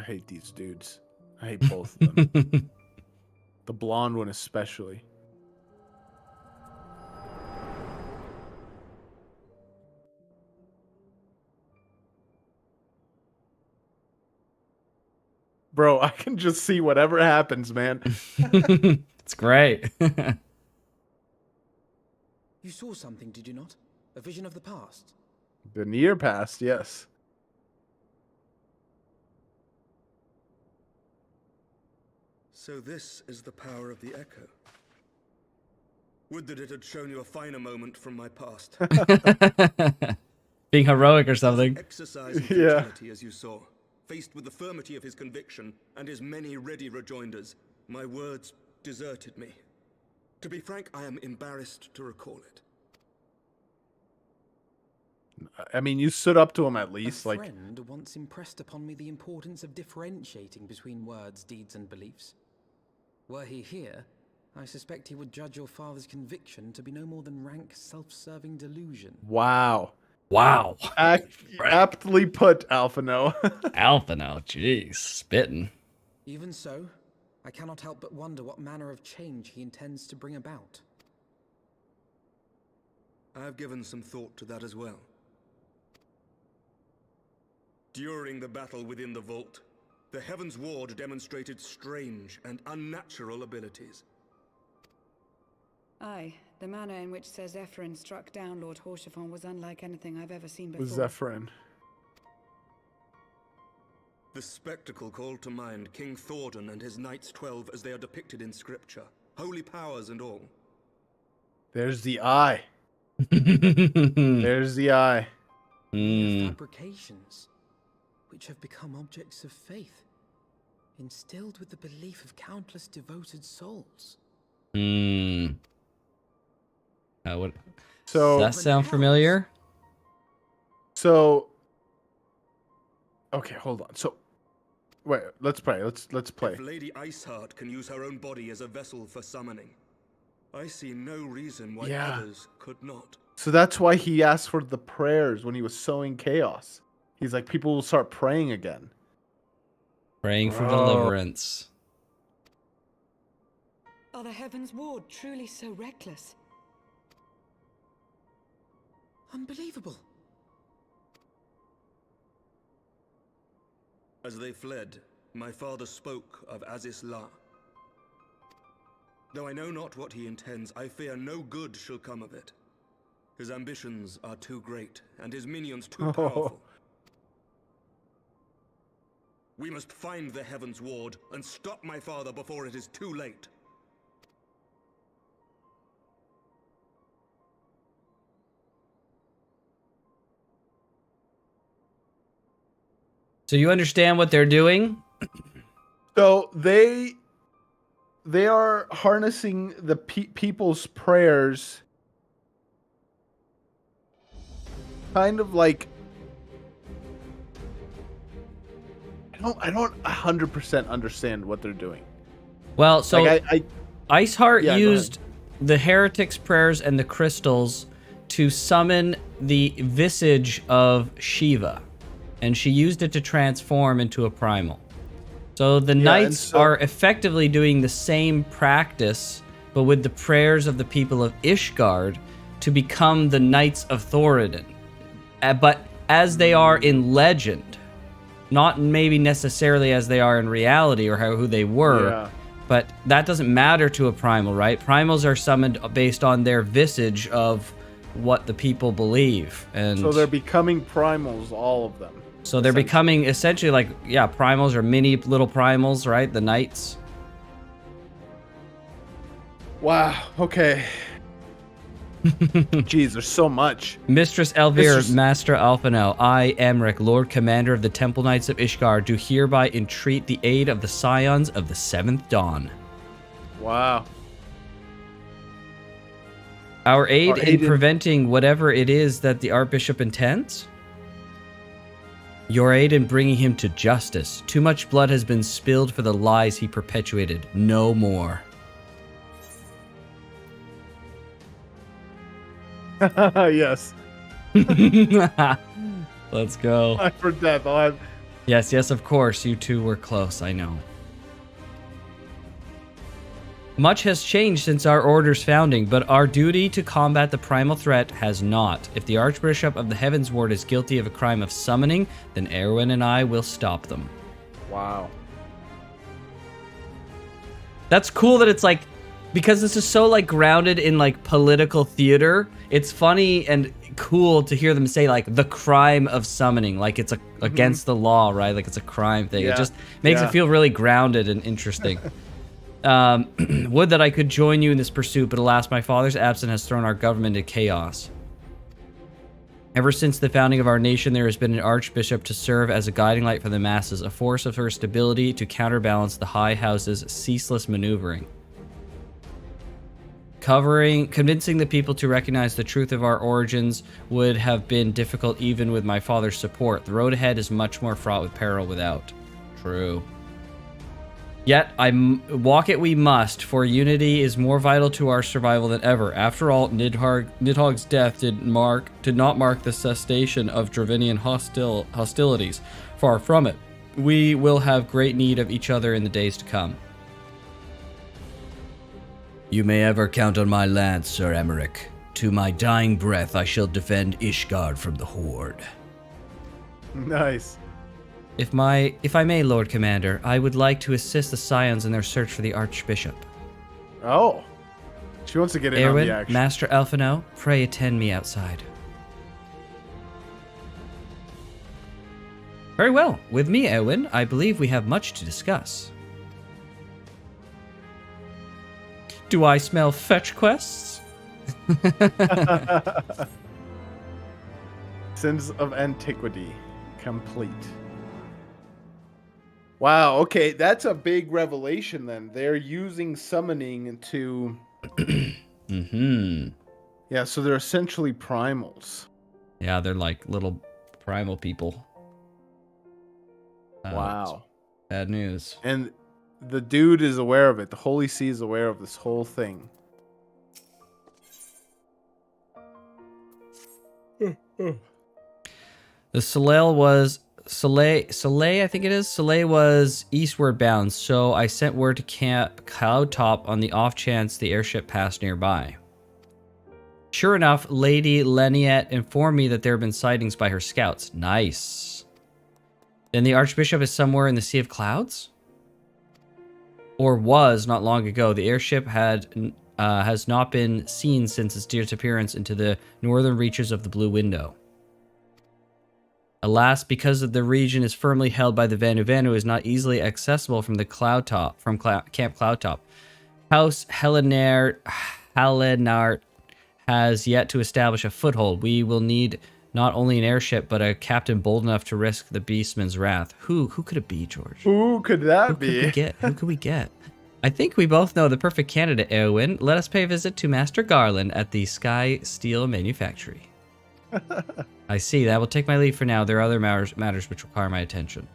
hate these dudes. I hate both of them. The blonde one especially. Bro, I can just see whatever happens, man. It's great. You saw something, did you not? A vision of the past? The near past, yes. So this is the power of the echo. Would that it had shown you a finer moment from my past. Being heroic or something. Exercising futility, as you saw. Faced with the firmity of his conviction and his many ready rejoinders, my words deserted me. To be frank, I am embarrassed to recall it. I mean, you stood up to him at least. A friend once impressed upon me the importance of differentiating between words, deeds, and beliefs. Were he here, I suspect he would judge your father's conviction to be no more than rank self-serving delusion. Wow. Wow. Aptly put, Alphino. Alphino, jeez, spitting. Even so, I cannot help but wonder what manner of change he intends to bring about. I've given some thought to that as well. During the battle within the vault, the Heaven's Ward demonstrated strange and unnatural abilities. Aye, the manner in which Sir Zephyrin struck down Lord Horschiffon was unlike anything I've ever seen before. Who's Zephyrin? The spectacle called to mind King Thordan and his Knights 12 as they are depicted in scripture, holy powers and all. There's the eye. There's the eye. Fabrications, which have become objects of faith, instilled with the belief of countless devoted souls. So does that sound familiar? So, okay, hold on. So, wait, let's play. Let's play. If Lady Iceheart can use her own body as a vessel for summoning, I see no reason why others could not. So that's why he asked for the prayers when he was sowing chaos. He's like, people will start praying again. Praying for deliverance. Are the Heaven's Ward truly so reckless? Unbelievable. As they fled, my father spoke of Aziz La. Though I know not what he intends, I fear no good shall come of it. His ambitions are too great, and his minions too powerful. We must find the Heaven's Ward and stop my father before it is too late. So you understand what they're doing? So they are harnessing the people's prayers, kind of like I don't 100% understand what they're doing. Well, so like Iceheart used the heretics' prayers and the crystals to summon the visage of Shiva, and she used it to transform into a primal. So the knights are effectively doing the same practice, but with the prayers of the people of Ishgard to become the Knights of Thoradin. But as they are in legend, not maybe necessarily as they are in reality or who they were, but that doesn't matter to a primal, right? Primals are summoned based on their visage of what the people believe. And so they're becoming primals, all of them. So they're becoming essentially like, primals are mini little primals, right? The knights. Wow, okay. Jeez, there's so much. Mistress Elvira, Master Alphino, I, Emmerich, Lord Commander of the Temple Knights of Ishgard, do hereby entreat the aid of the Scions of the Seventh Dawn. Wow. Our aid in preventing whatever it is that the Archbishop intends? Your aid in bringing him to justice. Too much blood has been spilled for the lies he perpetuated. No more. Yes. Let's go. Life or death. Yes, yes, of course. You two were close, I know. Much has changed since our order's founding, but our duty to combat the primal threat has not. If the Archbishop of the Heavens Ward is guilty of a crime of summoning, then Erwin and I will stop them. Wow. That's cool that it's like, because this is so like grounded in like political theater, it's funny and cool to hear them say like the crime of summoning, like it's against the law, right? Like it's a crime thing. Yeah. It just makes it feel really grounded and interesting. Would that I could join you in this pursuit, but alas, my father's absence has thrown our government into chaos. Ever since the founding of our nation, there has been an archbishop to serve as a guiding light for the masses, a force of her stability to counterbalance the high house's ceaseless maneuvering. Convincing the people to recognize the truth of our origins would have been difficult even with my father's support. The road ahead is much more fraught with peril without. True. Yet, walk it we must, for unity is more vital to our survival than ever. After all, Nidhogg's death did not mark the cessation of Dravinian hostilities. Far from it. We will have great need of each other in the days to come. You may ever count on my lance, Sir Emmerich. To my dying breath, I shall defend Ishgard from the Horde. Nice. If I may, Lord Commander, I would like to assist the Scions in their search for the Archbishop. Oh. She wants to get in on the action. Master Elfino, pray attend me outside. Very well. With me, Erwin, I believe we have much to discuss. Do I smell fetch quests? Sins of Antiquity. Complete. Wow, okay, that's a big revelation then. They're using summoning to... Yeah, so they're essentially primals. Yeah, they're like little primal people. Wow. Bad news. And the dude is aware of it. The Holy See is aware of this whole thing. The Soleil was... Soleil, I think it is. Soleil was eastward bound, so I sent word to Camp Cloudtop on the off chance the airship passed nearby. Sure enough, Lady Leniette informed me that there have been sightings by her scouts. Nice. Then the Archbishop is somewhere in the Sea of Clouds? Or was not long ago. The airship has not been seen since its disappearance into the northern reaches of the Blue Window. Alas, because the region is firmly held by the Vanu is not easily accessible from the Camp Cloudtop. House Helenart has yet to establish a foothold. We will need not only an airship, but a captain bold enough to risk the beastman's wrath. Who could it be, George? Who could that be? Who could we get? I think we both know the perfect candidate, Erwin. Let us pay a visit to Master Garland at the Sky Steel Manufactory. I see. That will take my leave for now. There are other matters which require my attention.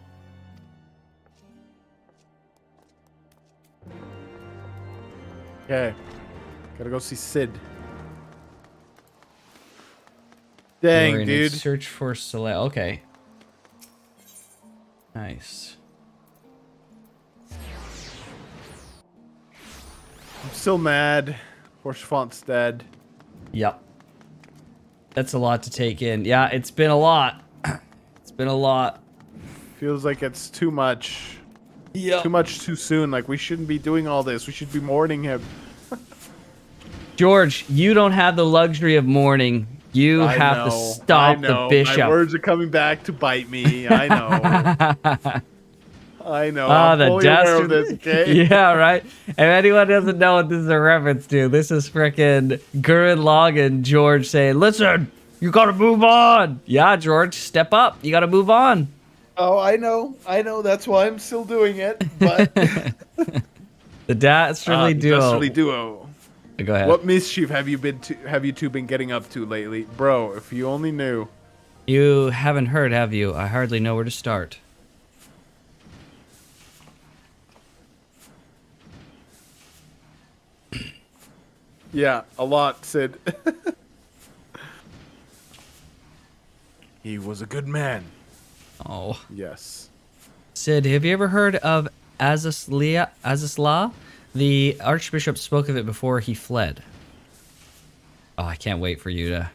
Okay. Gotta go see Sid. Dang, dude. Search for Soleil. Okay. Nice. I'm still mad. Horsefant's dead. Yep. That's a lot to take in. Yeah, it's been a lot. It's been a lot. Feels like it's too much. Yeah. Too much too soon. Like, we shouldn't be doing all this. We should be mourning him. George, you don't have the luxury of mourning. You have to stop the bishop. My words are coming back to bite me. I know. I know. Ah, I'm the fully aware dastard. of this, okay? Yeah, right? If anyone doesn't know what this is a reference to, this is frickin' Gurren Lagann George saying, listen, you gotta move on. Yeah, George, step up. You gotta move on. Oh, I know. That's why I'm still doing it. But the dastardly duo. Dastardly duo. Go ahead. What mischief have you two been getting up to lately? Bro, if you only knew. You haven't heard, have you? I hardly know where to start. Yeah, a lot, Sid. He was a good man. Oh. Yes. Sid, have you ever heard of Azisla? The Archbishop spoke of it before he fled. Oh, I can't wait for you to...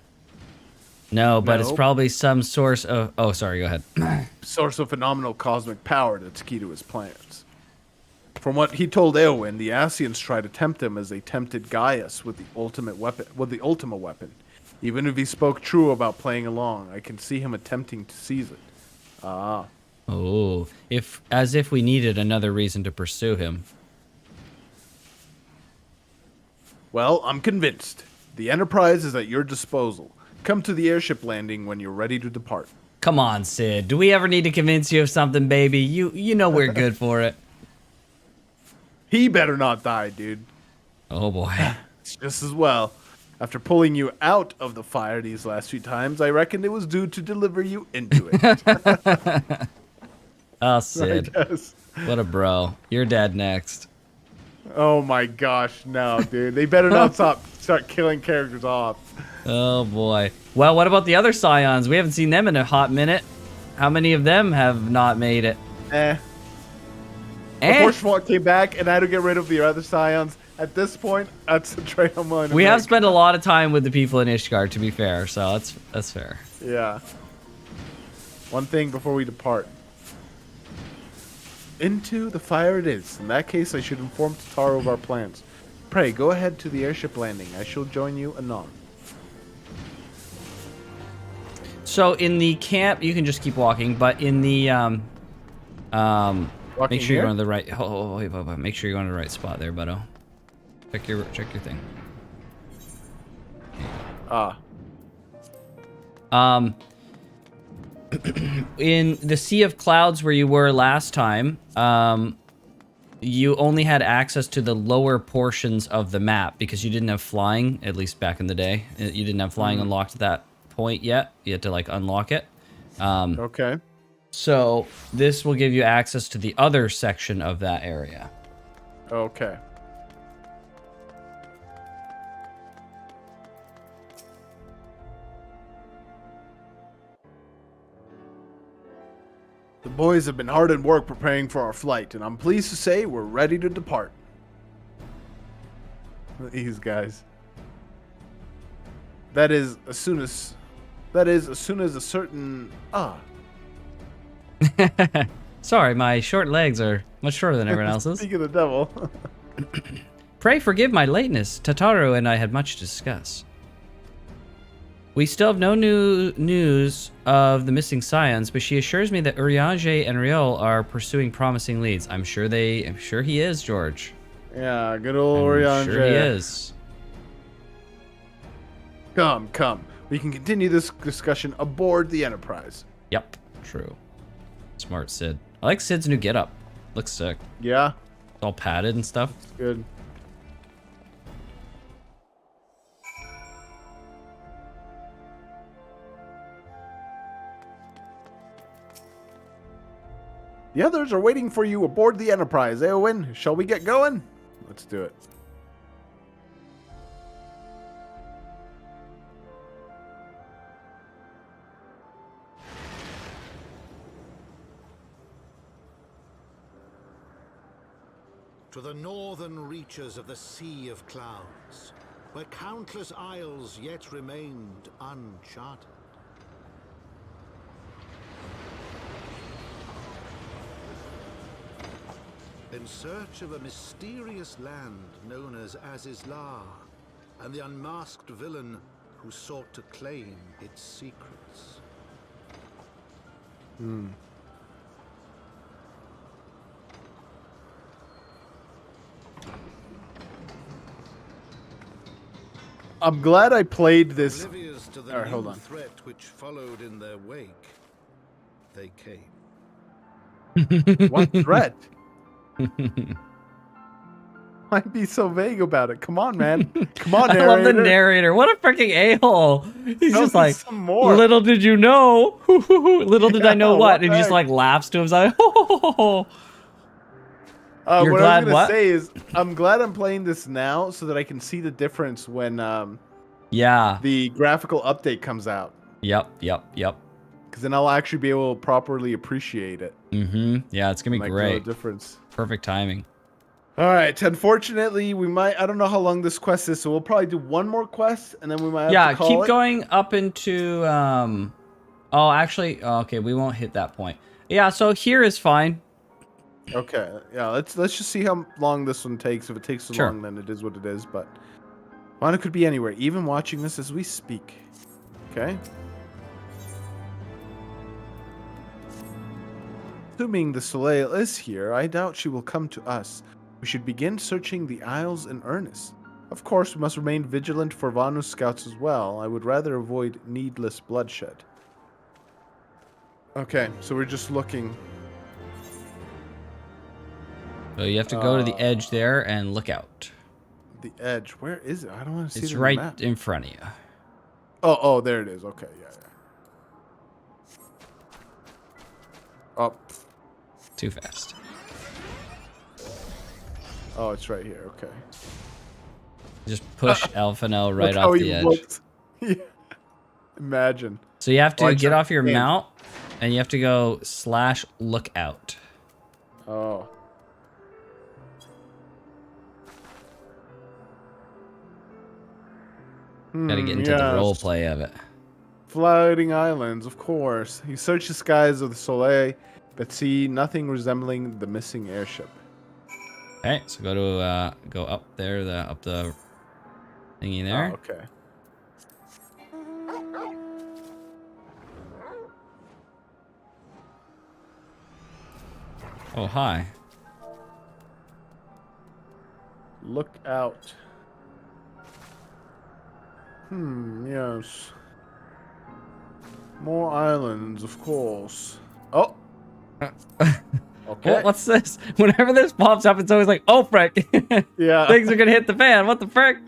No, but it's Nope. probably some source of... Oh, sorry, go ahead. Source of phenomenal cosmic power that's key to his plans. From what he told Eowyn, the Ascians try to tempt him as they tempted Gaius with the ultimate weapon, Ultima weapon. Even if he spoke true about playing along, I can see him attempting to seize it. Ah. Oh, as if we needed another reason to pursue him. Well, I'm convinced. The Enterprise is at your disposal. Come to the airship landing when you're ready to depart. Come on, Sid. Do we ever need to convince you of something, baby? You know we're good for it. He better not die, dude. Oh, boy. It's just as well. After pulling you out of the fire these last few times, I reckon it was due to deliver you into it. Oh, Sid. What a bro. You're dead next. Oh my gosh, no, dude. They better not start killing characters off. Oh, boy. Well, what about the other Scions? We haven't seen them in a hot minute. How many of them have not made it? Before Schwant came back and I had to get rid of the other Scions, at this point, that's a trade on mine. We have spent a lot of time with the people in Ishgard, to be fair, so that's fair. Yeah. One thing before we depart. Into the fire it is. In that case, I should inform Tataru of our plans. Pray, go ahead to the airship landing. I shall join you anon. So in the camp, you can just keep walking, but in the make sure you're going to the right. Wait, make sure you're going to the right spot there, buddo. Check your thing. In the Sea of Clouds where you were last time, you only had access to the lower portions of the map because you didn't have flying, at least back in the day. You didn't have flying unlocked at that point yet. You had to like unlock it. Okay. So this will give you access to the other section of that area. Okay. The boys have been hard at work preparing for our flight, and I'm pleased to say we're ready to depart. These guys. That is as soon as a certain Sorry, my short legs are much shorter than everyone else's. Speak of the devil. Pray forgive my lateness. Tataru and I had much to discuss. We still have no new news of the missing Scions, but she assures me that Urianger and Riol are pursuing promising leads. I'm sure he is, George. Yeah, good old Urianger. Sure he is. Come. We can continue this discussion aboard the Enterprise. Yep, true. Smart Sid. I like Sid's new getup. Looks sick. Yeah. It's all padded and stuff. It's good. The others are waiting for you aboard the Enterprise. Eowyn, shall we get going? Let's do it. To the northern reaches of the Sea of Clouds, where countless isles yet remained uncharted. In search of a mysterious land known as Azisla, and the unmasked villain who sought to claim its secrets. I'm glad I played this. Oblivious to the All right, hold new on. threat which followed in their wake, they came. What threat? Why be so vague about it? Come on, man. Come on, narrator. I love the narrator. What a freaking a-hole. He's Tell just me like, some more. little did you know. Little did I know Yeah, what. what And he the just heck? like laughs to himself. You're what glad I was what? gonna say is, I'm glad I'm playing this now so that I can see the difference when Yeah. the graphical update comes out. Yep. because then I'll actually be able to properly appreciate it. Mm-hmm. Yeah, it's gonna be Like, know great. the difference. Perfect timing. All right. Unfortunately, we might. I don't know how long this quest is, so we'll probably do one more quest, and then we might have to call keep it. going up into. Oh, actually, okay, we won't hit that point. Yeah, so here is fine. Okay. Yeah. Let's just see how long this one takes. If it takes so Sure. long, then it is what it is. But Mana could be anywhere, even watching this as we speak. Okay. Assuming the Soleil is here, I doubt she will come to us. We should begin searching the Isles in earnest. Of course, we must remain vigilant for Vanu's scouts as well. I would rather avoid needless bloodshed. Okay, so we're just looking. So you have to go to the edge there and look out. The edge. Where is it? I don't want to see It's it in right the map. in front of you. Oh, there it is. Okay, yeah. Oh. Too fast. Oh, it's right here. Okay. Just push Alphanel right Look how off he the edge. looks. Yeah. Imagine. So you have to get off your stand. mount, and you have to go /lookout. Oh. Gotta get into the role play of it. Floating islands, of course. You search the skies of the Soleil, but see nothing resembling the missing airship. Okay, so go up there, up the thingy there. Oh, okay. Oh, hi. Look out. Yes. More islands, of course. Oh. Okay. Well, what's this? Whenever this pops up, it's always like, oh, frick. Yeah. Things are gonna hit the fan. What the frick?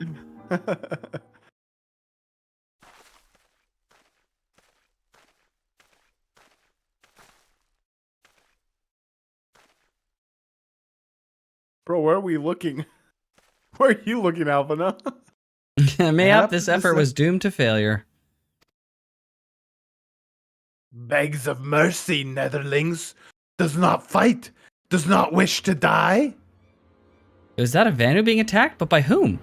Bro, where are we looking? Where are you looking, Alpha? Mayhap this effort was doomed to failure. Begs of mercy, Netherlings. Does not fight. Does not wish to die. Is that a Vanu being attacked? But by whom?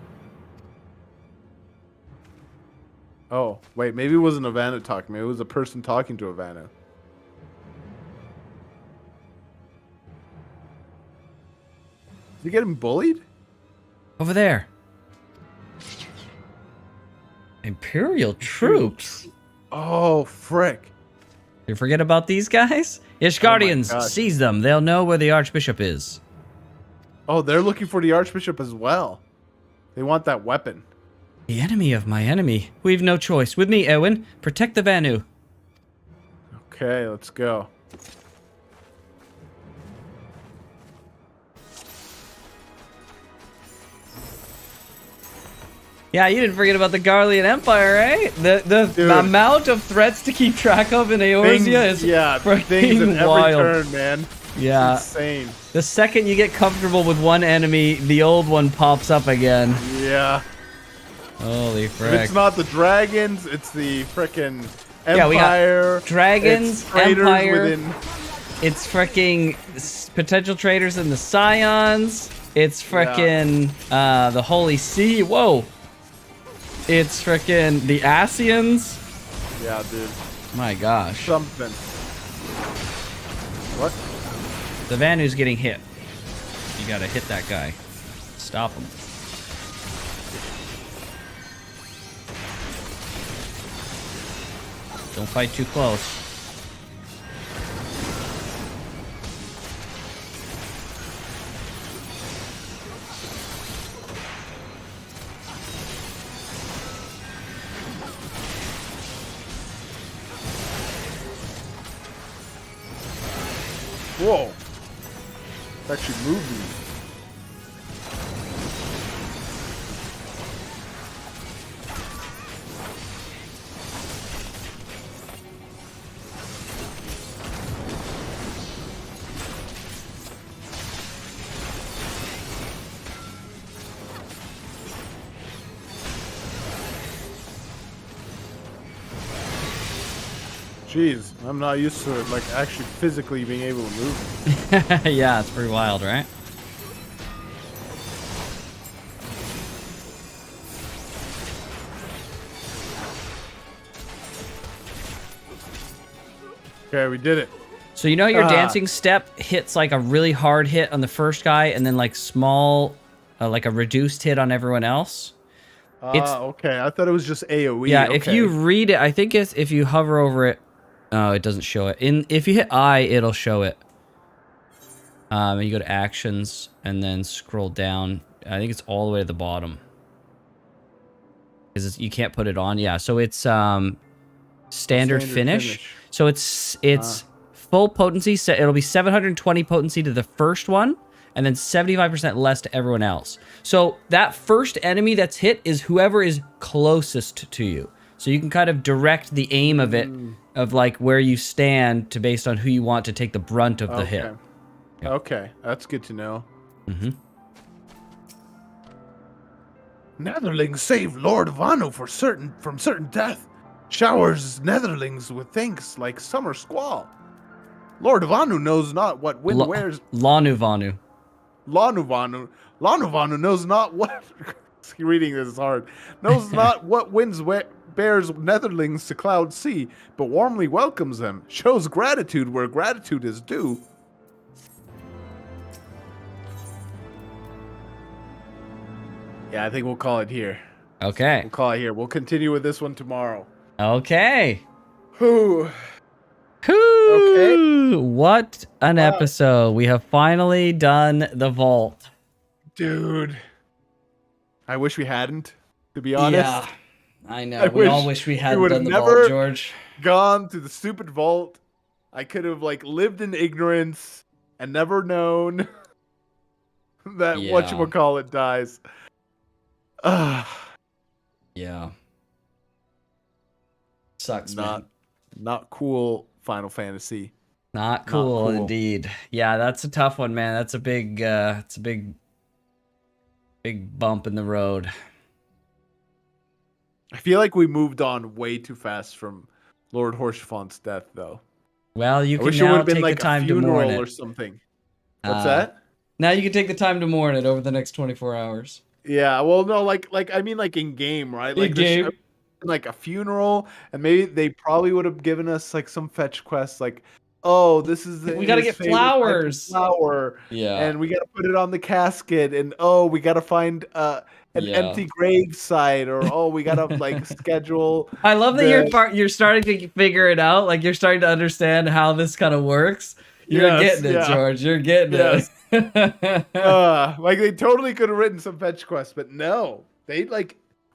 Oh, wait. Maybe it wasn't a Vanna talking. Maybe it was a person talking to a Vanna. Is he getting bullied? Over there. Imperial troops. Oh, frick. You forget about these guys? Ishgardians, gosh. seize them. They'll know where the Archbishop is. Oh, they're looking for the Archbishop as well. They want that weapon. The enemy of my enemy. We've no choice. With me, Eowyn. Protect the Vanu. Okay, let's go. Yeah, you didn't forget about the Garlean Empire, right? The amount of threats to keep track of in Eorzea is things at freaking every wild. turn, man. Yeah. Insane. The second you get comfortable with one enemy, the old one pops up again. Yeah. Holy If frick. it's not the dragons, it's the frickin' Empire. Yeah, we got dragons, it's traitors Empire. within- It's freaking potential traitors in the Scions. It's freaking the Holy See. Whoa. It's freaking the Asians. Yeah, dude. My gosh. Something. What? The Vanu's getting hit. You gotta hit that guy. Stop him. Don't fight too close. Whoa. It's actually moving. Jeez, I'm not used to it, like, actually physically being able to move. Yeah, it's pretty wild, right? Okay, we did it. So you know your dancing step hits like a really hard hit on the first guy and then like small, like a reduced hit on everyone else? Okay. I thought it was just AoE. Yeah, okay. if you read it, I think it's if you hover over it. Oh, it doesn't show it. If you hit I, it'll show it. And you go to actions and then scroll down. I think it's all the way to the bottom. Because you can't put it on. Yeah, so it's standard finish. So it's full potency. So it'll be 720 potency to the first one, and then 75% less to everyone else. So that first enemy that's hit is whoever is closest to you. So you can kind of direct the aim of it, of like where you stand, to based on who you want to take the brunt of the hit. Yeah. Okay, that's good to know. Mm-hmm. Netherlings save Lord Vanu from certain death. Showers Netherlings with thanks like summer squall. Lord Vanu knows not what wind wears. Lanu Vanu. Lanu Vanu knows not what. Reading this is hard. Knows not what winds bears Netherlings to cloud sea, but warmly welcomes them. Shows gratitude where gratitude is due. Yeah, I think we'll call it here. Okay. We'll call it here. We'll continue with this one tomorrow. Okay. Whew. Okay. What an episode. We have finally done the vault. Dude. I wish we hadn't, to be honest. Yeah. I know. We all wish we hadn't done the never vault, George. Gone to the stupid vault. I could have like lived in ignorance and never known that whatchamacallit dies. Yeah. Sucks, not, man. Not cool, Final Fantasy. Not cool, indeed. Yeah, that's a tough one, man. That's a big, big bump in the road. I feel like we moved on way too fast from Lord Horsefant's death, though. Well, you I can wish it now would have been take like the time a to funeral mourn it. or something. What's that? Now you can take the time to mourn it over the next 24 hours. Yeah, well, no, like I mean, like in game, right? Like game. Like a funeral, and maybe they probably would have given us like some fetch quests, like, oh, this is we gotta get flowers. Flower, yeah, and we gotta put it on the casket, and oh, we gotta find an empty grave site, or oh, we gotta like schedule. I love that you're starting to figure it out. Like you're starting to understand how this kind of works. You're getting it, George. You're getting it. Like they totally could have written some fetch quests, but no,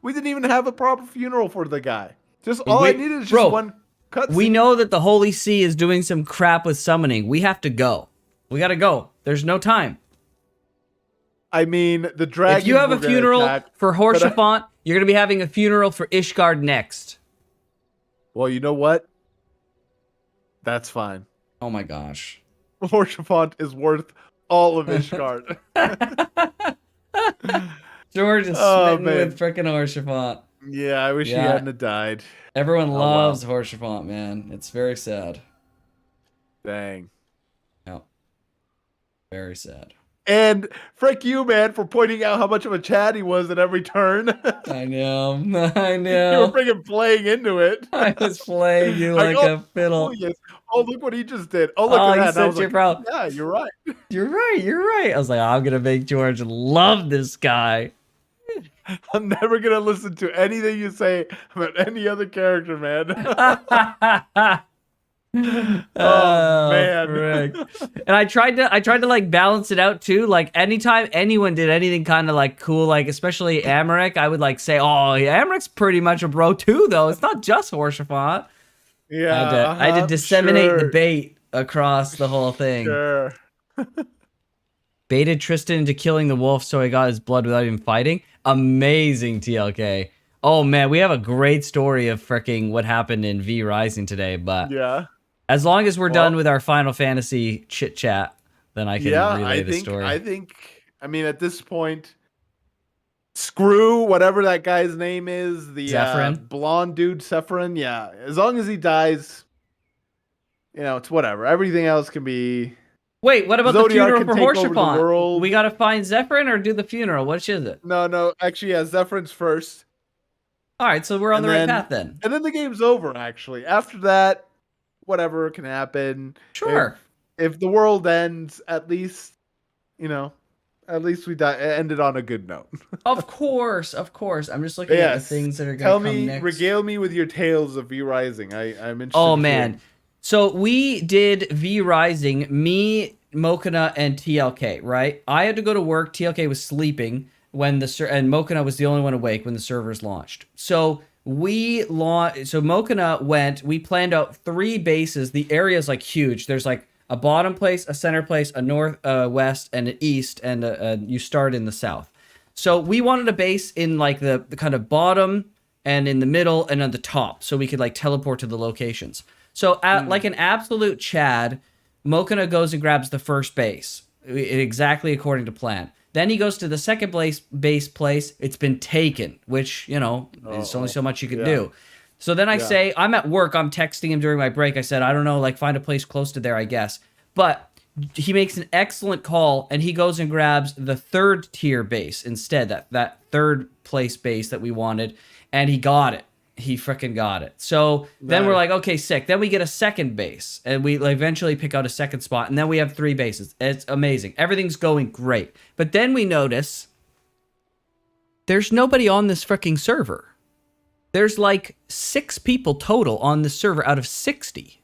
we didn't even have a proper funeral for the guy. Just all I needed is just one cutscene. We know that the Holy See is doing some crap with summoning. We have to go. We gotta go. There's no time. I mean, the dragon. If you have a funeral for Horsefant, you're gonna be having a funeral for Ishgard next. Well, you know what? That's fine. Oh my gosh. Horsefant is worth all of Ishgard. George is smitten with frickin' Horsefant. Yeah, I wish he hadn't died. Everyone loves Horsefant, man. It's very sad. Dang. Yeah. Very sad. And frick you, man, for pointing out how much of a Chad he was at every turn. I know. You were freaking playing into it. I was playing you like a fiddle. Oh, yes. Oh, look what he just did. Oh, look at that. I was like, proud. Yeah, you're right. You're right. I was like, I'm going to make George love this guy. I'm never going to listen to anything you say about any other character, man. Oh man. Frick. And I tried to like balance it out too. Like anytime anyone did anything kind of like cool, like especially Amalric, I would like say, oh, Amaric's pretty much a bro too, though. It's not just Horsefant. Yeah. I had to disseminate the bait across the whole thing. Sure. Baited Tristan into killing the wolf so he got his blood without even fighting. Amazing, TLK. Oh man, we have a great story of freaking what happened in V Rising today, but yeah. As long as we're done with our Final Fantasy chit chat, then I can relay the story. I mean, at this point, screw whatever that guy's name is, the Zephyrin? blonde dude, Zephyrin. Yeah, as long as he dies, it's whatever. Everything else can be. Wait, what about the Zodiac funeral can for take over the Horshapan? world. We gotta find Zephyrin or do the funeral? Which is it? No. Actually, yeah, Zephyr's first. All right, so we're on the right path then. And then the game's over. Actually, after that, whatever can happen. Sure. If the world ends, at least at least we ended on a good note. Of course. I'm just looking at the things that are going to come next. Regale me with your tales of V Rising. I'm interested. Oh man, so we did V Rising, me, Mokana, and TLK. Right? I had to go to work. TLK was sleeping when and Mokana was the only one awake when the servers launched. So Mokana went. We planned out 3 bases. The area is like huge. There's like a bottom place, a center place, a north, west, and an east, and you start in the south. So we wanted a base in like the kind of bottom and in the middle and at the top, so we could like teleport to the locations. So like an absolute Chad, Mokana goes and grabs the first base, exactly according to plan. Then he goes to the second base place. It's been taken, which, there's only so much you can do. So then I say, I'm at work, I'm texting him during my break. I said, I don't know, like find a place close to there, I guess. But he makes an excellent call, and he goes and grabs the 3rd tier base instead, that 3rd place base that we wanted, and he got it. He freaking got it. So then we're like, okay, sick. Then we get a second base, and we eventually pick out a second spot, and then we have 3 bases. It's amazing. Everything's going great. But then we notice there's nobody on this freaking server. There's like 6 people total on the server out of 60.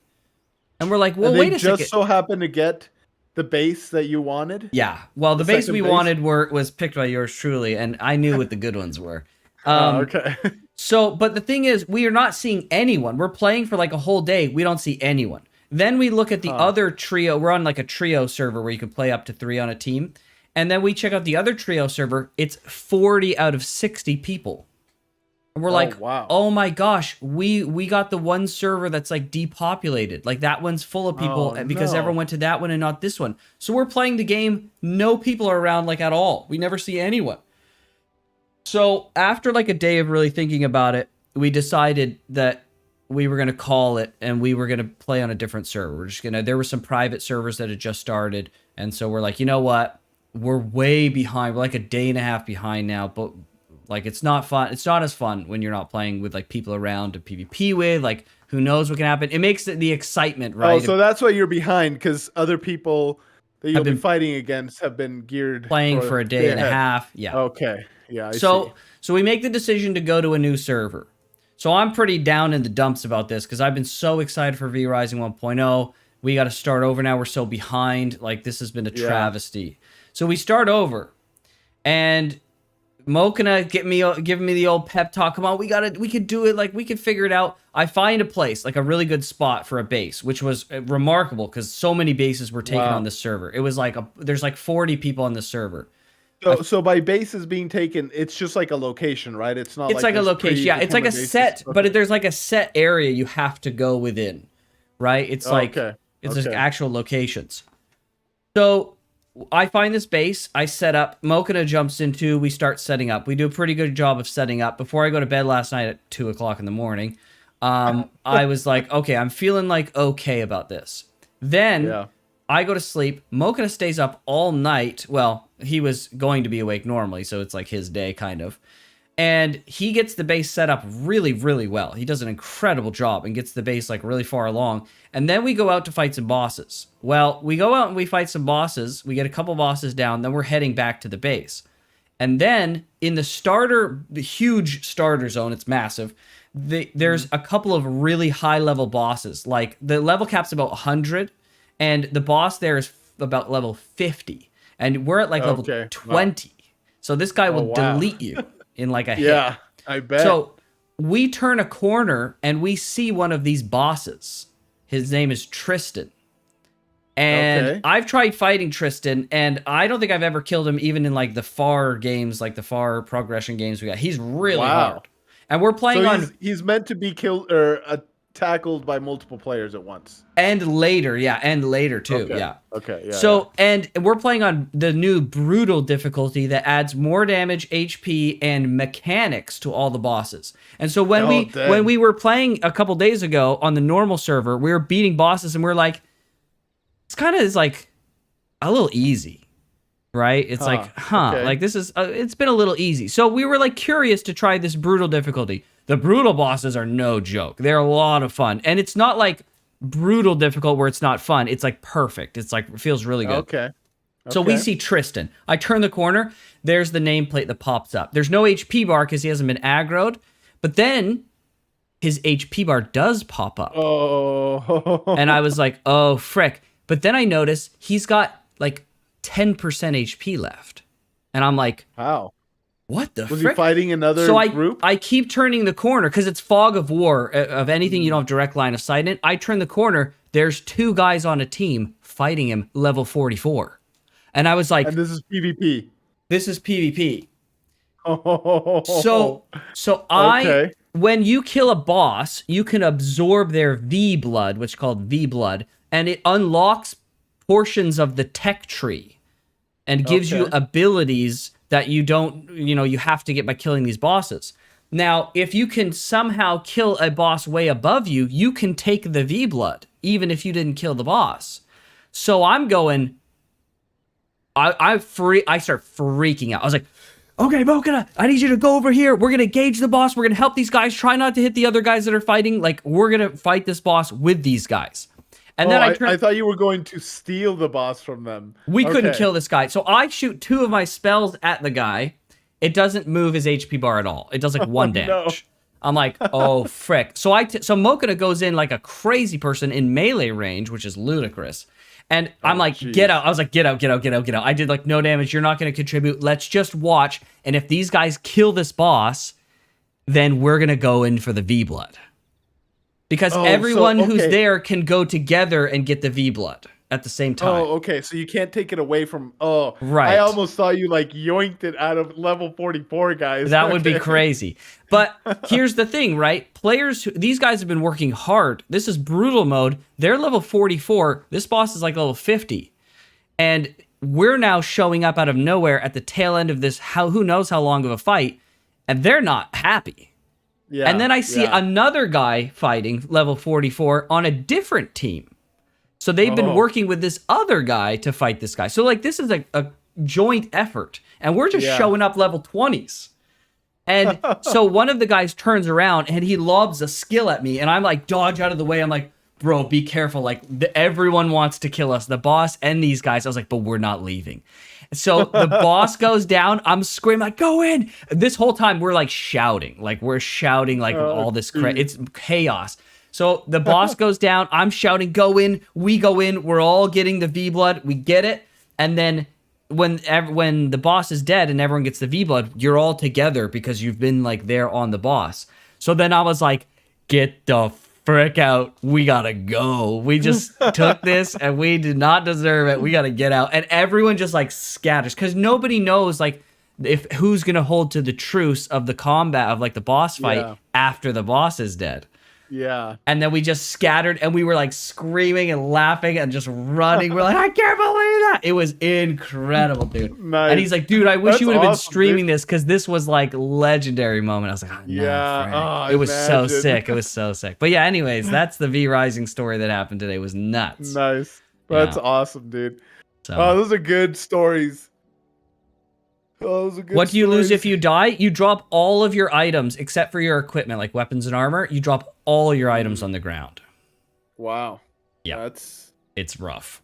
And we're like, well, wait a second. They just so happened to get the base that you wanted? Yeah. Well, the base we wanted was picked by yours truly, and I knew what the good ones were. Okay. So, but the thing is, we are not seeing anyone. We're playing for like a whole day. We don't see anyone. Then we look at the other trio. We're on like a trio server where you can play up to 3 on a team. And then we check out the other trio server. It's 40 out of 60 people. And we're like, wow. Oh my gosh, we got the one server that's like depopulated. Like that one's full of people because everyone went to that one and not this one. So we're playing the game. No people are around like at all. We never see anyone. So after like a day of really thinking about it, we decided that we were going to call it and we were going to play on a different server. There were some private servers that had just started. And so we're like, you know what? We're way behind. We're like a day and a half behind now, but like, it's not fun. It's not as fun when you're not playing with like people around to PvP with, like, who knows what can happen. It makes the excitement, right? Oh, so that's why you're behind, because other people that you'll be fighting against have been geared playing for a day and a half. Yeah. Okay. Yeah. I see. So we make the decision to go to a new server. So I'm pretty down in the dumps about this because I've been so excited for V Rising 1.0. We got to start over now. We're so behind. Like, this has been a travesty. So we start over, and Mokana giving me the old pep talk. Come on, we could do it. Like, we could figure it out. I find a place, like a really good spot for a base, which was remarkable because so many bases were taken on this server. It was like there's like 40 people on the server. So by bases being taken, it's just like a location, right? It's not. It's like a location. Yeah, it's like a set, but there's like a set area you have to go within, right? It's like it's just actual locations. So I find this base, I set up, Mokana jumps into, we start setting up. We do a pretty good job of setting up. Before I go to bed last night at 2 o'clock in the morning, I was like, okay, I'm feeling like okay about this. Then I go to sleep. Mokana stays up all night. Well, he was going to be awake normally, so it's like his day, kind of. And he gets the base set up really, really well. He does an incredible job and gets the base like really far along. And then we go out to fight some bosses. Well, we go out and we fight some bosses. We get a couple bosses down. Then we're heading back to the base. And then in the huge starter zone, it's massive. There's a couple of really high level bosses. Like the level cap's about 100. And the boss there is about level 50. And we're at like level 20. Wow. So this guy will delete you in like a hit. Yeah, I bet. So we turn a corner and we see one of these bosses. His name is Tristan. And I've tried fighting Tristan, and I don't think I've ever killed him even in like the far games, like the far progression games we got. He's really hard. And we're playing he's meant to be killed or tackled by multiple players at once. And later, too, Okay. yeah. Okay, yeah. So, and we're playing on the new brutal difficulty that adds more damage, HP, and mechanics to all the bosses. And so when we were playing a couple days ago on the normal server, we were beating bosses, and we're like, it's like a little easy. Right? It's okay. like this is, it's been a little easy. So we were like curious to try this brutal difficulty. The brutal bosses are no joke. They're a lot of fun. And it's not like brutal difficult where it's not fun. It's like perfect. It's like, it feels really good. Okay. So we see Tristan. I turn the corner. There's the nameplate that pops up. There's no HP bar because he hasn't been aggroed. But then his HP bar does pop up. Oh. And I was like, oh, frick. But then I notice he's got like 10% HP left. And I'm like, wow. What the Was frick? he fighting another group? I keep turning the corner because it's fog of war of anything you don't have direct line of sight in. I turn the corner. There's 2 guys on a team fighting him level 44. And I was like, and this is PvP. This is PvP. Oh. So when you kill a boss, you can absorb their V blood, which is called V blood, and it unlocks portions of the tech tree and gives you abilities that you don't, you have to get by killing these bosses. Now, if you can somehow kill a boss way above you, you can take the V blood, even if you didn't kill the boss. So I'm going, I start freaking out. I was like, okay, Mokana, I need you to go over here. We're going to engage the boss. We're going to help these guys. Try not to hit the other guys that are fighting. Like, we're going to fight this boss with these guys. And then I thought you were going to steal the boss from them. We couldn't kill this guy. So I shoot 2 of my spells at the guy. It doesn't move his HP bar at all. It does like 1 damage. I'm like, oh, frick. So so Mokana goes in like a crazy person in melee range, which is ludicrous. And I'm like, get out. I was like, get out. I did like no damage. You're not going to contribute. Let's just watch. And if these guys kill this boss, then we're going to go in for the V blood. Because everyone who's there can go together and get the V blood at the same time. Oh, okay. So you can't take it away from. Right. I almost saw you like yoinked it out of level 44, guys. That would be crazy. But here's the thing, right? These guys have been working hard. This is brutal mode. They're level 44. This boss is like level 50. And we're now showing up out of nowhere at the tail end of this, who knows how long of a fight, and they're not happy. Yeah, and then I see another guy fighting level 44 on a different team. So they've been working with this other guy to fight this guy. So like this is a joint effort. And we're just showing up level 20s. And so one of the guys turns around and he lobs a skill at me. And I'm like, dodge out of the way. I'm like, bro, be careful. Like everyone wants to kill us. The boss and these guys. I was like, but we're not leaving. So the boss goes down. I'm screaming like, go in. This whole time we're like shouting. Like we're shouting like all this it's chaos. So the boss goes down. I'm shouting, go in. We go in. We're all getting the V blood. We get it. And then when the boss is dead and everyone gets the V blood, you're all together because you've been like there on the boss. So then I was like, get the frick out. We gotta go. We just took this and we did not deserve it. We gotta get out. And everyone just like scatters because nobody knows like who's gonna hold to the truce of the combat of like the boss fight after the boss is dead. Yeah. And then we just scattered and we were like screaming and laughing and just running. We're like, I can't believe that. It was incredible, dude. Nice. And he's like, dude, I wish you would have been streaming this because this was like legendary moment. I was like, oh, no, it was so sick. It was so sick. But yeah, anyways, that's the V Rising story that happened today. It was nuts. Nice. That's awesome, dude. So, those are good stories. What do you lose if you die? You drop all of your items except for your equipment, like weapons and armor. You drop all your items on the ground. Wow. Yeah. It's rough.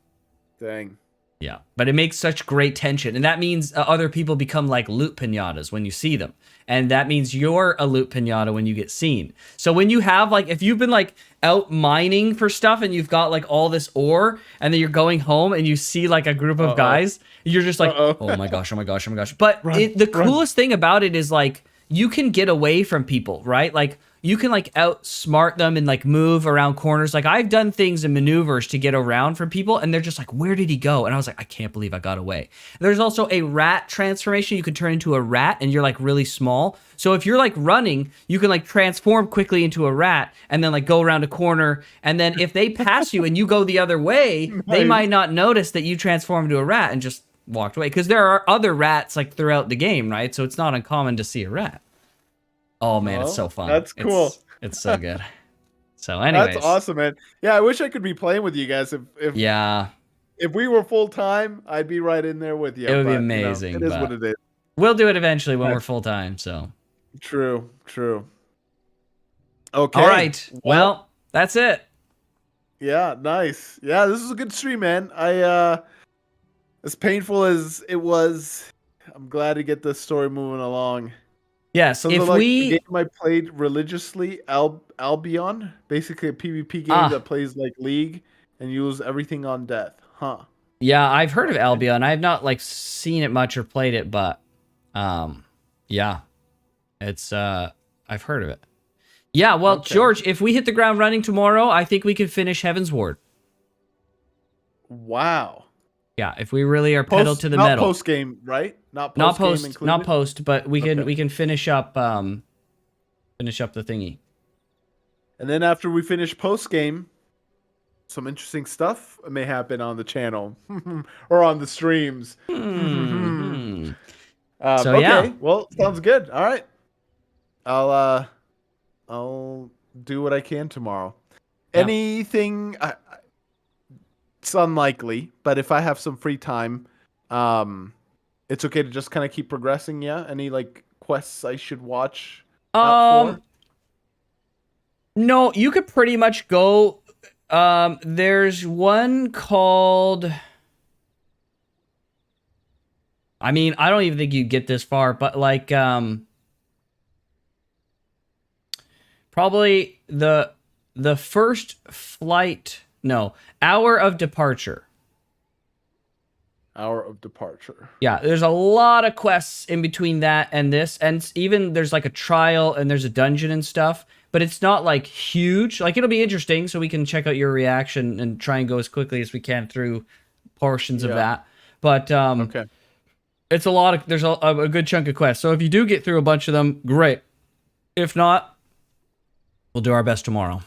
Dang. Yeah. But it makes such great tension. And that means other people become like loot pinatas when you see them. And that means you're a loot pinata when you get seen. So when you have like, if you've been like out mining for stuff and you've got like all this ore and then you're going home and you see like a group of guys, you're just like, oh my gosh, oh my gosh, oh my gosh. But the coolest thing about it is like, you can get away from people, right? Like you can like outsmart them and like move around corners. Like I've done things and maneuvers to get around from people, and they're just like, where did he go? And I was like, I can't believe I got away. There's also a rat transformation. You can turn into a rat and you're like really small. So if you're like running, you can like transform quickly into a rat and then like go around a corner. And then if they pass you and you go the other way, they might not notice that you transformed into a rat and just walked away. Because there are other rats like throughout the game, right? So it's not uncommon to see a rat. Oh man, it's so fun. That's cool. It's so good. So anyways. That's awesome, man. Yeah, I wish I could be playing with you guys. If we were full time, I'd be right in there with you. It would be amazing. You know, it is what it is. We'll do it eventually when we're full time. So true. Okay. All right. Well, that's it. Yeah, nice. Yeah, this is a good stream, man. As painful as it was, I'm glad to get this story moving along. Yes, Sounds like the game I played religiously, Albion, basically a PvP game that plays like League and you lose everything on death. Huh. Yeah, I've heard of Albion. I've not like seen it much or played it, but yeah. It's I've heard of it. Yeah, well, George, if we hit the ground running tomorrow, I think we could finish Heaven's Ward. Wow. Yeah, if we really are pedal to the metal. Not post game, right? Not post, but we can finish up the thingy. And then after we finish post game, some interesting stuff may happen on the channel or on the streams. So okay, yeah. Well, sounds good. All right. I'll do what I can tomorrow. Yeah. Anything it's unlikely, but if I have some free time, it's okay to just kind of keep progressing. Yeah. Any like quests I should watch out for? No, you could pretty much go. There's one called. I mean, I don't even think you get this far, but like, probably the first flight. No, Hour of Departure. Hour of Departure. Yeah, there's a lot of quests in between that and this, and even there's like a trial and there's a dungeon and stuff, but it's not like huge. Like it'll be interesting, so we can check out your reaction and try and go as quickly as we can through portions of that. But okay, it's a lot of there's a good chunk of quests. So if you do get through a bunch of them, great. If not, we'll do our best tomorrow.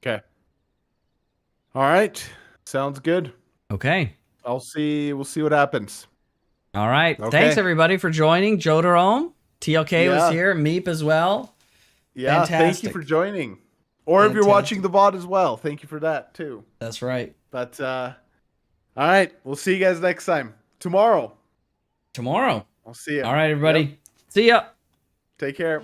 Okay. All right. Sounds good. Okay. We'll see what happens. All right. Okay. Thanks everybody for joining. Joderome, TLK was here, Meep as well. Yeah, thank you for joining. Or if you're watching the VOD as well, thank you for that too. That's right. But all right, we'll see you guys next time. Tomorrow. I'll see you. All right, everybody. Yep. See ya. Take care.